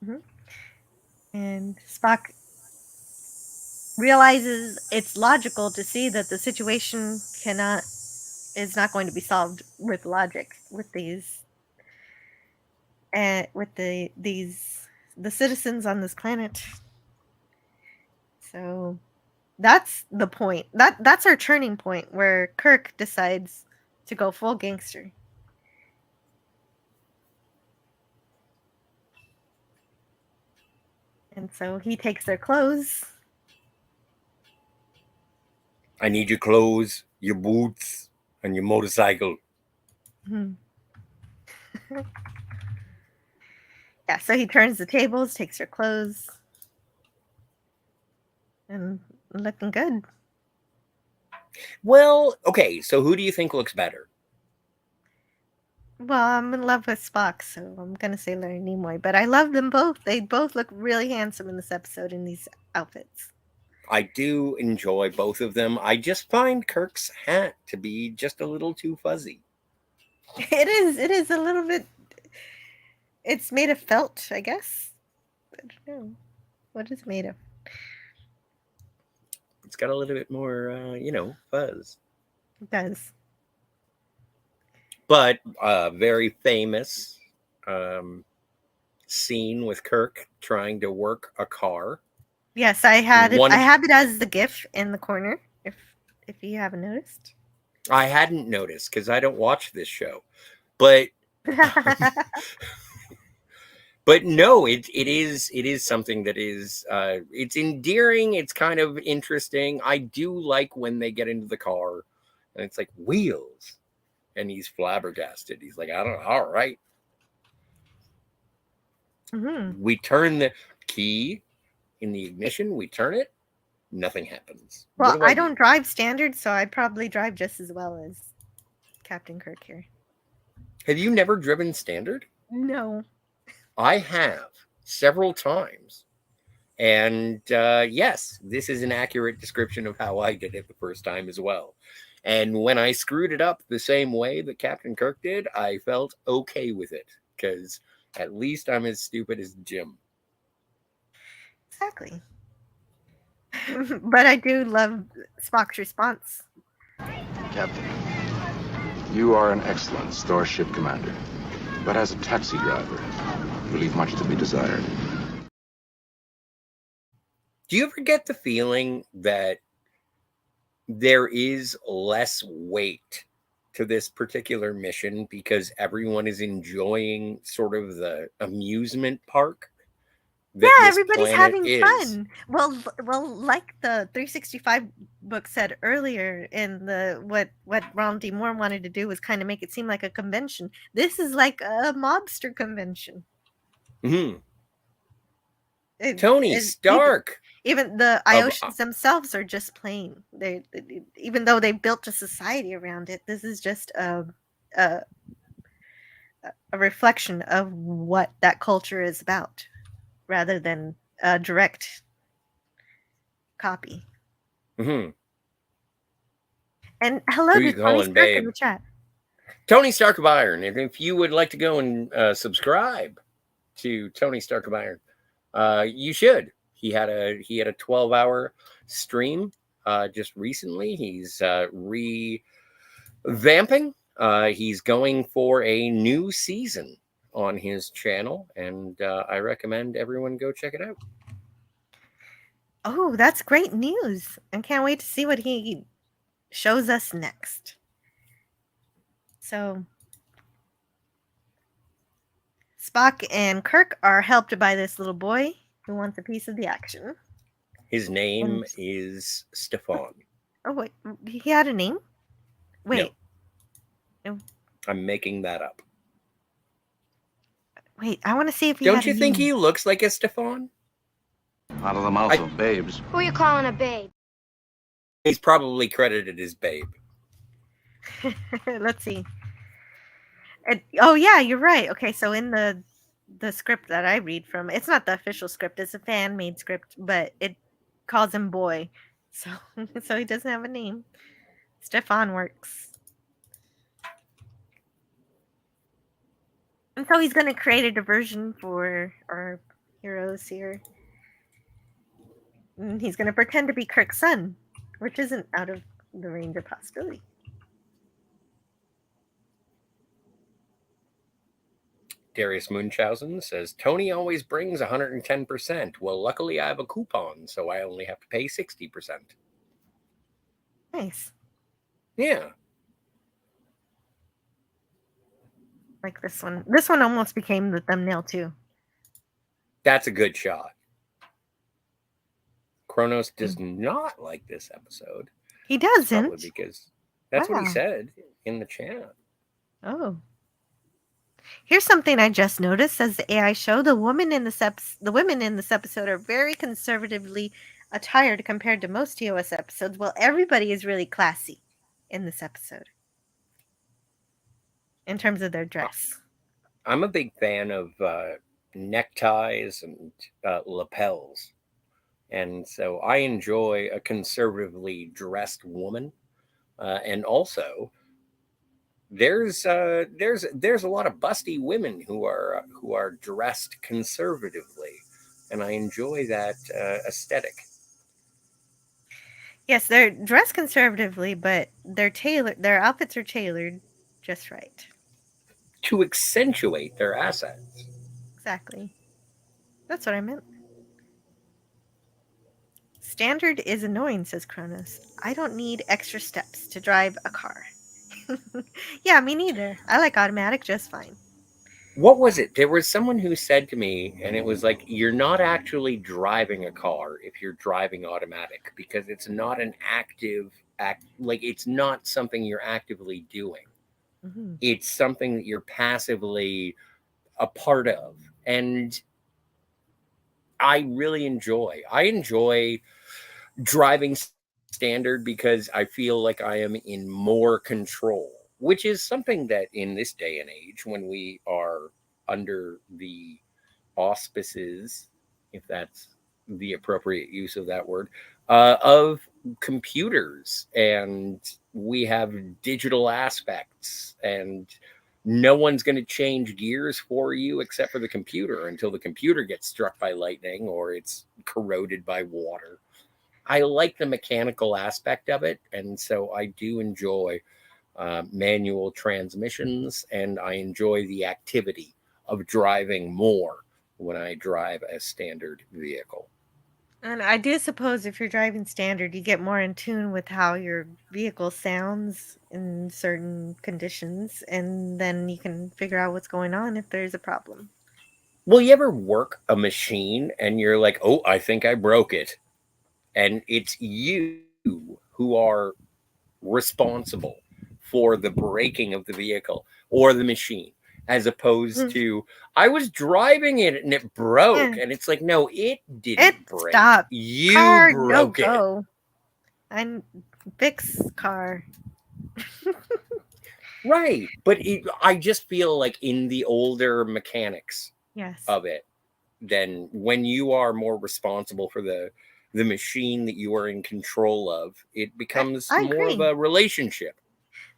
Mm-hmm. And Spock realizes it's logical to see that the situation is not going to be solved with logic with these the citizens on this planet. So that's the point. That's our turning point where Kirk decides to go full gangster. And so he takes their clothes. I need your clothes, your boots, and your motorcycle. Hmm. Yeah, so he turns the tables, takes her clothes, and looking good. Well, okay, so who do you think looks better? Well, I'm in love with Spock, so I'm gonna say Leonard Nimoy. But I love them both. They both look really handsome in this episode in these outfits. I do enjoy both of them. I just find Kirk's hat to be just a little too fuzzy. It is. It is a little bit. It's made of felt, I guess. I don't know. What is it made of? It's got a little bit more, fuzz. It does. But very famous scene with Kirk trying to work a car. Yes, I had it. I have it as the GIF in the corner. If you haven't noticed, I hadn't noticed because I don't watch this show, but but no, it is something that is it's endearing. It's kind of interesting. I do like when they get into the car and it's like wheels, and he's flabbergasted. He's like, I don't know. All right. Mm-hmm. We turn the key in the ignition. We turn it. Nothing happens. Well, I don't drive standard, so I'd probably drive just as well as Captain Kirk here. Have you never driven standard? No. I have several times. And yes, this is an accurate description of how I did it the first time as well. And when I screwed it up the same way that Captain Kirk did, I felt okay with it because at least I'm as stupid as Jim. Exactly. But I do love Spock's response. Captain, you are an excellent starship commander, but as a taxi driver, you leave much to be desired. Do you ever get the feeling that there is less weight to this particular mission because everyone is enjoying sort of the amusement park? Yeah, everybody's having fun. Well, like the 365 book said earlier in the what Ronald D. Moore wanted to do was kind of make it seem like a convention. This is like a mobster convention. Mm-hmm. Tony Stark. Even the Ioshians themselves are just playing. They even though they built a society around it, this is just a reflection of what that culture is about, rather than a direct copy. Mm-hmm. And hello to Tony Stark in the chat. Tony Stark of Iron. And if you would like to go and subscribe to Tony Stark of Iron, you should. He had a 12-hour stream just recently. He's revamping. He's going for a new season on his channel, and I recommend everyone go check it out. Oh, that's great news. I can't wait to see what he shows us next. So Spock and Kirk are helped by this little boy who wants a piece of the action. His name is Stefan. Oh, wait. He had a name? Wait. No. I'm making that up. Wait, I want to see if he Don't you think he looks like a Stefan? Out of the mouth of babes. Who are you calling a babe? He's probably credited as Babe. Let's see. Oh, yeah, you're right. Okay, so in the script that I read from, it's not the official script, it's a fan-made script, but it calls him Boy. So he doesn't have a name. Stefan works. And so he's going to create a diversion for our heroes here. And he's going to pretend to be Kirk's son, which isn't out of the range of possibility. Darius Munchausen says, Tony always brings 110%. Well, luckily I have a coupon, so I only have to pay 60%. Nice. Yeah. Like this one. This one almost became the thumbnail too. That's a good shot. Kronos does not like this episode. He doesn't? Probably because that's what he said in the chat. Oh. Here's something I just noticed. As the AI show, the women in this episode are very conservatively attired compared to most TOS episodes. Well, everybody is really classy in this episode. in terms of their dress. I'm a big fan of neckties and lapels. And so I enjoy a conservatively dressed woman. And also, there's a lot of busty women who are dressed conservatively, and I enjoy that aesthetic. Yes, they're dressed conservatively, but their outfits are tailored just right. To accentuate their assets. Exactly. That's what I meant. Standard is annoying, says Kronos. I don't need extra steps to drive a car. Yeah, me neither. I like automatic just fine. What was it? There was someone who said to me, and it was like, you're not actually driving a car if you're driving automatic, because it's not an active act, like it's not something you're actively doing. Mm-hmm. It's something that you're passively a part of. And I enjoy driving standard because I feel like I am in more control, which is something that in this day and age, when we are under the auspices, if that's the appropriate use of that word, of computers, and we have digital aspects, and no one's going to change gears for you except for the computer until the computer gets struck by lightning or it's corroded by water. I like the mechanical aspect of it, and so I do enjoy manual transmissions, and I enjoy the activity of driving more when I drive a standard vehicle. And I do suppose if you're driving standard, you get more in tune with how your vehicle sounds in certain conditions, and then you can figure out what's going on if there's a problem. Will you ever work a machine and you're like, oh, I think I broke it? And it's you who are responsible for the breaking of the vehicle or the machine, as opposed to I was driving it and it broke. And it's like, no, it didn't break. Stop. You Car, broke it. go. I fix car. Right. But I just feel like in the older mechanics Yes. of it, then when you are more responsible for the machine that you are in control of, it becomes I more of agree. a relationship.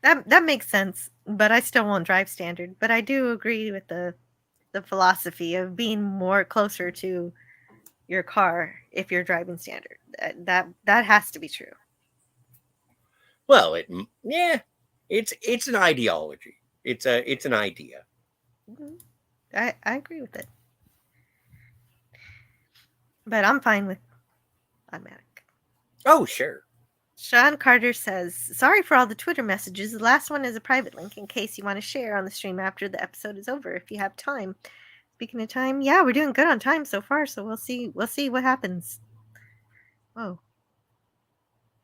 That makes sense, but I still won't drive standard. But I do agree with the philosophy of being more closer to your car if you're driving standard. That has to be true. Well, it's an ideology. It's an idea. Mm-hmm. I agree with it, but I'm fine with automatic. Oh, sure. Sean Carter says, sorry for all the Twitter messages. The last one is a private link in case you want to share on the stream after the episode is over if you have time. Speaking of time, yeah, we're doing good on time so far, so we'll see what happens. Whoa.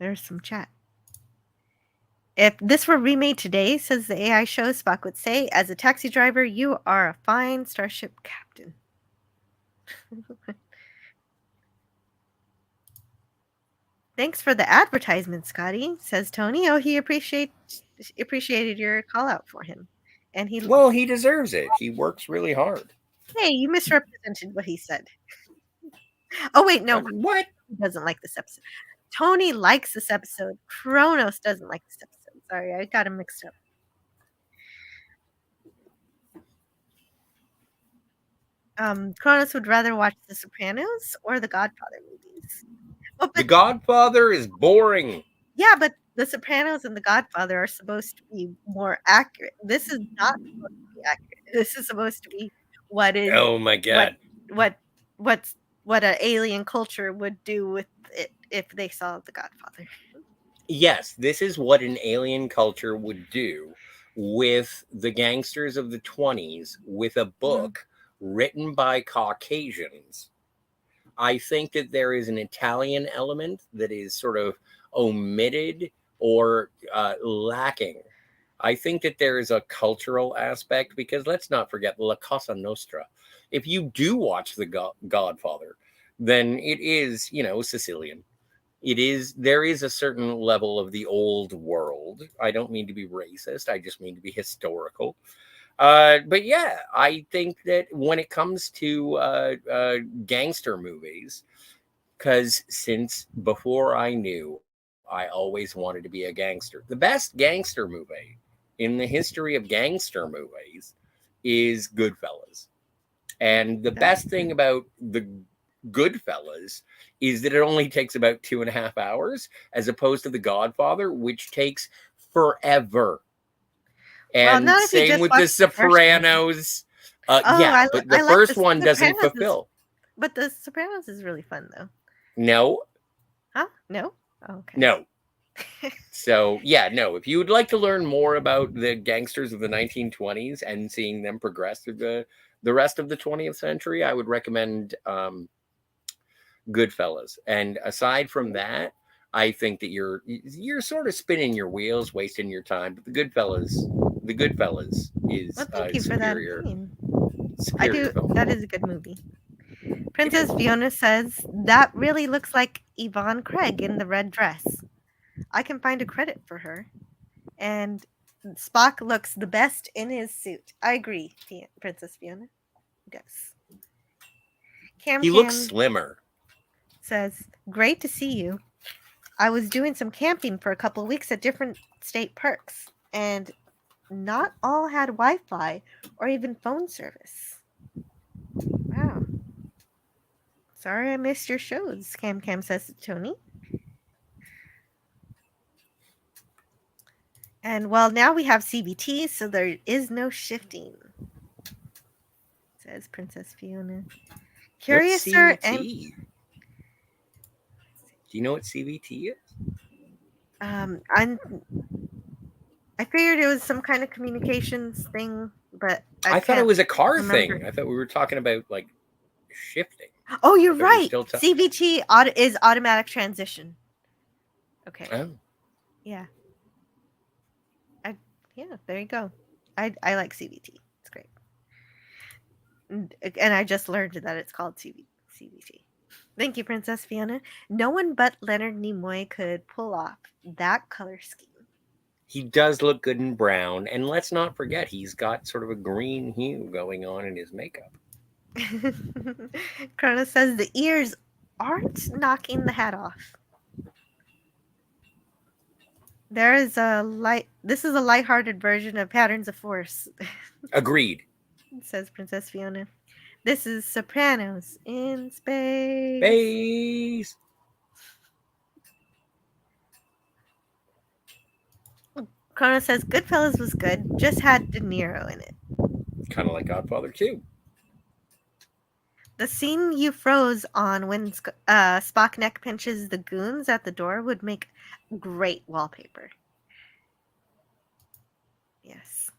There's some chat. If this were remade today, says the AI show, Spock would say, as a taxi driver, you are a fine starship captain. Thanks for the advertisement, Scotty, says Tony. Oh, he appreciated your call out for him. And he deserves it. He works really hard. Hey, you misrepresented what he said. Oh wait, no. What? He doesn't like this episode. Tony likes this episode. Kronos doesn't like this episode. Sorry, I got him mixed up. Kronos would rather watch The Sopranos or the Godfather movies. Well, The Godfather is boring. Yeah, but The Sopranos and the Godfather are supposed to be more accurate. This is not supposed to be accurate. This is supposed to be what is. Oh my god! What an alien culture would do with it if they saw The Godfather. Yes, this is what an alien culture would do with the gangsters of the 20s with a book written by Caucasians. I think that there is an Italian element that is sort of omitted or lacking. I think that there is a cultural aspect because let's not forget La Cosa Nostra. If you do watch The Godfather, then it is, Sicilian. there is a certain level of the old world. I don't mean to be racist. I just mean to be historical. But yeah, I think that when it comes to gangster movies, because since before I knew, I always wanted to be a gangster. The best gangster movie in the history of gangster movies is Goodfellas. And the best thing about the Goodfellas is that it only takes about 2.5 hours, as opposed to The Godfather, which takes forever. And not if you same just with The watch the first one. Sopranos. Yeah, but the I like first The one doesn't Sopranos fulfill. But The Sopranos is really fun, though. No. Huh? No? Oh, okay. No. So, yeah, no. If you would like to learn more about the gangsters of the 1920s and seeing them progress through the rest of the 20th century, I would recommend Goodfellas. And aside from that, I think that you're sort of spinning your wheels, wasting your time. But the Goodfellas is Well, thank you for that superior. opinion. Superior film. That is a good movie. Princess Fiona says, that really looks like Yvonne Craig in the red dress. I can find a credit for her. And Spock looks the best in his suit. I agree, Princess Fiona. Yes. He looks slimmer. Says, great to see you. I was doing some camping for a couple of weeks at different state parks, and not all had Wi-Fi or even phone service. Wow. Sorry I missed your shows, Cam says to Tony. And well, now we have CBT, so there is no shifting, says Princess Fiona. Curiouser What's CBT? Do you know what CBT is? I figured it was some kind of communications thing, but I thought it was a car remember. thing. I thought we were talking about like shifting. Oh, you're right. CBT is automatic transition. Okay. Oh. Yeah. Yeah, there you go. I like CBT. It's great. And I just learned that it's called CBT. Thank you, Princess Fiona. No one but Leonard Nimoy could pull off that color scheme. He does look good in brown, and let's not forget he's got sort of a green hue going on in his makeup. Kronos says the ears aren't knocking the hat off. There is this is a lighthearted version of Patterns of Force. Agreed. Says Princess Fiona. This is Sopranos in space. Space. Kronos says Goodfellas was good, just had De Niro in it. Kind of like Godfather 2. The scene you froze on when Spock neck pinches the goons at the door would make great wallpaper. Yes.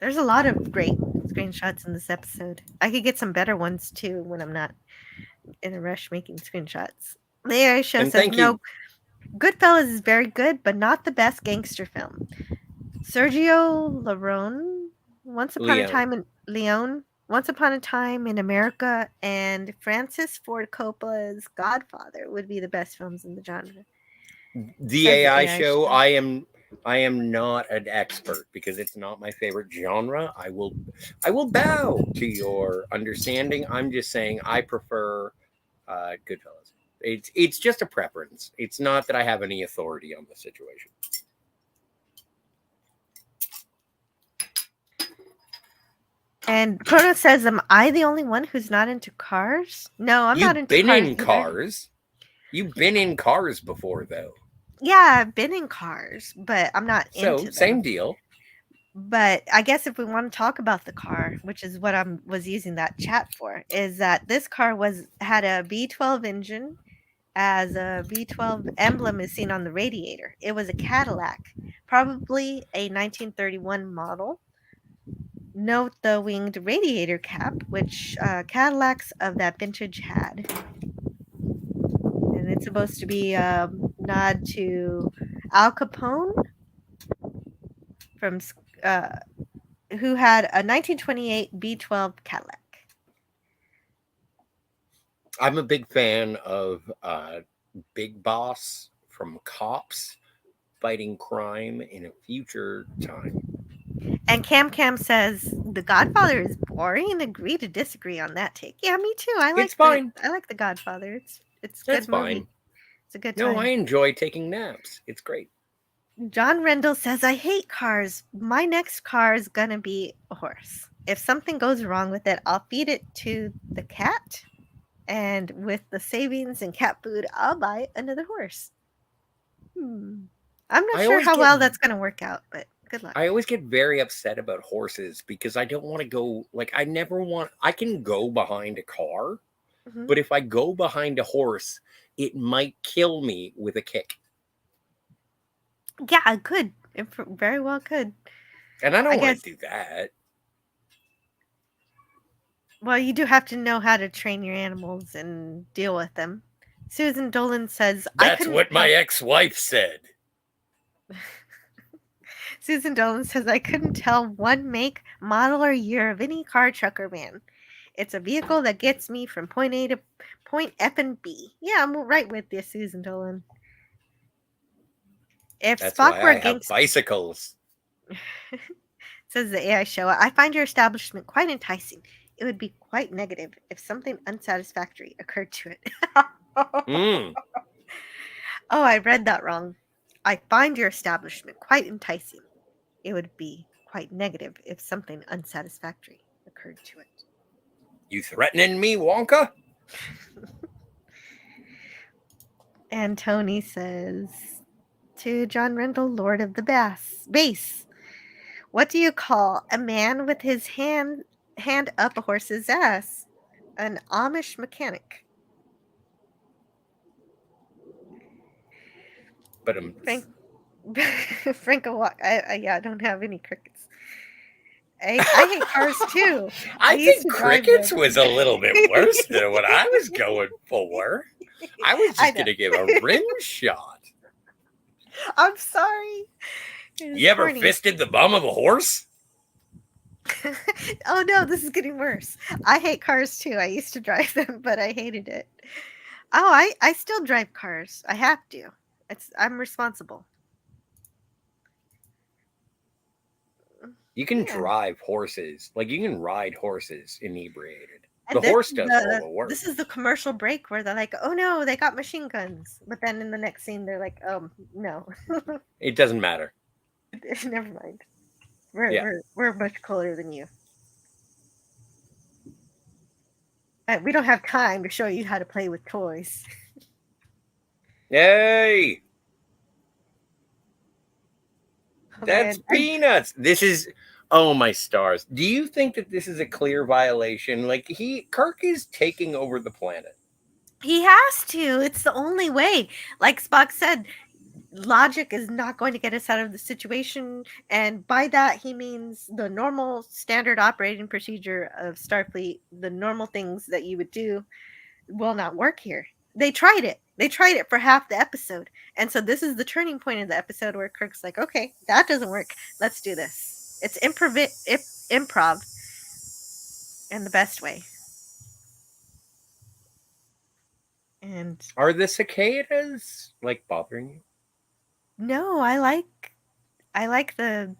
There's a lot of great screenshots in this episode. I could get some better ones too when I'm not in a rush making screenshots. Leia Show says, no, Goodfellas is very good, but not the best gangster film. Sergio Leone, Once Upon a Time in America, and Francis Ford Coppola's Godfather would be the best films in the genre. The AI show, I am not an expert because it's not my favorite genre. I will bow to your understanding. I'm just saying I prefer Goodfellas. It's just a preference. It's not that I have any authority on the situation. And Kronos says, am I the only one who's not into cars? No, I'm not into cars. You've been in cars. You've been in cars before, though. Yeah, I've been in cars, but I'm not into them. Same deal. But I guess if we want to talk about the car, which is what I was using that chat for, is that this car had a V12 engine, as a V12 emblem is seen on the radiator. It was a Cadillac, probably a 1931 model. Note the winged radiator cap, which Cadillacs of that vintage had. And it's supposed to be a nod to Al Capone, from who had a 1928 B12 Cadillac. I'm a big fan of Big Boss from Cops fighting crime in a future time. And Cam says The Godfather is boring. Agree to disagree on that take. Yeah, me too. It's fine. I like The Godfather. It's a That's good movie. fine. It's a good time. No, I enjoy taking naps. It's great. John Rendell says, I hate cars. My next car is going to be a horse. If something goes wrong with it, I'll feed it to the cat. And with the savings and cat food, I'll buy another horse. I'm not sure how well that's going to work out, but good luck. I always get very upset about horses because I don't want to go, like, I can go behind a car, but if I go behind a horse, it might kill me with a kick. Yeah, it could. It very well could. And I don't want to do that. Well, you do have to know how to train your animals and deal with them. Susan Dolan says, That's what my ex-wife said. Susan Dolan says, I couldn't tell one make, model, or year of any car, truck, or van. It's a vehicle that gets me from point A to point F and B. Yeah, I'm right with you, Susan Dolan. If That's Spock why were I have bicycles. Says the AI show, I find your establishment quite enticing. It would be quite negative if something unsatisfactory occurred to it. Oh, I read that wrong. I find your establishment quite enticing. It would be quite negative if something unsatisfactory occurred to it. You threatening me, Wonka? And Tony says to John Rendell, Lord of the Bass, what do you call a man with his hand up a horse's ass? An Amish mechanic. But Franco, I don't have any crickets. I hate cars too. I think crickets was a little bit worse than what I was going for. I was just going to give a rim shot. I'm sorry. You ever fisted the bum of a horse? Oh no, this is getting worse. I hate cars too. I used to drive them, but I hated it. Oh, I still drive cars. I have to. I'm responsible. You can drive horses. Like, you can ride horses inebriated. The horse does all the work. This is the commercial break where they're like, oh no, they got machine guns. But then in the next scene, they're like, no. It doesn't matter. Never mind. We're much cooler than you. We don't have time to show you how to play with toys. Yay! That's peanuts. This is, oh my stars. Do you think that this is a clear violation? Like, Kirk is taking over the planet. He has to. It's the only way. Like Spock said, logic is not going to get us out of the situation. And by that, he means the normal standard operating procedure of Starfleet, the normal things that you would do, will not work here. They tried it. They tried it for half the episode. And so this is the turning point of the episode where Kirk's like, okay, that doesn't work. Let's do this. It's improv in the best way. And are the cicadas like bothering you? No, I like the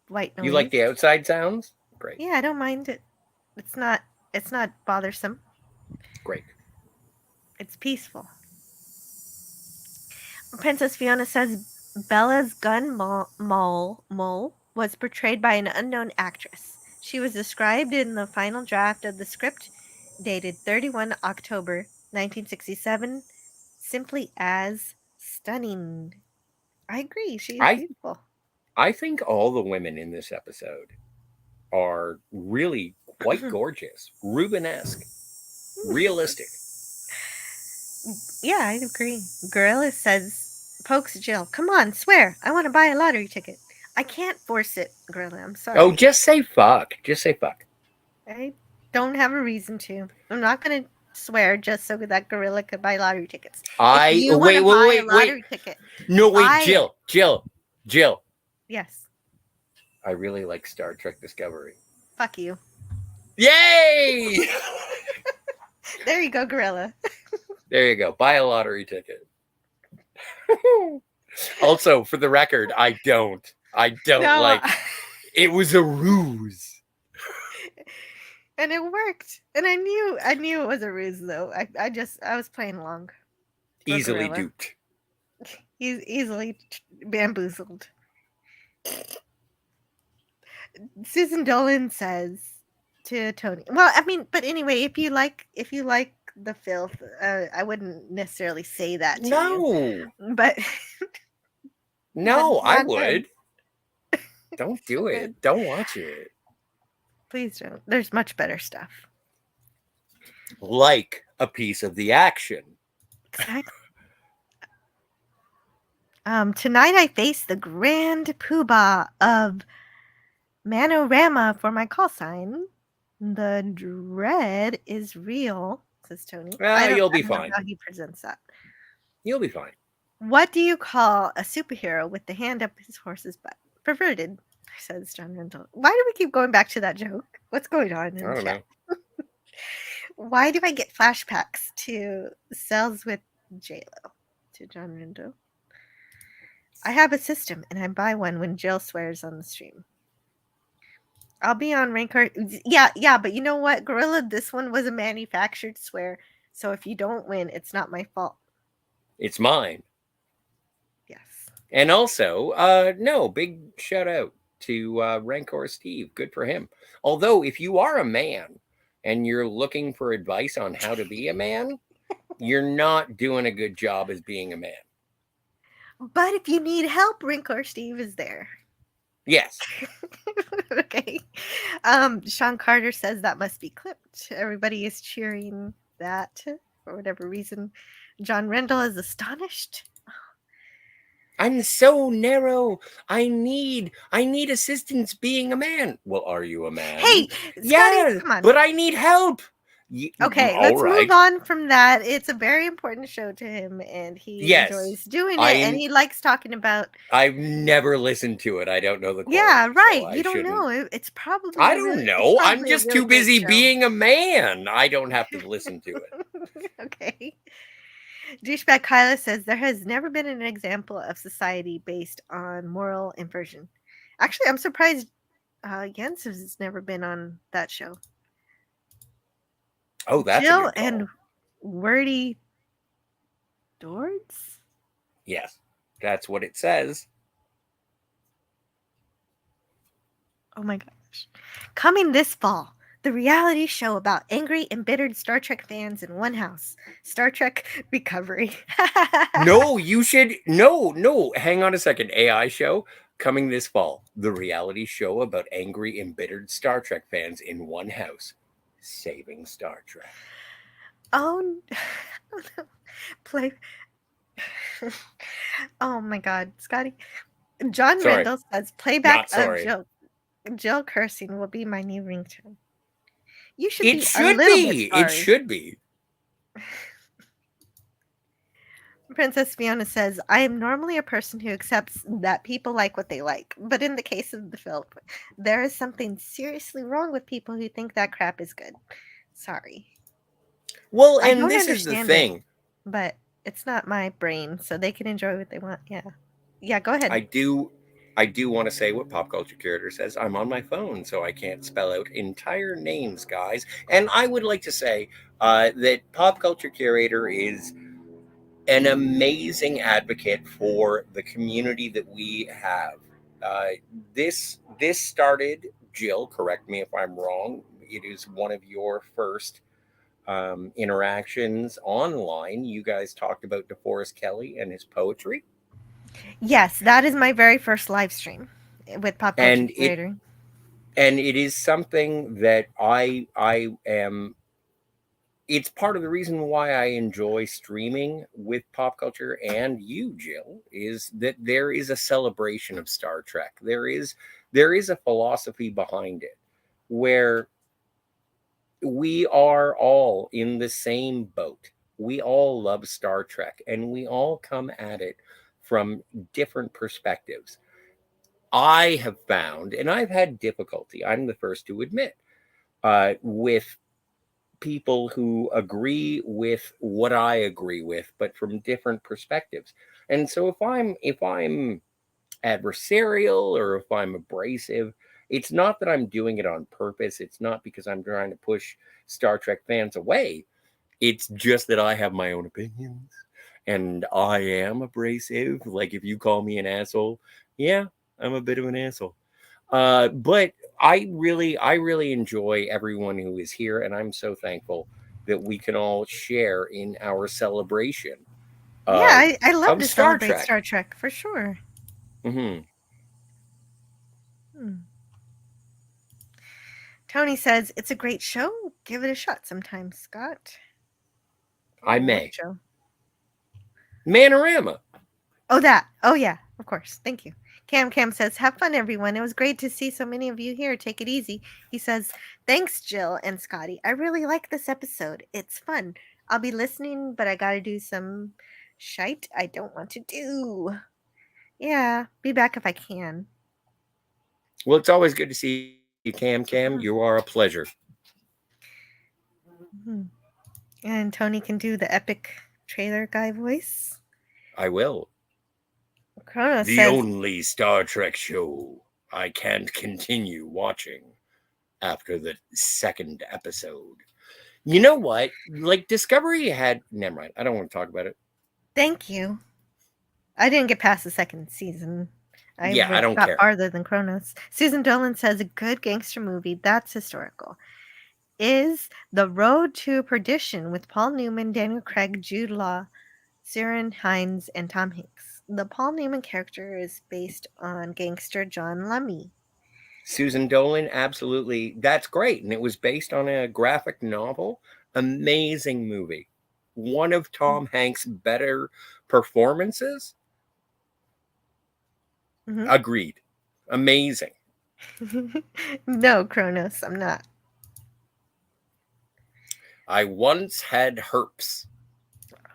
white noise. You like the outside sounds? Great. Yeah, I don't mind it. It's not bothersome. Great. It's peaceful. Princess Fiona says Bella's gun mole was portrayed by an unknown actress. She was described in the final draft of the script dated 31 October 1967 simply as stunning. I agree. She's beautiful. I think all the women in this episode are really quite gorgeous, Rubenesque, realistic. Yeah, I agree. Gorilla says, pokes Jill. Come on, swear. I want to buy a lottery ticket. I can't force it, Gorilla. I'm sorry. Oh, just say fuck. Just say fuck. I don't have a reason to. I'm not going to swear just so that Gorilla could buy lottery tickets. Wait. Ticket, no, wait, Jill. Yes. I really like Star Trek Discovery. Fuck you. Yay! There you go, Gorilla. There you go. Buy a lottery ticket. Also, for the record, I don't No, like. It was a ruse. and it worked. And I knew it was a ruse though. I was playing along. for Easily Gorilla. duped. He's easily bamboozled. Susan Dolan says to Tony. Well, I mean, but anyway, if you like the filth, I wouldn't necessarily say that to you. But No, but I not would. good. Don't do it. Good. Don't watch it. Please don't. There's much better stuff. Like a piece of the action. Exactly. Tonight I face the grand poobah of Manorama for my call sign. The dread is real, says Tony. Well, you'll be I don't know fine. how he presents that. You'll be fine. What do you call a superhero with the hand up his horse's butt? Perverted, says John Rendell. Why do we keep going back to that joke? What's going on in I don't the know. chat? Why do I get flashbacks to cells with JLo? To John Rendell. I have a system, and I buy one when Jill swears on the stream. I'll be on Rancor. Yeah, but you know what, Gorilla? This one was a manufactured swear, so if you don't win, it's not my fault. It's mine. Yes. And also, no, big shout out to Rancor Steve. Good for him. Although, if you are a man and you're looking for advice on how to be a man, you're not doing a good job as being a man. But if you need help, Rancor Steve is there. Yes. Okay. Sean Carter says that must be clipped. Everybody is cheering that for whatever reason. John Rendell is astonished. I'm so narrow. I need assistance being a man. Well, are you a man? Hey, Scotty, come on. But I need help. Okay, let's move on from that. It's a very important show to him, and he enjoys doing it, and he likes talking about. I've never listened to it. I don't know the quality. Yeah, right. So you don't know. It's probably. I don't know. I'm just too busy being a man. I don't have to listen to it. Okay. Douchebag Kyla says there has never been an example of society based on moral inversion. Actually, I'm surprised Jens has never been on that show. Oh, that's Jill and Wordy Dords? Yes, that's what it says. Oh my gosh. Coming this fall, the reality show about angry, embittered Star Trek fans in one house. Star Trek Recovery. No, you should. No. Hang on a second. AI show coming this fall. The reality show about angry, embittered Star Trek fans in one house. Saving Star Trek. Oh, play. Oh my God, Scotty. John Randall says playback of Jill cursing will be my new ringtone. You should be a little bit sorry. It should be. Princess Fiona says, I am normally a person who accepts that people like what they like, but in the case of the film, there is something seriously wrong with people who think that crap is good. Sorry. Well, and this is the thing. But it's not my brain, so they can enjoy what they want. Yeah, go ahead. I do want to say what Pop Culture Curator says. I'm on my phone, so I can't spell out entire names, guys. And I would like to say that Pop Culture Curator is an amazing advocate for the community that we have. This started, Jill, correct me if I'm wrong, it is one of your first interactions online. You guys talked about DeForest Kelley and his poetry. Yes, that is my very first live stream with Pop Culture Curator. And it is something that I am. It's part of the reason why I enjoy streaming with Pop Culture and you, Jill, is that there is a celebration of Star Trek. There is a philosophy behind it where we are all in the same boat. We all love Star Trek, and we all come at it from different perspectives. I have found, and I've had difficulty, I'm the first to admit, with people who agree with what I agree with, but from different perspectives. And so if I'm adversarial or if I'm abrasive, it's not that I'm doing it on purpose. It's not because I'm trying to push Star Trek fans away. It's just that I have my own opinions and I am abrasive. Like if you call me an asshole, yeah, I'm a bit of an asshole. But I really enjoy everyone who is here, and I'm so thankful that we can all share in our celebration I love of to Star celebrate Trek. Star Trek for sure. Hmm. Tony says it's a great show. Give it a shot sometime, Scott. I What may. show? Manorama. Oh, that. Oh, yeah. Of course. Thank you. Cam says, have fun, everyone. It was great to see so many of you here. Take it easy. He says, thanks, Jill and Scotty. I really like this episode. It's fun. I'll be listening, but I got to do some shite I don't want to do. Yeah, be back if I can. Well, it's always good to see you, Cam. You are a pleasure. Mm-hmm. And Tony can do the epic trailer guy voice. I will. Kronos The says, only Star Trek show I can't continue watching after the second episode. You know what? Like Discovery had. Never mind. I don't want to talk about it. thank you. I didn't get past the second season. I don't got care. farther than Kronos. Susan Dolan says, a good gangster movie that's historical is The Road to Perdition with Paul Newman, Daniel Craig, Jude Law, Ciarán Hinds, and Tom Hanks. The Paul Newman character is based on gangster John Lummy. Susan Dolan, absolutely. That's great. And it was based on a graphic novel. Amazing movie. One of Tom Hanks' better performances. Mm-hmm. Agreed. Amazing. No, Kronos, I'm not. I once had herpes.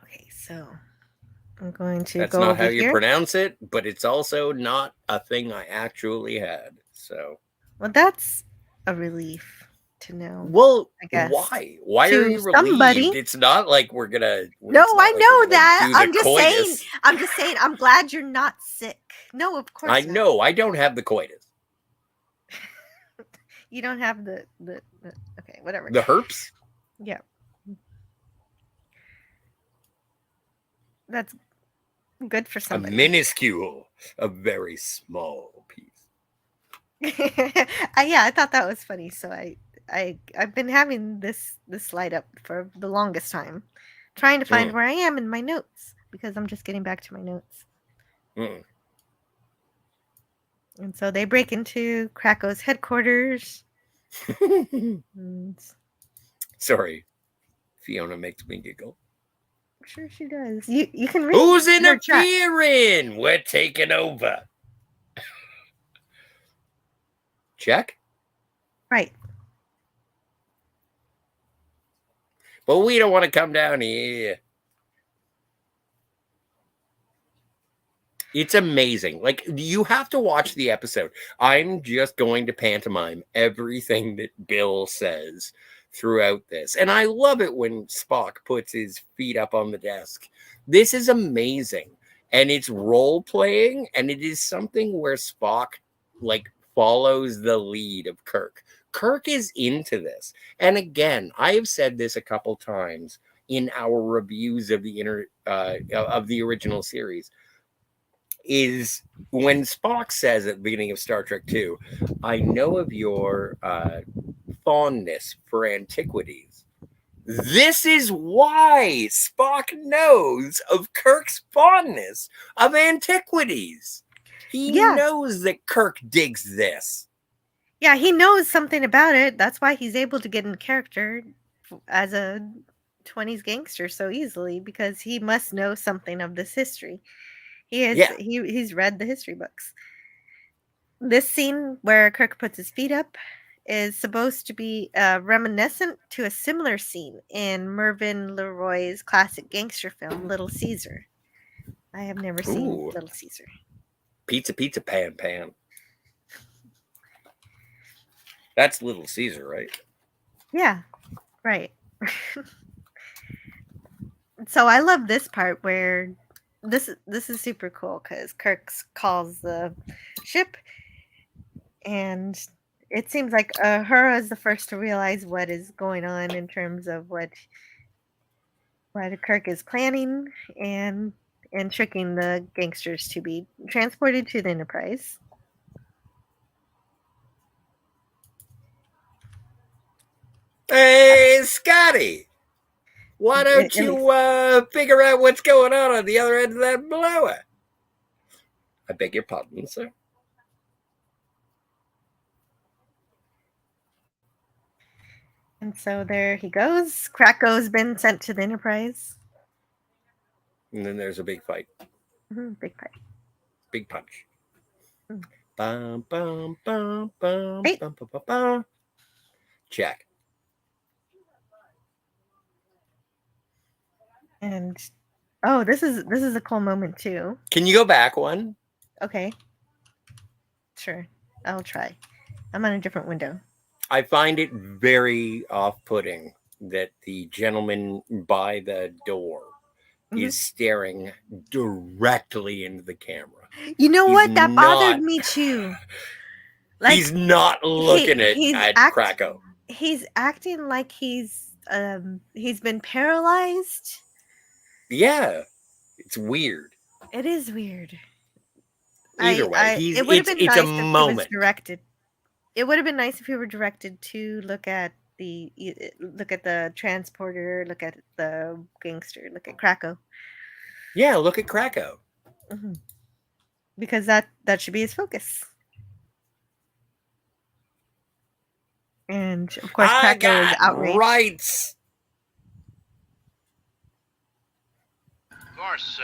Okay, so I'm going to That's go not over how you here. pronounce it, but it's also not a thing I actually had. So, well, that's a relief to know. well, I guess. why? Why To are you somebody. relieved? It's not like we're gonna. No, I know that. Do the I'm just saying. coitus. I'm just saying. I'm glad you're not sick. No, of course I not. know. I don't have the coitus. You don't have the okay, whatever. The herpes. Yeah. That's good for somebody. A minuscule, a very small piece. Yeah, I thought that was funny. So I've been having this slide up for the longest time, trying to find where I am in my notes because I'm just getting back to my notes. And so they break into Krako's headquarters. Sorry, Fiona makes me giggle. I'm sure she does. You can read. Who's her interfering? We're taking over. Check. Right. But we don't want to come down here. It's amazing. Like, you have to watch the episode. I'm just going to pantomime everything that Bill says throughout this. And I love it when Spock puts his feet up on the desk. This is amazing. And it's role playing, and it is something where Spock, like, follows the lead of Kirk. Kirk is into this. And again, I have said this a couple times in our reviews of the original series. Is when Spock says at the beginning of Star Trek II, I know of your fondness for antiquities. This is why Spock knows of Kirk's fondness of antiquities. He knows that Kirk digs this. Yeah, he knows something about it. That's why he's able to get in character as a 20s gangster so easily, because he must know something of this history. He's read the history books. This scene where Kirk puts his feet up is supposed to be reminiscent to a similar scene in Mervyn LeRoy's classic gangster film Little Caesar. I have never seen Little Caesar. Pizza, pizza, pan, pan. That's Little Caesar, right? Yeah, right. So I love this part where this is super cool because Kirk calls the ship, and it seems like Uhura is the first to realize what is going on in terms of what Kirk is planning and tricking the gangsters to be transported to the Enterprise. Hey, Scotty, why don't At you figure out what's going on the other end of that blower? I beg your pardon, sir. And so there he goes. Krako's been sent to the Enterprise. And then there's a big fight. Big fight. Big punch. Mm. Bum, bum, bum, bum, Hey. bum, bum, bum, bum. Check. And oh, this is a cool moment too. Can you go back one? Okay. Sure. I'll try. I'm on a different window. I find it very off-putting that the gentleman by the door is staring directly into the camera. You know what? That bothered not- me too. Like, he's not looking at Krako. He's acting like he's been paralyzed. Yeah, it's weird. It is weird. Either way, it would have been nice a if he was moment. directed. It would have been nice if he were directed to look at the transporter, look at the gangster, look at Krako. Yeah, look at Krako. Mm-hmm. Because that should be his focus. And of course, Krako is outraged. Rights. Of course,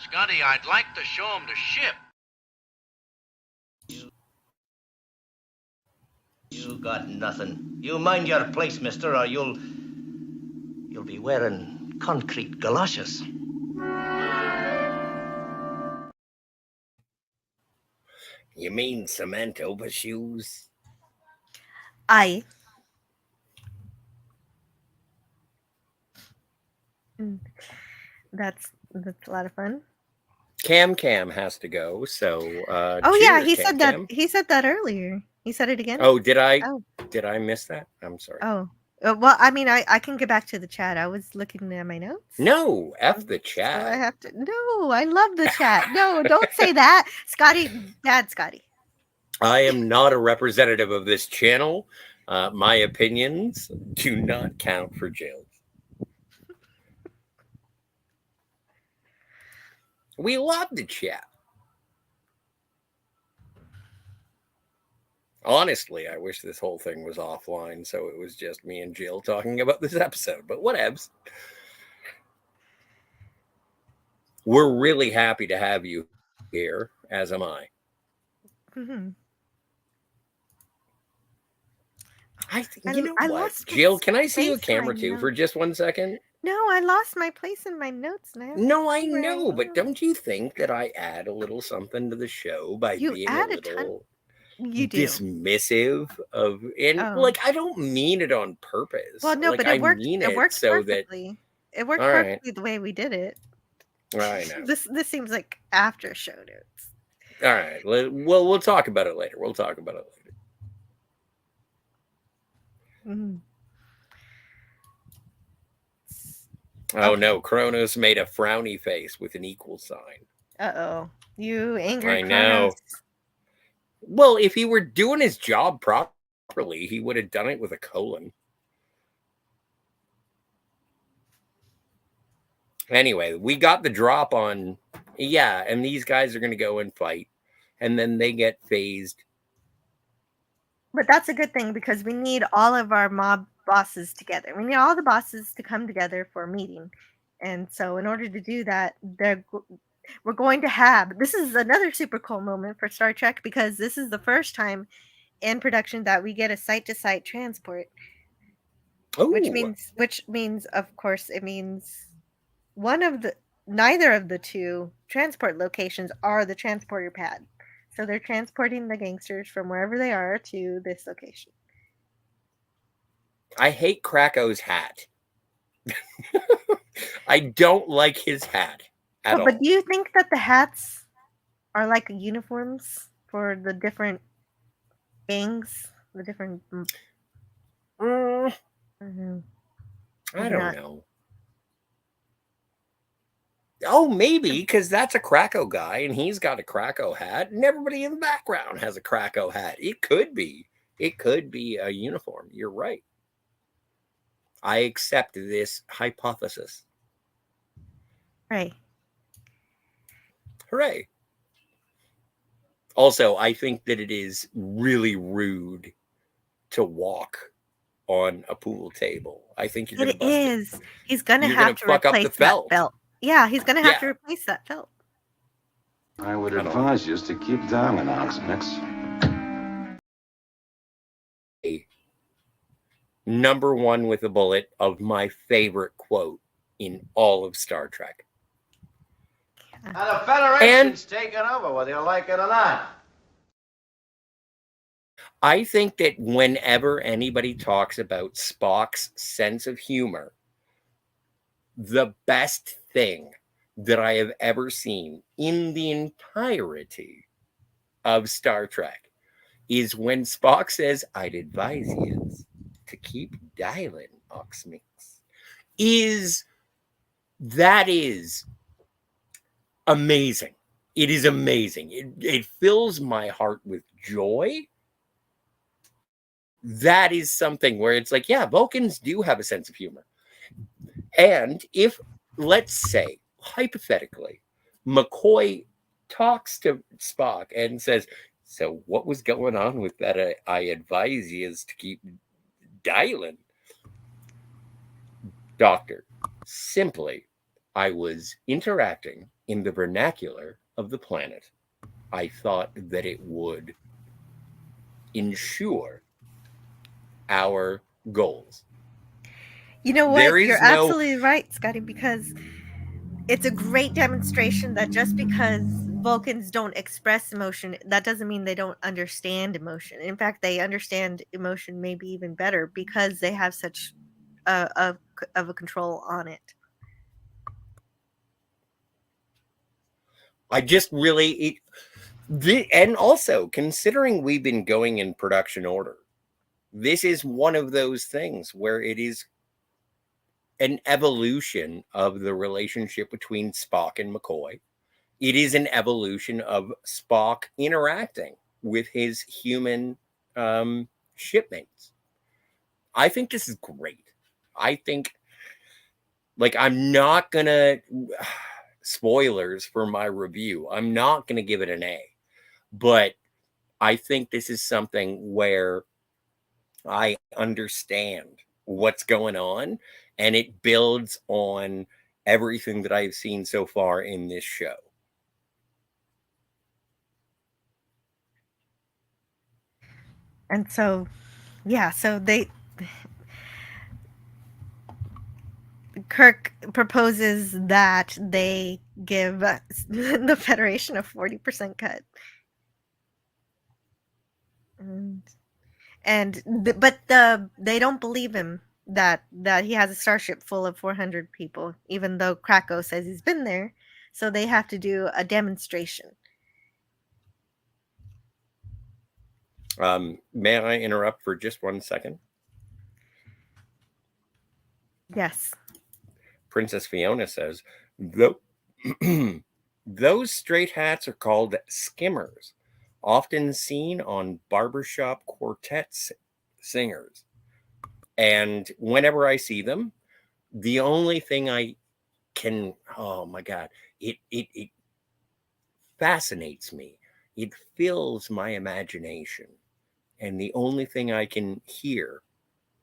Scotty, I'd like to show him the ship. You got nothing. You mind your place, mister, or you'll be wearing concrete galoshes. You mean cement overshoes? Aye. That's a lot of fun. Cam has to go, so yeah, cheers, he Cam said that. Cam. He said that earlier. He said it again. Oh, did I? Oh. Did I miss that? I'm sorry. Oh. Well, I mean, I can get back to the chat. I was looking at my notes. No, F the chat. So I have to. No, I love the chat. No, don't say that, Scotty. Bad Scotty. I am not a representative of this channel. My opinions do not count for jails. We love the chat. Honestly, I wish this whole thing was offline, so it was just me and Jill talking about this episode, but whatevs. We're really happy to have you here, as am I. Mm-hmm. I know I what? lost Jill, can I see you a space in camera my too for notes. just 1 second? No, I lost my place in my notes now. No, I know, but don't you think that I add a little something to the show by You being add a a ton. little You do. dismissive of, and Oh. like I don't mean it on purpose. Well, no, like, but it worked. mean It worked so perfectly. It worked All right. perfectly the way we did it. I know. This seems like after show notes. All right. Well, we'll talk about it later. Mm-hmm. Oh no, Kronos made a frowny face with an equal sign. Uh-oh. You angry I know. Kronos. Well, if he were doing his job properly, he would have done it with a colon. Anyway, we got the drop on, and these guys are going to go and fight, and then they get phased. But that's a good thing because we need all of our mob bosses together. We need all the bosses to come together for a meeting. And so in order to do that, we're going to have, this is another super cool moment for Star Trek because this is the first time in production that we get a site-to-site transport. Ooh. Which means of course it means neither of the two transport locations are the transporter pad. So they're transporting the gangsters from wherever they are to this location. I hate Krako's hat. I don't like his hat at all. But do you think that the hats are like uniforms for the different gangs, the different? I Maybe don't not. know. Oh, maybe, because that's a Krako guy and he's got a Krako hat, and everybody in the background has a Krako hat. It could be. It could be a uniform. You're right. I accept this hypothesis. Right. Hooray. Also, I think that it is really rude to walk on a pool table. I think you're going to bust it. He's going to You're have gonna to fuck up replace the felt. that belt. Yeah, he's going to have to Yeah. replace that belt. I would advise you to keep dialing, Oxmix. Number one with a bullet of my favorite quote in all of Star Trek. And the Federation's taken over, whether you like it or not. I think that whenever anybody talks about Spock's sense of humor, the best thing that I have ever seen in the entirety of Star Trek is when Spock says, I'd advise you to keep dialing, Oxmix. That is amazing. It is amazing. It fills my heart with joy. That is something where it's like, yeah, Vulcans do have a sense of humor. And if, let's say, hypothetically, McCoy talks to Spock and says, so what was going on with that? I advise you is to keep dialing. Doctor, simply, I was interacting in the vernacular of the planet. I thought that it would ensure our goals. You know what? You're absolutely right, Scotty, because it's a great demonstration that just because Vulcans don't express emotion, that doesn't mean they don't understand emotion. In fact, they understand emotion maybe even better because they have such of a control on it. I just really, and also considering we've been going in production order, this is one of those things where it is an evolution of the relationship between Spock and McCoy. It is an evolution of Spock interacting with his human shipmates. I think this is great. I think, like, I'm not going to, spoilers for my review, I'm not going to give it an A. But I think this is something where I understand what's going on, and it builds on everything that I've seen so far in this show. And so, yeah, so Kirk proposes that they give the Federation a 40% cut. But they don't believe him that he has a starship full of 400 people, even though Krako says he's been there. So they have to do a demonstration. May I interrupt for just 1 second? Yes. Princess Fiona says, those straight hats are called skimmers, often seen on barbershop quartet singers. And whenever I see them, the only thing I can, oh my God, it fascinates me. It fills my imagination. And the only thing I can hear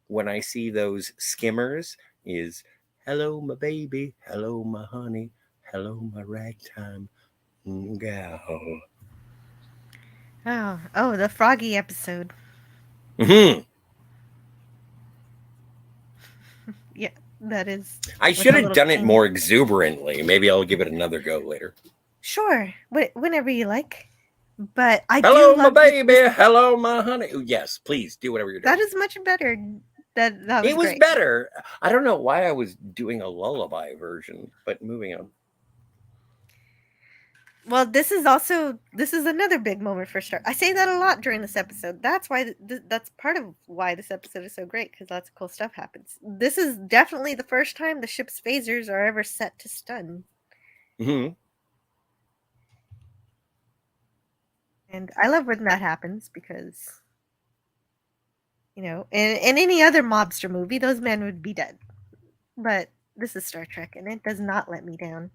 when I see those skimmers is, hello, my baby. Hello, my honey. Hello, my ragtime gal. Oh, the Froggy episode. Mm-hmm. Yeah, that is. I should have done it more exuberantly. Maybe I'll give it another go later. Sure, whenever you like. But I hello, do my love baby. Hello, my honey. Yes, please do whatever you're doing. That is much better. That was It was great. better. I don't know why I was doing a lullaby version, but moving on. Well, this is another big moment for Star. I say that a lot during this episode. That's why that's part of why this episode is so great, because lots of cool stuff happens. This is definitely the first time the ship's phasers are ever set to stun. Mm-hmm. And I love when that happens because, you know, in any other mobster movie, those men would be dead. But this is Star Trek, and it does not let me down.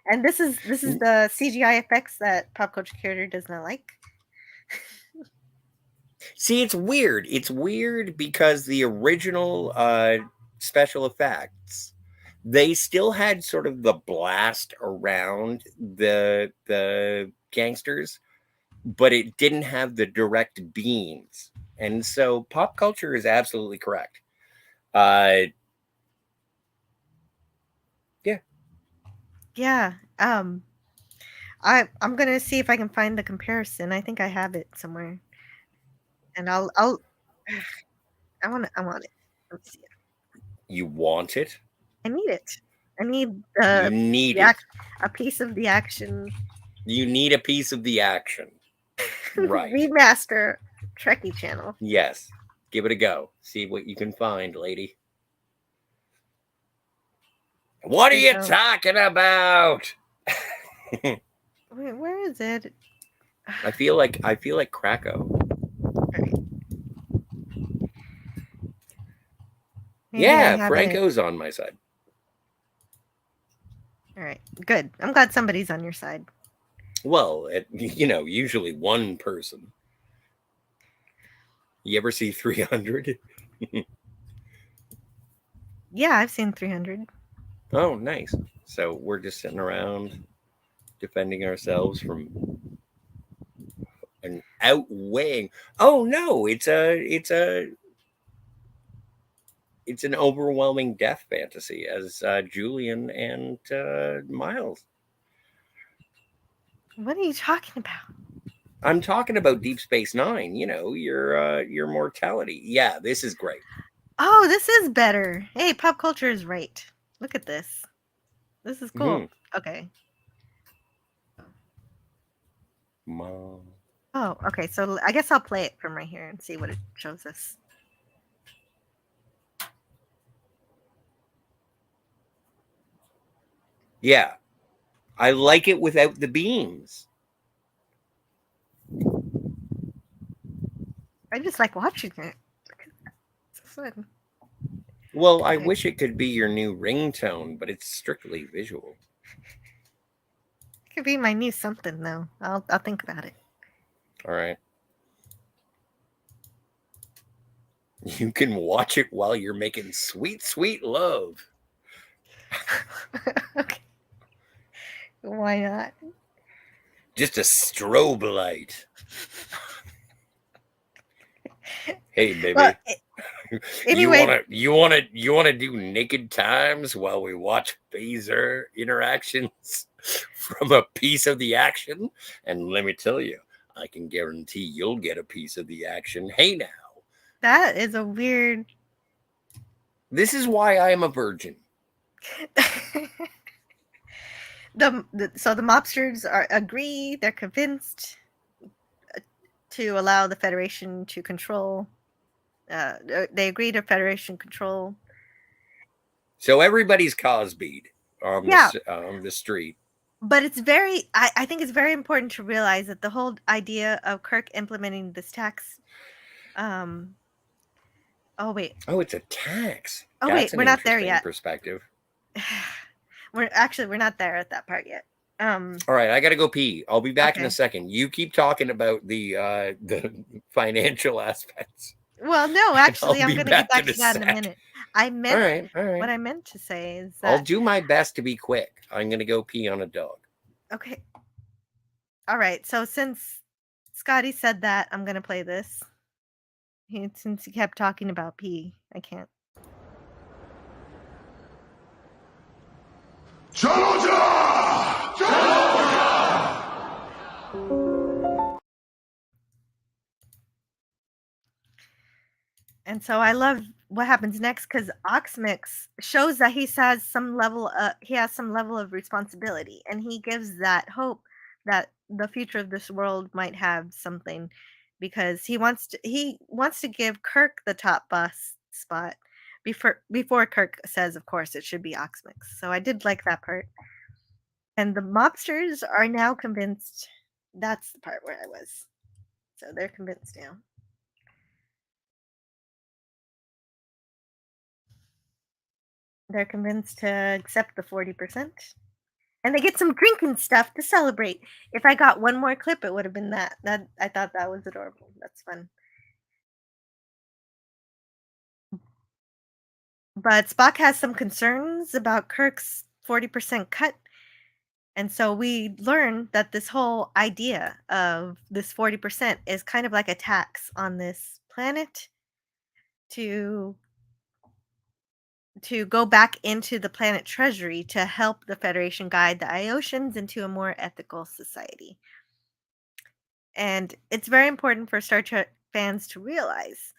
And this is the CGI effects that Pop Culture Curator does not like. See, it's weird. It's weird because the original special effects, they still had sort of the blast around the gangsters, but it didn't have the direct beams. And so Pop Culture is absolutely correct. Yeah. I'm gonna see if I can find the comparison. I think I have it somewhere, and I'll I want it. Let me see it. You want it? I need it. I need You need it. a piece of the action. You need a piece of the action. Right. Remaster Trekkie channel. Yes. Give it a go. See what you can find, lady. What are you talking about? Wait, where is it? I feel like Krakow. Right. Yeah, Franco's on my side. All right, good. I'm glad somebody's on your side. Well, usually one person. You ever see 300? Yeah, I've seen 300. Oh, nice. So we're just sitting around defending ourselves from an outweighing. Oh no, it's an overwhelming death fantasy as Julian and Miles. What are you talking about? I'm talking about Deep Space Nine. You know, your mortality. Yeah, this is great. Oh, this is better. Hey, Pop Culture is right. Look at this. This is cool. Mm-hmm. Okay. Mom. Oh, okay. So I guess I'll play it from right here and see what it shows us. Yeah. I like it without the beams. I just like watching it. It's fun. Well, I wish it could be your new ringtone, but it's strictly visual. It could be my new something, though. I'll think about it. All right. You can watch it while you're making sweet, sweet love. Okay. Why not? Just a strobe light. Hey, baby. Well, anyway, you wanna do naked times while we watch phaser interactions from a piece of the action? And let me tell you, I can guarantee you'll get a piece of the action. Hey now. That is a weird. This is why I am a virgin. So the mobsters agree. They're convinced to allow the Federation to control. They agree to Federation control. So everybody's Cosby'd on the street. But it's very. I think it's very important to realize that the whole idea of Kirk implementing this tax. Oh wait. Oh, it's a tax. Oh wait, we're not there yet. Perspective. We're not there at that part yet. All right, I gotta go pee. I'll be back in a second. You keep talking about the financial aspects. Well, no, actually, I'm gonna get back to that in a minute. I meant all right. What I meant to say is that I'll do my best to be quick. I'm gonna go pee on a dog. Okay. All right. So since Scotty said that, I'm gonna play this. Since he kept talking about pee, I can't. And so I love what happens next, because Oxmix shows that he has some level of responsibility, and he gives that hope that the future of this world might have something, because he wants to give Kirk the top boss spot before Kirk says, of course, it should be Oxmix. So I did like that part. And the mobsters are now convinced. That's the part where I was. So they're convinced now. They're convinced to accept the 40%. And they get some drinking stuff to celebrate. If I got one more clip, it would have been that. I thought that was adorable. That's fun. But Spock has some concerns about Kirk's 40% cut. And so we learn that this whole idea of this 40% is kind of like a tax on this planet to go back into the planet treasury to help the Federation guide the Iosians into a more ethical society. And it's very important for Star Trek fans to realize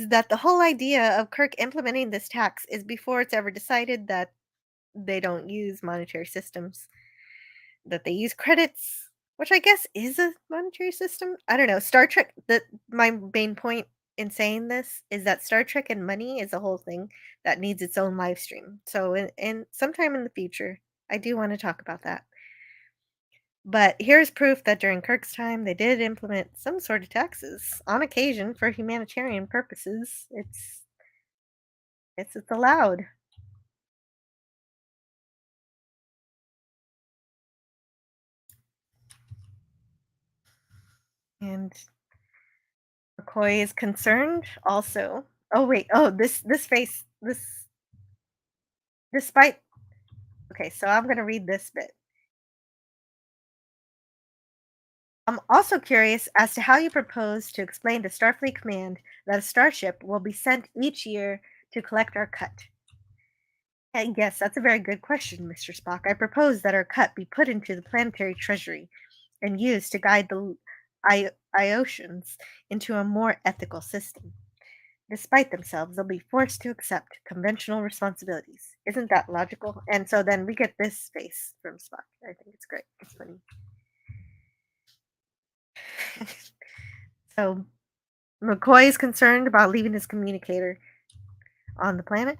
that the whole idea of Kirk implementing this tax is before it's ever decided that they don't use monetary systems, that they use credits, which I guess is a monetary system. I don't know. Star Trek, my main point in saying this is that Star Trek and money is a whole thing that needs its own live stream. So in sometime in the future, I do want to talk about that. But here's proof that during Kirk's time, they did implement some sort of taxes on occasion for humanitarian purposes. It's allowed. And McCoy is concerned also. Oh wait, this face, despite. Okay, so I'm going to read this bit. I'm also curious as to how you propose to explain to Starfleet Command that a starship will be sent each year to collect our cut. And yes, that's a very good question, Mr. Spock. I propose that our cut be put into the planetary treasury and used to guide the Iosians into a more ethical system. Despite themselves, they'll be forced to accept conventional responsibilities. Isn't that logical? And so then we get this face from Spock. I think it's great. It's funny. So McCoy is concerned about leaving his communicator on the planet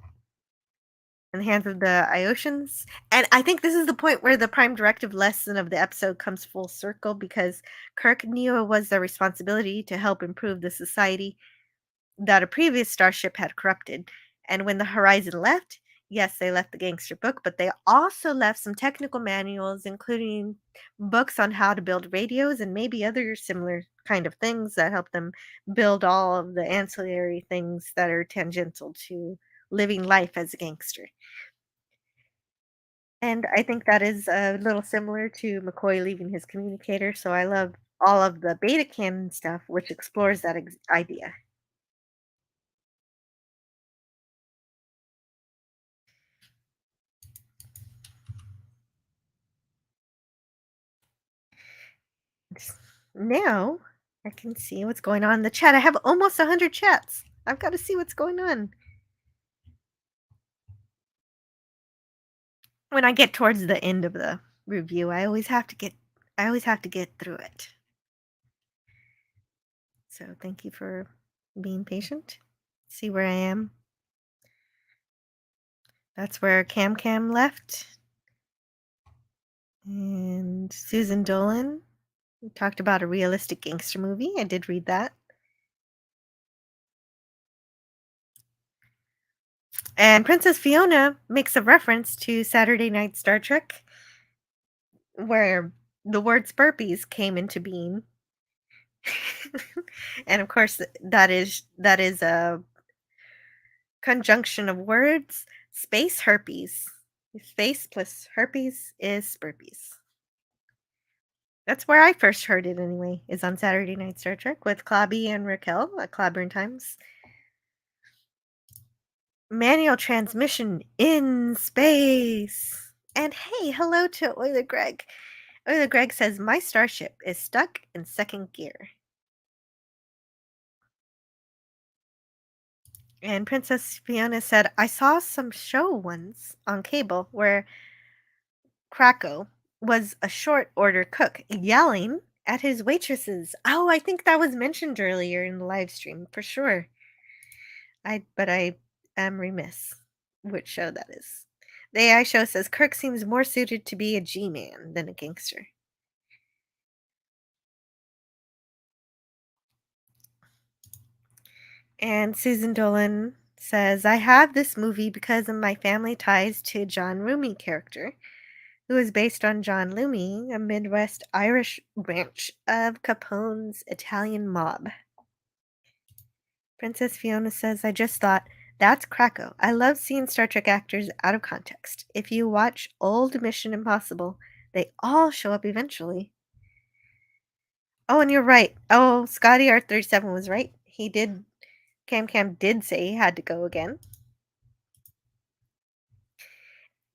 in the hands of the Iosians. And I think this is the point where the prime directive lesson of the episode comes full circle, because Kirk knew it was their responsibility to help improve the society that a previous starship had corrupted. And when the Horizon left, yes, they left the gangster book, but they also left some technical manuals, including books on how to build radios and maybe other similar kind of things that help them build all of the ancillary things that are tangential to living life as a gangster. And I think that is a little similar to McCoy leaving his communicator. So I love all of the beta canon stuff, which explores that idea. Now I can see what's going on in the chat. I have almost 100 chats. I've got to see what's going on. When I get towards the end of the review, I always have to get through it. So thank you for being patient. See where I am. That's where Cam left. And Susan Dolan. We talked about a realistic gangster movie. I did read that. And Princess Fiona makes a reference to Saturday Night Star Trek, where the word Spurpies came into being. And of course, that is a conjunction of words. Space herpes. Space plus herpes is Spurpies. That's where I first heard it anyway, is on Saturday Night Star Trek with Clobby and Raquel at Clobburn Times. Manual transmission in space. And hey, hello to Oiler Greg. Oiler Greg says, my starship is stuck in second gear. And Princess Fiona said, I saw some show once on cable where Krakow was a short order cook yelling at his waitresses. Oh, I think that was mentioned earlier in the live stream for sure. But I am remiss which show that is. The AI show says Kirk seems more suited to be a G-man than a gangster. And Susan Dolan says, I have this movie because of my family ties to John Rumi character, who is based on John Loomy, a Midwest Irish branch of Capone's Italian mob. Princess Fiona says, I just thought, that's Krakow. I love seeing Star Trek actors out of context. If you watch old Mission Impossible, they all show up eventually. Oh, and you're right. Oh, Scotty R37 was right. He did, Cam did say he had to go again.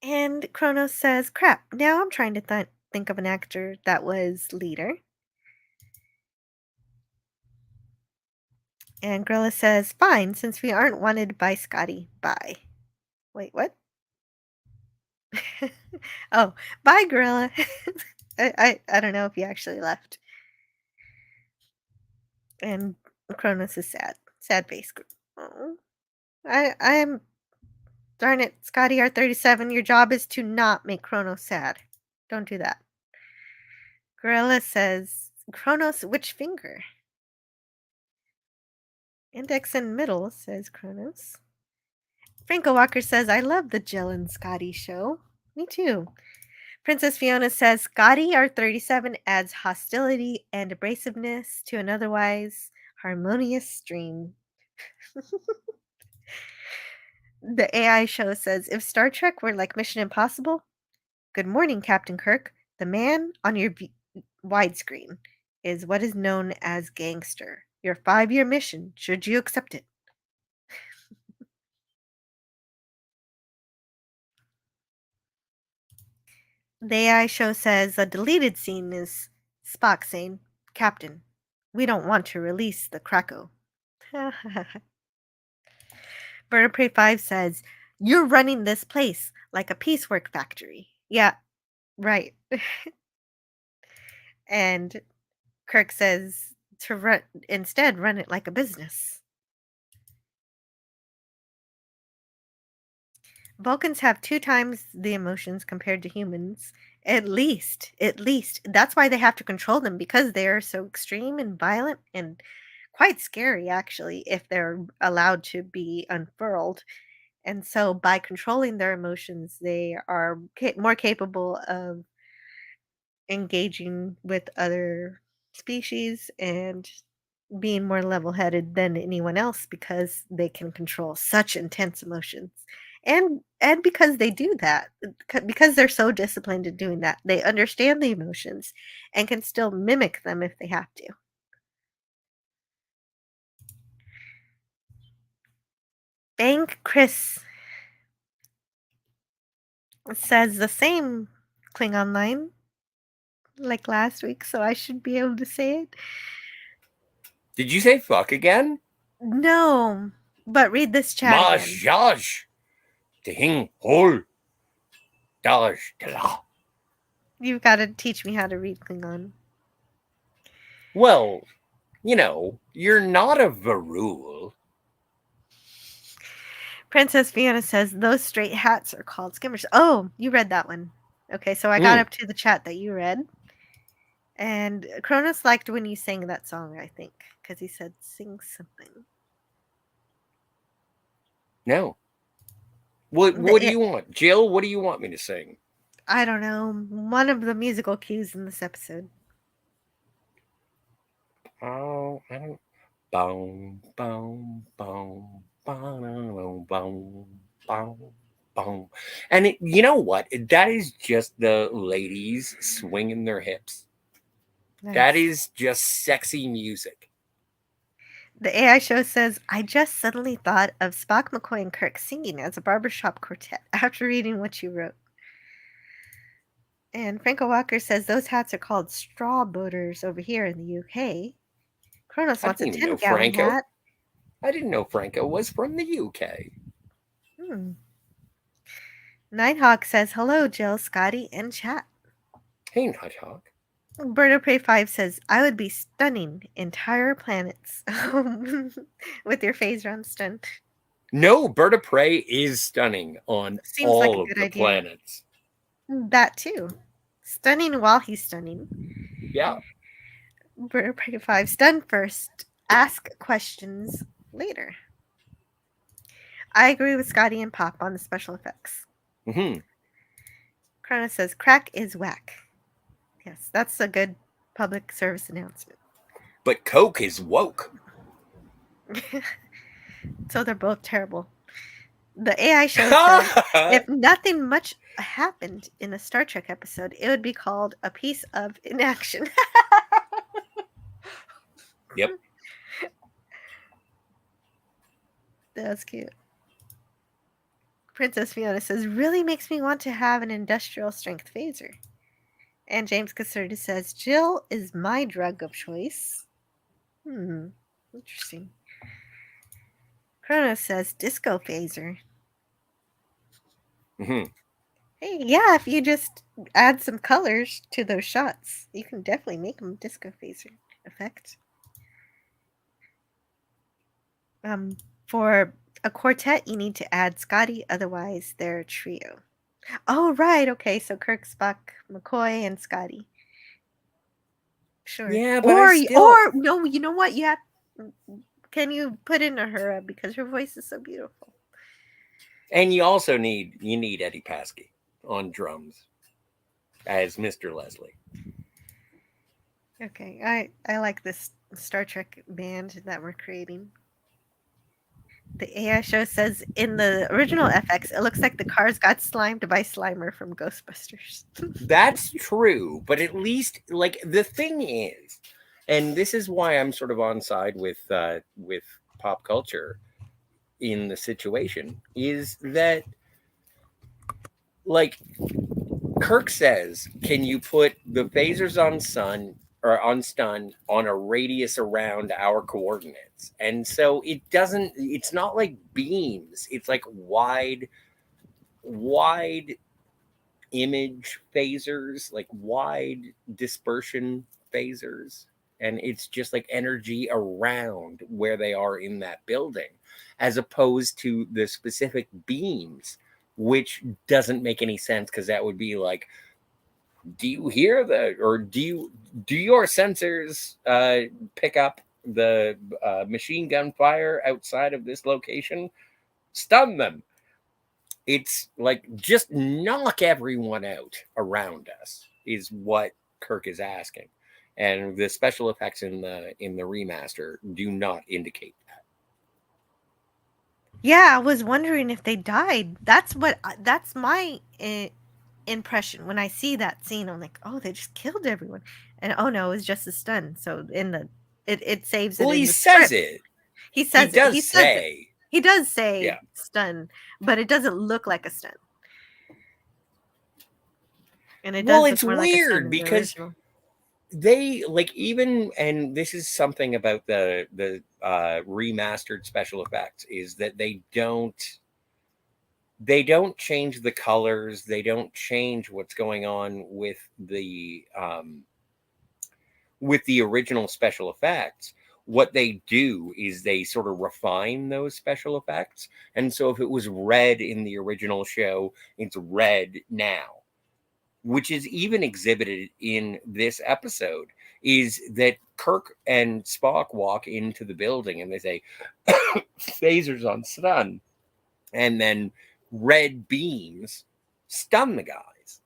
And Kronos says, crap, now I'm trying to think of an actor that was leader. And Grilla says, fine, since we aren't wanted by Scotty, bye. Wait, what? Oh, bye, Gorilla. I don't know if he actually left. And Cronus is sad. Sad face. Oh. I'm darn it, Scotty R37, your job is to not make Kronos sad. Don't do that. Gorilla says, Kronos, which finger? Index and middle, says Kronos. Franco Walker says, I love the Jill and Scotty show. Me too. Princess Fiona says Scotty R37 adds hostility and abrasiveness to an otherwise harmonious stream. The AI show says if Star Trek were like Mission Impossible, good morning, Captain Kirk. The man on your widescreen is what is known as gangster. Your 5-year mission, should you accept it? The AI show says a deleted scene is Spock saying, Captain, we don't want to release the Krakow. Bird of Prey 5 says, you're running this place like a piecework factory. Yeah, right. And Kirk says to instead run it like a business. Vulcans have 2 times the emotions compared to humans. At least. That's why they have to control them, because they are so extreme and violent and quite scary, actually, if they're allowed to be unfurled. And so by controlling their emotions, they are more capable of engaging with other species and being more level-headed than anyone else because they can control such intense emotions. And because they do that, because they're so disciplined in doing that, they understand the emotions and can still mimic them if they have to. Bank Chris says the same Klingon line like last week, so I should be able to say it. Did you say fuck again? No, but read this chat again. Majaj, ting hol, daj tala. You've got to teach me how to read Klingon. Well, you know, you're not a Varul. Princess Fiona says those straight hats are called skimmers. Oh, you read that one. Okay, so I got up to the chat that you read. And Cronus liked when you sang that song, I think, because he said, sing something. No. What do you want? Jill, what do you want me to sing? I don't know. One of the musical cues in this episode. Oh, I don't. Boom, boom, boom, boom, boom, boom, boom. And you know what? That is just the ladies swinging their hips. Nice. That is just sexy music. The AI show says, I just suddenly thought of Spock, McCoy, and Kirk singing as a barbershop quartet after reading what you wrote. And Franco Walker says those hats are called straw boaters over here in the UK. Kronos wants a 10-gallon hat. I didn't know Franco was from the UK. Nighthawk says, hello, Jill, Scotty, and chat. Hey, Nighthawk. Bird of Prey 5 says, I would be stunning entire planets with your phaser. I'm stunned. No, Bird of Prey is stunning on Seems like a all of good the idea. planets. That too. Stunning while he's stunning. Yeah. Bird of Prey 5, stun first, ask questions later. I agree with Scotty and Pop on the special effects. Mm-hmm. Chrono says, crack is whack. Yes, that's a good public service announcement. But Coke is woke. So they're both terrible. The AI show says, if nothing much happened in a Star Trek episode, it would be called a piece of inaction. Yep. That's cute. Princess Fiona says, really makes me want to have an industrial strength phaser. And James Caserta says, Jill is my drug of choice. Interesting. Chronos says, disco phaser. Mm-hmm. Hey, yeah, if you just add some colors to those shots, you can definitely make them disco phaser effect. For a quartet, you need to add Scotty, otherwise they're a trio. Oh, right, okay, so Kirk, Spock, McCoy, and Scotty. Sure. Yeah, but or no, you know what? You have. Can you put in Uhura because her voice is so beautiful. And you also need Eddie Paskey on drums as Mr. Leslie. Okay, I like this Star Trek band that we're creating. The AI show says in the original FX, it looks like the cars got slimed by Slimer from Ghostbusters. That's true, but at least, like, the thing is, and this is why I'm sort of on side with pop culture in the situation, is that, like, Kirk says, can you put the phasers on stun on a radius around our coordinates? And so it's not like beams, it's like wide image phasers, like wide dispersion phasers. And it's just like energy around where they are in that building, as opposed to the specific beams, which doesn't make any sense, because that would be like, do you hear or do your sensors pick up the machine gun fire outside of this location? Stun them. It's like, just knock everyone out around us is what Kirk is asking, and the special effects in the remaster do not indicate that. Yeah, I was wondering if they died. That's my impression when I see that scene. I'm like, oh, they just killed everyone, and oh no, it was just a stun. So in the it saves it. Well, in he the says script. it. He says it. He says it. Say. He does say Yeah. stun, but it doesn't look like a stun. And it Well, does it's look more like a stun weird in the because original. they, like, even, and this is something about the remastered special effects, is that they don't change the colors, they don't change what's going on with the original special effects. What they do is they sort of refine those special effects. And so if it was red in the original show, it's red now, which is even exhibited in this episode, is that Kirk and Spock walk into the building and they say, phasers on stun. And then red beams stun the guys.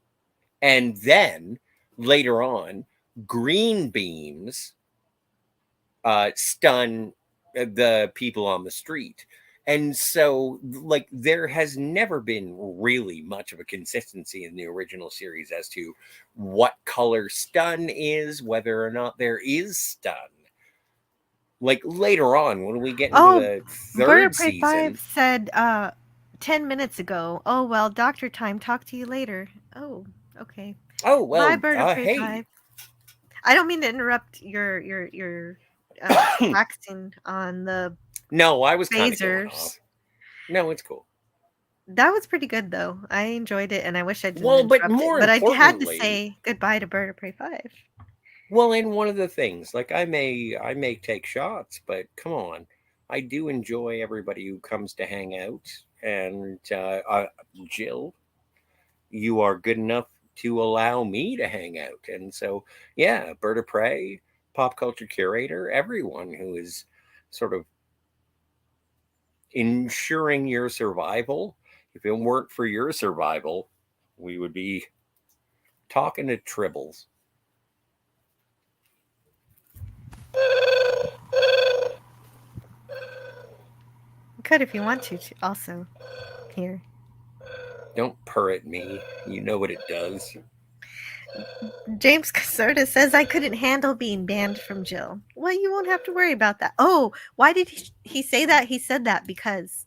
And then later on, green beams stun the people on the street. And so, like, there has never been really much of a consistency in the original series as to what color stun is, whether or not there is stun. Like, later on, when we get into the Bird of third Prey season... 5 said 10 minutes ago, oh, well, doctor time, talk to you later. Oh, okay. Oh, well, bye, Bird of Prey hey. 5. I don't mean to interrupt your waxing on the No, I was kind of going phasers. off. No, it's cool. That was pretty good, though. I enjoyed it, and I wish I didn't Well, but interrupt more it. But I had to importantly- say goodbye to Bird of Prey 5. Well, and one of the things, like I may take shots, but come on, I do enjoy everybody who comes to hang out. And Jill, you are good enough to allow me to hang out. And so, yeah, Bird of Prey, Pop Culture Curator, everyone who is sort of ensuring your survival. If it weren't for your survival, we would be talking to tribbles. You could if you want to also. Here. Don't purr at me. You know what it does. James Caserta says I couldn't handle being banned from Jill. Well, you won't have to worry about that. Oh, why did he say that? He said that because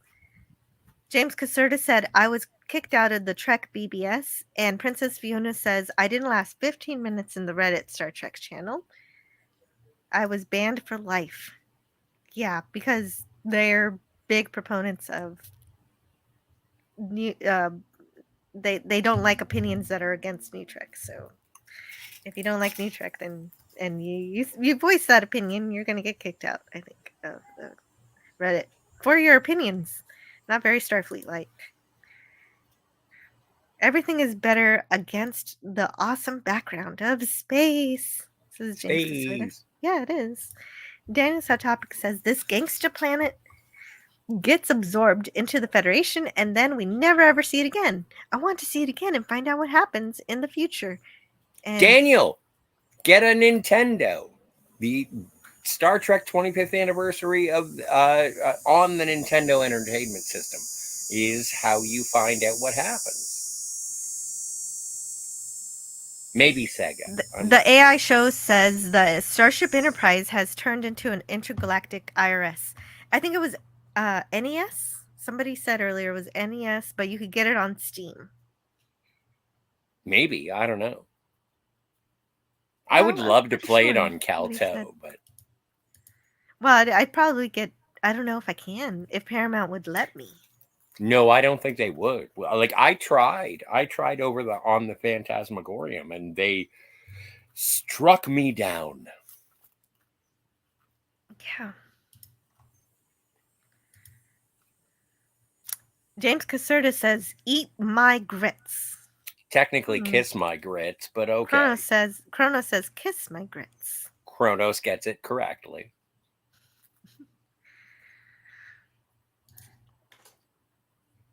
James Caserta said I was kicked out of the Trek BBS, and Princess Fiona says I didn't last 15 minutes in the Reddit Star Trek channel. I was banned for life. Yeah, because they're big proponents of new. They don't like opinions that are against New Trek. So if you don't like New Trek, then and you voice that opinion, you're gonna get kicked out. I think of Reddit for your opinions. Not very Starfleet-like. Everything is better against the awesome background of space. This is James Caserta. Yeah, it is. Daniel's Hot Topic says this gangsta planet gets absorbed into the Federation, and then we never ever see it again. I want to see it again and find out what happens in the future. And Daniel, get a Nintendo. The Star Trek 25th anniversary of on the Nintendo Entertainment System is how you find out what happens. Maybe Sega. The AI show says the Starship Enterprise has turned into an intergalactic IRS. I think it was NES. Somebody said earlier it was NES, but you could get it on Steam. Maybe. I don't know. I would love to play it on Calto, but... Well, I'd probably get... I don't know if I can. If Paramount would let me. No, I don't think they would. Like, I tried over on the Phantasmagorium, and they struck me down. Yeah. James Caserta says, eat my grits. Technically kiss my grits, but okay. Kronos says kiss my grits. Kronos gets it correctly.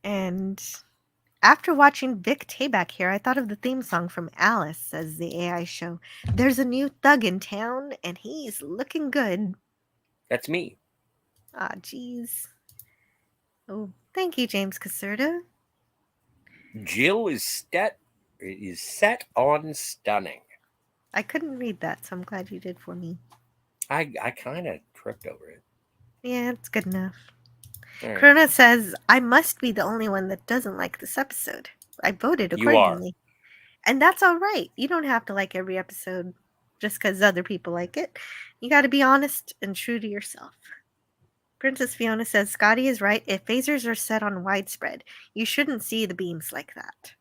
And after watching Vic Tayback here, I thought of the theme song from Alice, says the AI show. There's a new thug in town, and he's looking good. That's me. Ah, jeez. Oh, thank you, James Caserta. Jill is set on stunning. I couldn't read that, so I'm glad you did for me. I kind of tripped over it. Yeah, it's good enough. Right. Corona says, I must be the only one that doesn't like this episode. I voted accordingly. You are. And that's all right. You don't have to like every episode just because other people like it. You got to be honest and true to yourself. Princess Fiona says, Scotty is right. If phasers are set on widespread, you shouldn't see the beams like that.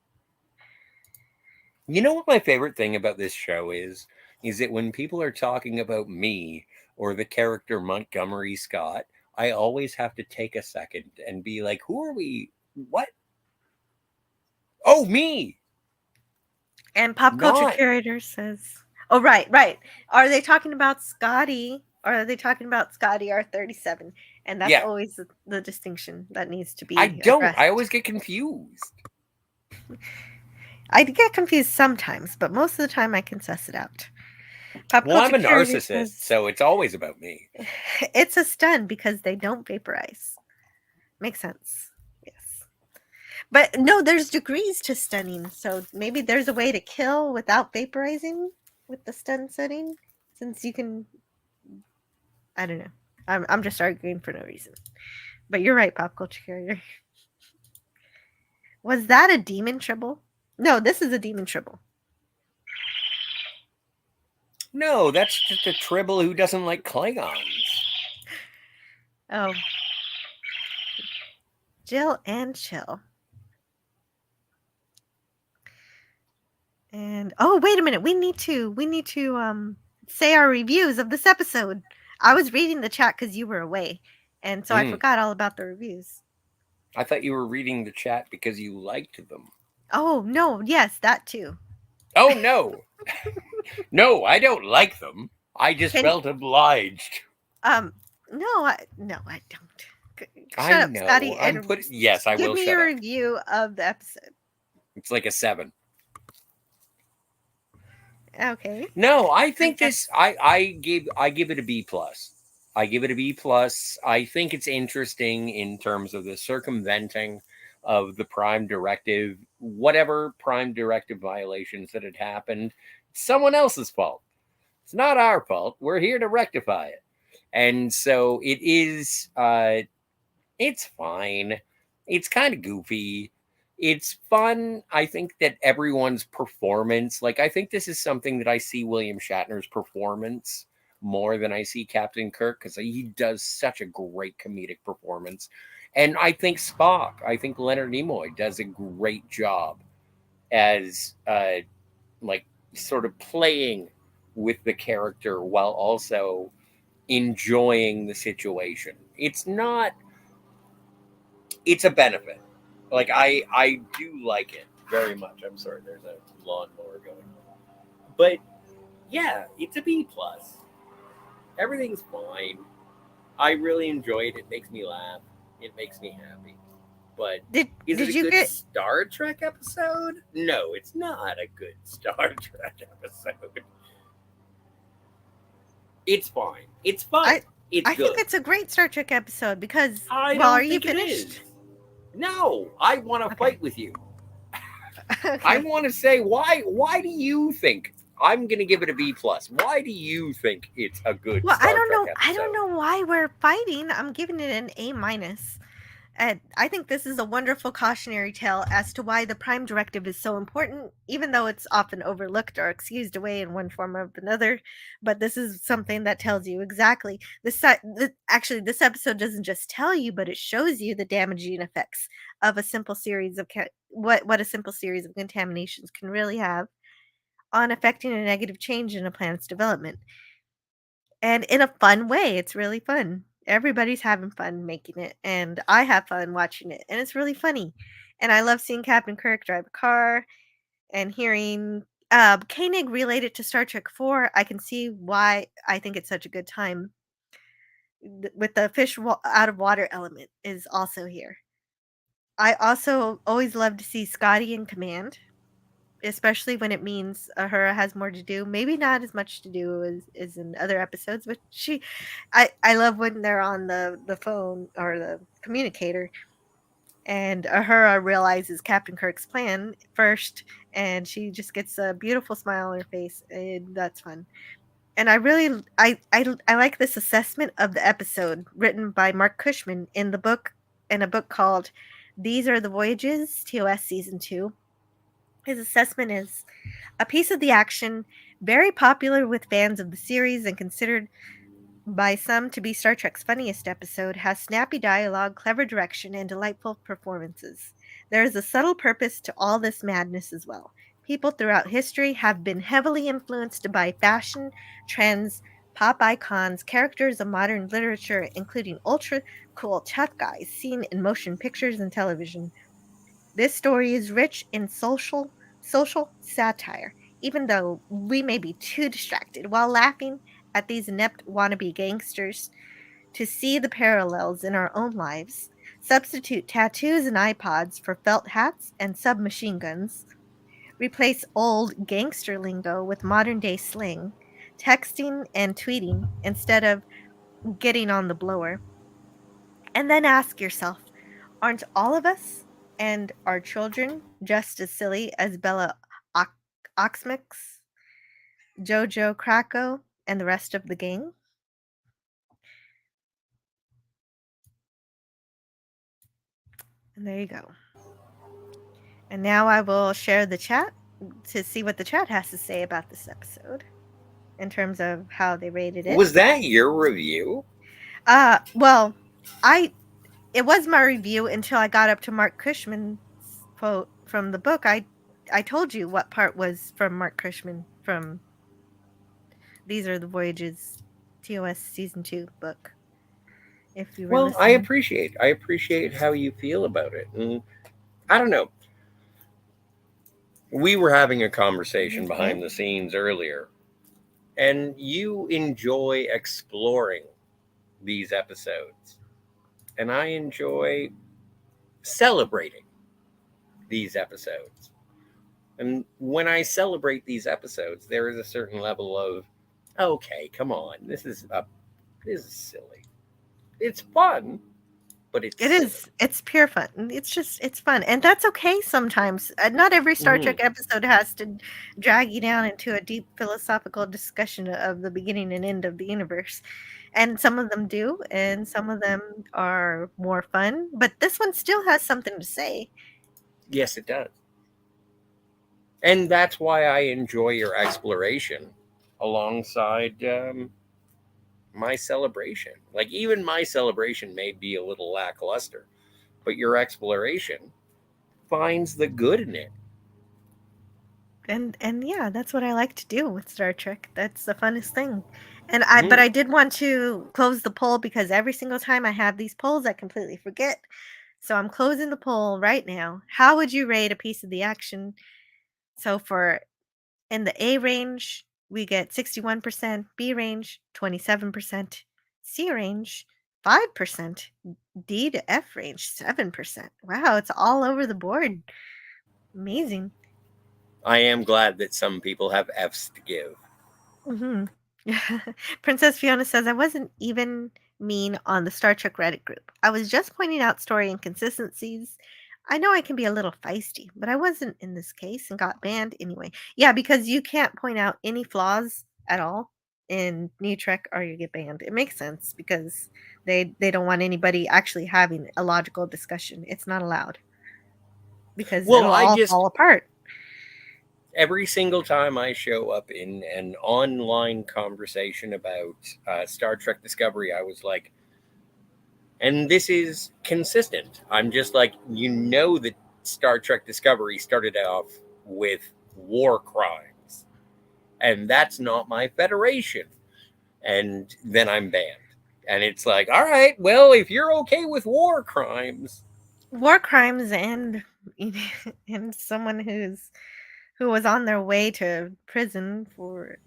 You know what my favorite thing about this show is that when people are talking about me or the character Montgomery Scott, I always have to take a second and be like, who are we? What? Oh, me. And Pop Culture Curator says, oh, right. Are they talking about Scotty or are they talking about Scotty R37? And that's always the distinction that needs to be addressed. I always get confused. I get confused sometimes, but most of the time I can suss it out. I'm a narcissist, so it's always about me. It's a stun because they don't vaporize. Makes sense. Yes. But no, there's degrees to stunning. So maybe there's a way to kill without vaporizing with the stun setting. Since you can... I don't know. I'm just arguing for no reason. But you're right, Pop Culture Carrier. Was that a demon tribble? No, this is a demon tribble. No, that's just a tribble who doesn't like Klingons. Oh, Jill and Chill. And oh, wait a minute. We need to say our reviews of this episode. I was reading the chat because you were away, and so I forgot all about the reviews. I thought you were reading the chat because you liked them. Oh no, yes, that too. Oh no, no, I don't like them. I just felt obliged. No, I don't. Shut I up, know. Scotty. Yes, I will. Give me your review of the episode. It's like a 7. Okay. No, I think this. I give it a B+. I give it a B+. I think it's interesting in terms of the circumventing of the Prime Directive, whatever Prime Directive violations that had happened. It's someone else's fault. It's not our fault. We're here to rectify it. And so it is. It's fine. It's kind of goofy. It's fun. I think that everyone's performance, like, I think this is something that I see William Shatner's performance more than I see Captain Kirk, because he does such a great comedic performance. And I think Spock, I think Leonard Nimoy does a great job as like sort of playing with the character while also enjoying the situation. It's a benefit. Like, I do like it very much. I'm sorry, there's a lawnmower going on. But yeah, it's a B+. Everything's fine. I really enjoy it. It makes me laugh. It makes me happy. But is it a good Star Trek episode? No, it's not a good Star Trek episode. It's fine. It's fun. I good. think it's a great Star Trek episode because, are you finished? No, I want to fight with you. Okay. I want to say, why do you think I'm going to give it a B+? Why do you think it's a good Star Trek episode? I don't know why we're fighting. I'm giving it an A-. And I think this is a wonderful cautionary tale as to why the Prime Directive is so important, even though it's often overlooked or excused away in one form or another. But this is something that tells you exactly. This episode doesn't just tell you, but it shows you the damaging effects of a simple series of what a simple series of contaminations can really have on affecting a negative change in a plant's development. And in a fun way. It's really fun. Everybody's having fun making it, and I have fun watching it, and it's really funny. And I love seeing Captain Kirk drive a car and hearing Koenig relate it to Star Trek 4. I can see why I think it's such a good time. With the fish out of water element is also here. I also always love to see Scotty in command, especially when it means Uhura has more to do. Maybe not as much to do as in other episodes, but I love when they're on the phone or the communicator, and Uhura realizes Captain Kirk's plan first, and she just gets a beautiful smile on her face, and that's fun. And I like this assessment of the episode written by Mark Cushman in a book called These Are the Voyages, TOS Season 2. His assessment is a piece of the action very popular with fans of the series and considered by some to be Star Trek's funniest episode, has snappy dialogue, clever direction, and delightful performances. There is a subtle purpose to all this madness as well. People throughout history have been heavily influenced by fashion, trends, pop icons, characters of modern literature, including ultra cool tough guys seen in motion pictures and television. This story is rich in social satire, even though we may be too distracted while laughing at these inept wannabe gangsters to see the parallels in our own lives. Substitute tattoos and iPods for felt hats and submachine guns. Replace old gangster lingo with modern day slang, texting and tweeting instead of getting on the blower. And then ask yourself, aren't all of us and our children just as silly as Bella Oxmix, Jojo Krakow, and the rest of the gang? And there you go. And now I will share the chat to see what the chat has to say about this episode in terms of how they rated it. Was that your review? Well, it was my review until I got up to Mark Cushman's quote from the book. I told you what part was from Mark Cushman from These Are the Voyages TOS season 2 book. If you were Well, I listening. appreciate how you feel about it. And I don't know. We were having a conversation behind the scenes earlier, and you enjoy exploring these episodes, and I enjoy celebrating these episodes. And when I celebrate these episodes, there is a certain level of, okay, come on, this is silly. It's fun, but it's silly. It's pure fun. It's fun, and that's okay sometimes. Not every Star Trek episode has to drag you down into a deep philosophical discussion of the beginning and end of the universe. And some of them do, and some of them are more fun, but this one still has something to say. Yes, it does. And that's why I enjoy your exploration alongside my celebration. Like, even my celebration may be a little lackluster, but your exploration finds the good in it. And yeah, that's what I like to do with Star Trek. That's the funnest thing. And but I did want to close the poll because every single time I have these polls, I completely forget. So I'm closing the poll right now. How would you rate a piece of the action? So for in the A range, we get 61%, B range 27%, C range 5%, D to F range 7%. Wow, it's all over the board. Amazing. I am glad that some people have F's to give. Mm-hmm. Princess Fiona says, I wasn't even mean on the Star Trek Reddit group. I was just pointing out story inconsistencies. I know I can be a little feisty, but I wasn't in this case and got banned anyway. Yeah, because you can't point out any flaws at all in New Trek or you get banned. It makes sense because they don't want anybody actually having a logical discussion. It's not allowed because it'll all fall apart. Every single time I show up in an online conversation about Star Trek Discovery, I was like, and this is consistent. I'm just like, that Star Trek Discovery started off with war crimes, and that's not my Federation. And then I'm banned. And it's like, all right, well, if you're okay with war crimes. War crimes and someone who was on their way to prison for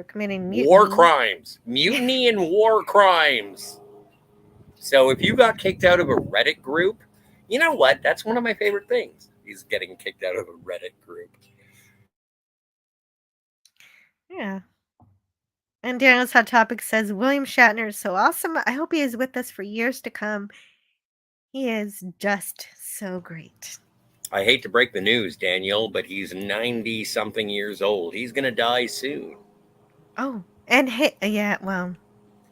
committing mutiny. War crimes. Mutiny and war crimes. So if you got kicked out of a Reddit group, you know what? That's one of my favorite things, is getting kicked out of a Reddit group. Yeah. And Daniel's Hot Topic says, William Shatner is so awesome. I hope he is with us for years to come. He is just so great. I hate to break the news, Daniel, but he's 90-something years old. He's going to die soon. Oh, and yeah, well.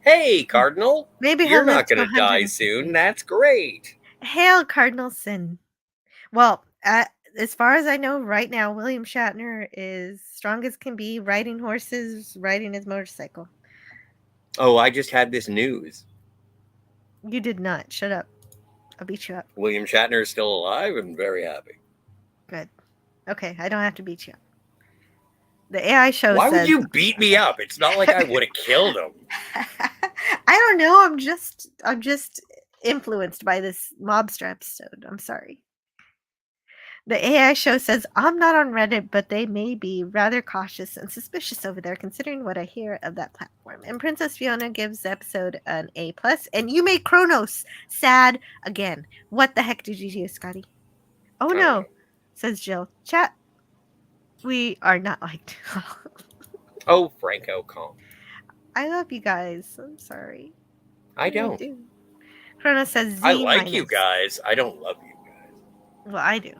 Hey, Cardinal. Maybe you're not going to die soon. That's great. Hail, Cardinal Sin. Well, as far as I know right now, William Shatner is strong as can be, riding horses, riding his motorcycle. Oh, I just had this news. You did not. Shut up. I'll beat you up. William Shatner is still alive and very happy. Good. Okay, I don't have to beat you up. The AI show Why says... would you beat me up? It's not like I would have killed him. I don't know. I'm just influenced by this mobster episode. I'm sorry. The AI show says, I'm not on Reddit, but they may be rather cautious and suspicious over there, considering what I hear of that platform. And Princess Fiona gives the episode an A+. And you made Kronos sad again. What the heck did you do, Scotty? Oh, no, says Jill. Chat, we are not liked. Oh, Franco, calm. I love you guys. I'm sorry. I don't. Do. Kronos says Z-. I like you guys. I don't love you guys. Well, I do.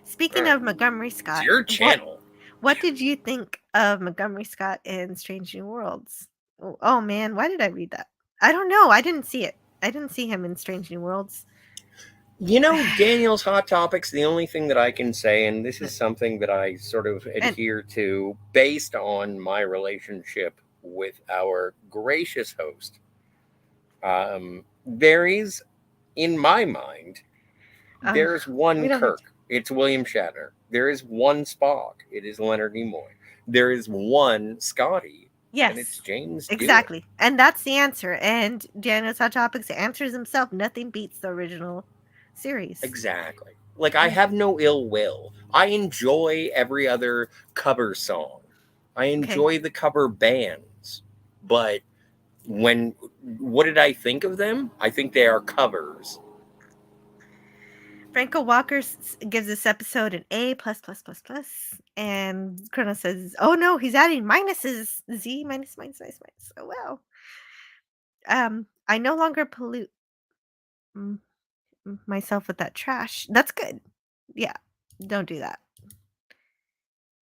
Speaking of Montgomery Scott, it's your channel. What did you think of Montgomery Scott in Strange New Worlds? Oh man, why did I read that? I don't know. I didn't see it. I didn't see him in Strange New Worlds. You know, Daniel's Hot Topics, the only thing that I can say, and this is something that I sort of adhere to based on my relationship with our gracious host, there is in my mind, there's we one don't have Kirk. It's William Shatner. There is one Spock. It is Leonard Nimoy. There is one Scotty. And it's Yes, James Stewart. exactly. And that's the answer. And Daniel's Hot Topics answers himself. Nothing beats the original series. Exactly. Like, I have no ill will. I enjoy every other cover song. I enjoy the cover bands. But what did I think of them? I think they are covers. Franco Walker gives this episode an A++++. And Chrono says, oh no, he's adding minuses. Z minus. Oh wow. I no longer pollute myself with that trash. That's good. Yeah, don't do that.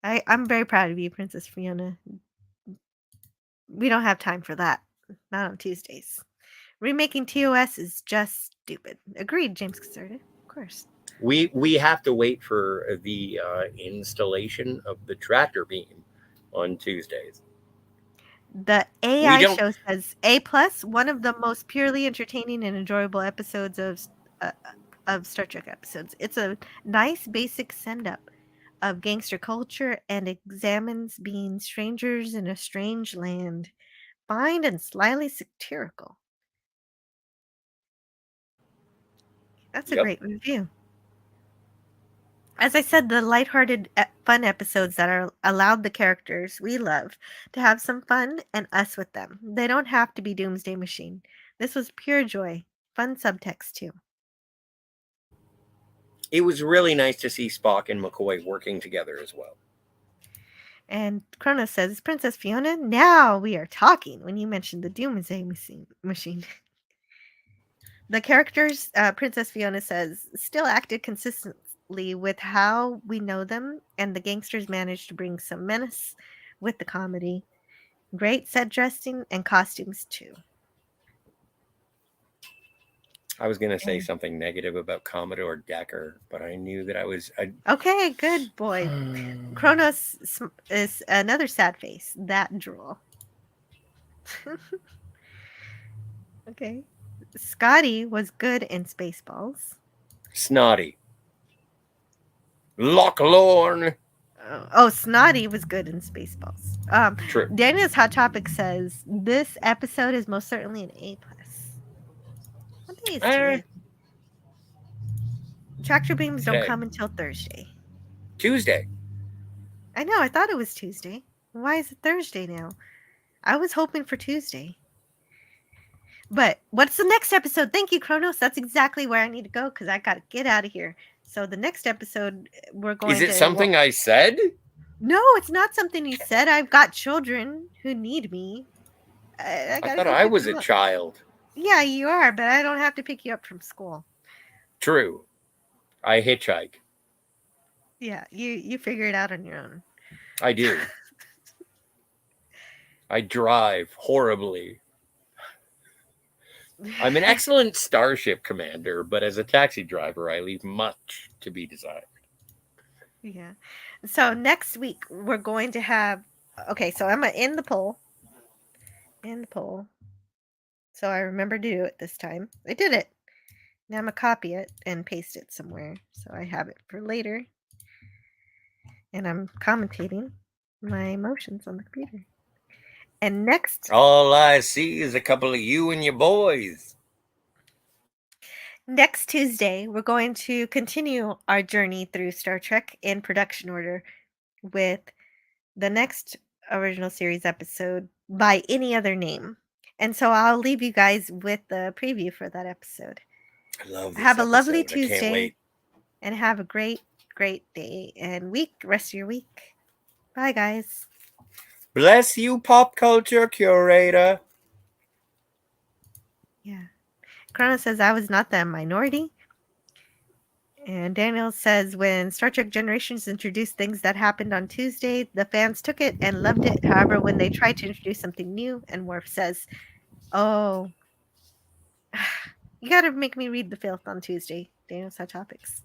I'm very proud of you, Princess Fiona. We don't have time for that. Not on Tuesdays. Remaking TOS is just stupid. Agreed, James Caserta. Of course. We have to wait for the installation of the tractor beam on Tuesdays. The AI show says A+, one of the most purely entertaining and enjoyable episodes of Star Trek episodes. It's a nice basic send-up of gangster culture and examines being strangers in a strange land, fine and slyly satirical. That's a great review. As I said, the lighthearted, fun episodes that are allowed the characters we love to have some fun and us with them. They don't have to be Doomsday Machine. This was pure joy. Fun subtext, too. It was really nice to see Spock and McCoy working together as well. And Kronos says, Princess Fiona, now we are talking when you mentioned the Doomsday Machine. The characters, Princess Fiona says, still acted consistently with how we know them, and the gangsters managed to bring some menace with the comedy. Great set dressing and costumes, too. I was going to say something negative about Commodore Decker, but I knew that I was... Okay, good boy. Kronos is another sad face. That drool. Okay. Scotty was good in Spaceballs. Snotty. Lochlorn. Oh, Snotty was good in Spaceballs. True. Daniel's Hot Topic says this episode is most certainly an A+. What day is today? Tractor beams don't come until Thursday. Tuesday. I know. I thought it was Tuesday. Why is it Thursday now? I was hoping for Tuesday. But what's the next episode? Thank you, Kronos. That's exactly where I need to go because I got to get out of here. So the next episode, we're going to... Is it something I said? No, it's not something you said. I've got children who need me. I thought I was a child. Yeah, you are, but I don't have to pick you up from school. True. I hitchhike. Yeah, you figure it out on your own. I do. I drive horribly. I'm an excellent starship commander, but as a taxi driver, I leave much to be desired. Yeah. So next week, we're going to have... Okay, so I'm going to end the poll. End the poll. So I remember to do it this time. I did it. Now I'm going to copy it and paste it somewhere. So I have it for later. And I'm commentating my emotions on the computer. And next... All I see is a couple of you and your boys. Next Tuesday, we're going to continue our journey through Star Trek in production order with the next original series episode by any other name. And so I'll leave you guys with the preview for that episode. I love this Have a episode. lovely I can't Tuesday. wait. And have a great, great day and week, rest of your week. Bye, guys. Bless you, pop culture curator. Yeah. Chrono says I was not the minority. And Daniel says when Star Trek Generations introduced things that happened on Tuesday, the fans took it and loved it. However, when they tried to introduce something new, and Worf says, oh, you got to make me read the filth on Tuesday. Daniel's Hot Topics.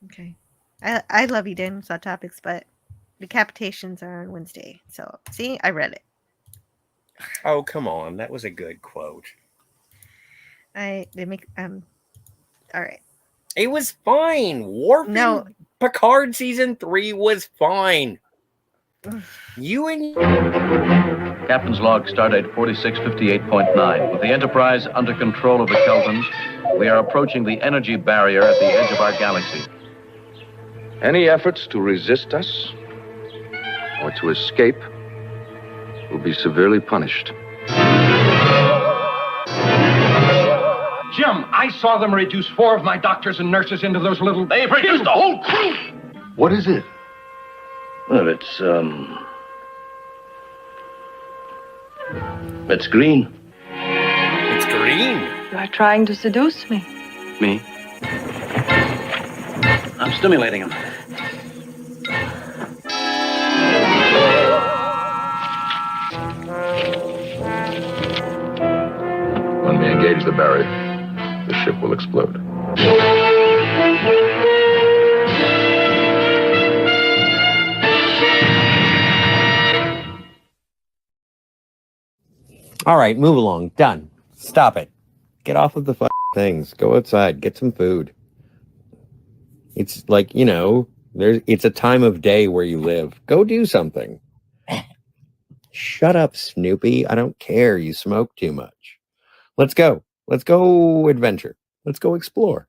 Okay. I love you, Daniel's Hot Topics, but decapitations are on Wednesday. So, see, I read it. Oh, come on. That was a good quote. They make all right. It was fine. Warping No. Picard season 3 was fine. You and Captain's log, stardate 4658.9. With the Enterprise under control of the Keltons, we are approaching the energy barrier at the edge of our galaxy. Any efforts to resist us or to escape will be severely punished. Jim, I saw them reduce 4 of my doctors and nurses into those little... They've reduced the whole crew! What is it? Well, it's green. It's green. You are trying to seduce me. Me? I'm stimulating him. When we engage the barrier, the ship will explode. All right, move along. Done. Stop it. Get off of the things. Go outside. Get some food. It's like, it's a time of day where you live. Go do something. Shut up, Snoopy. I don't care. You smoke too much. Let's go. Let's go adventure. Let's go explore.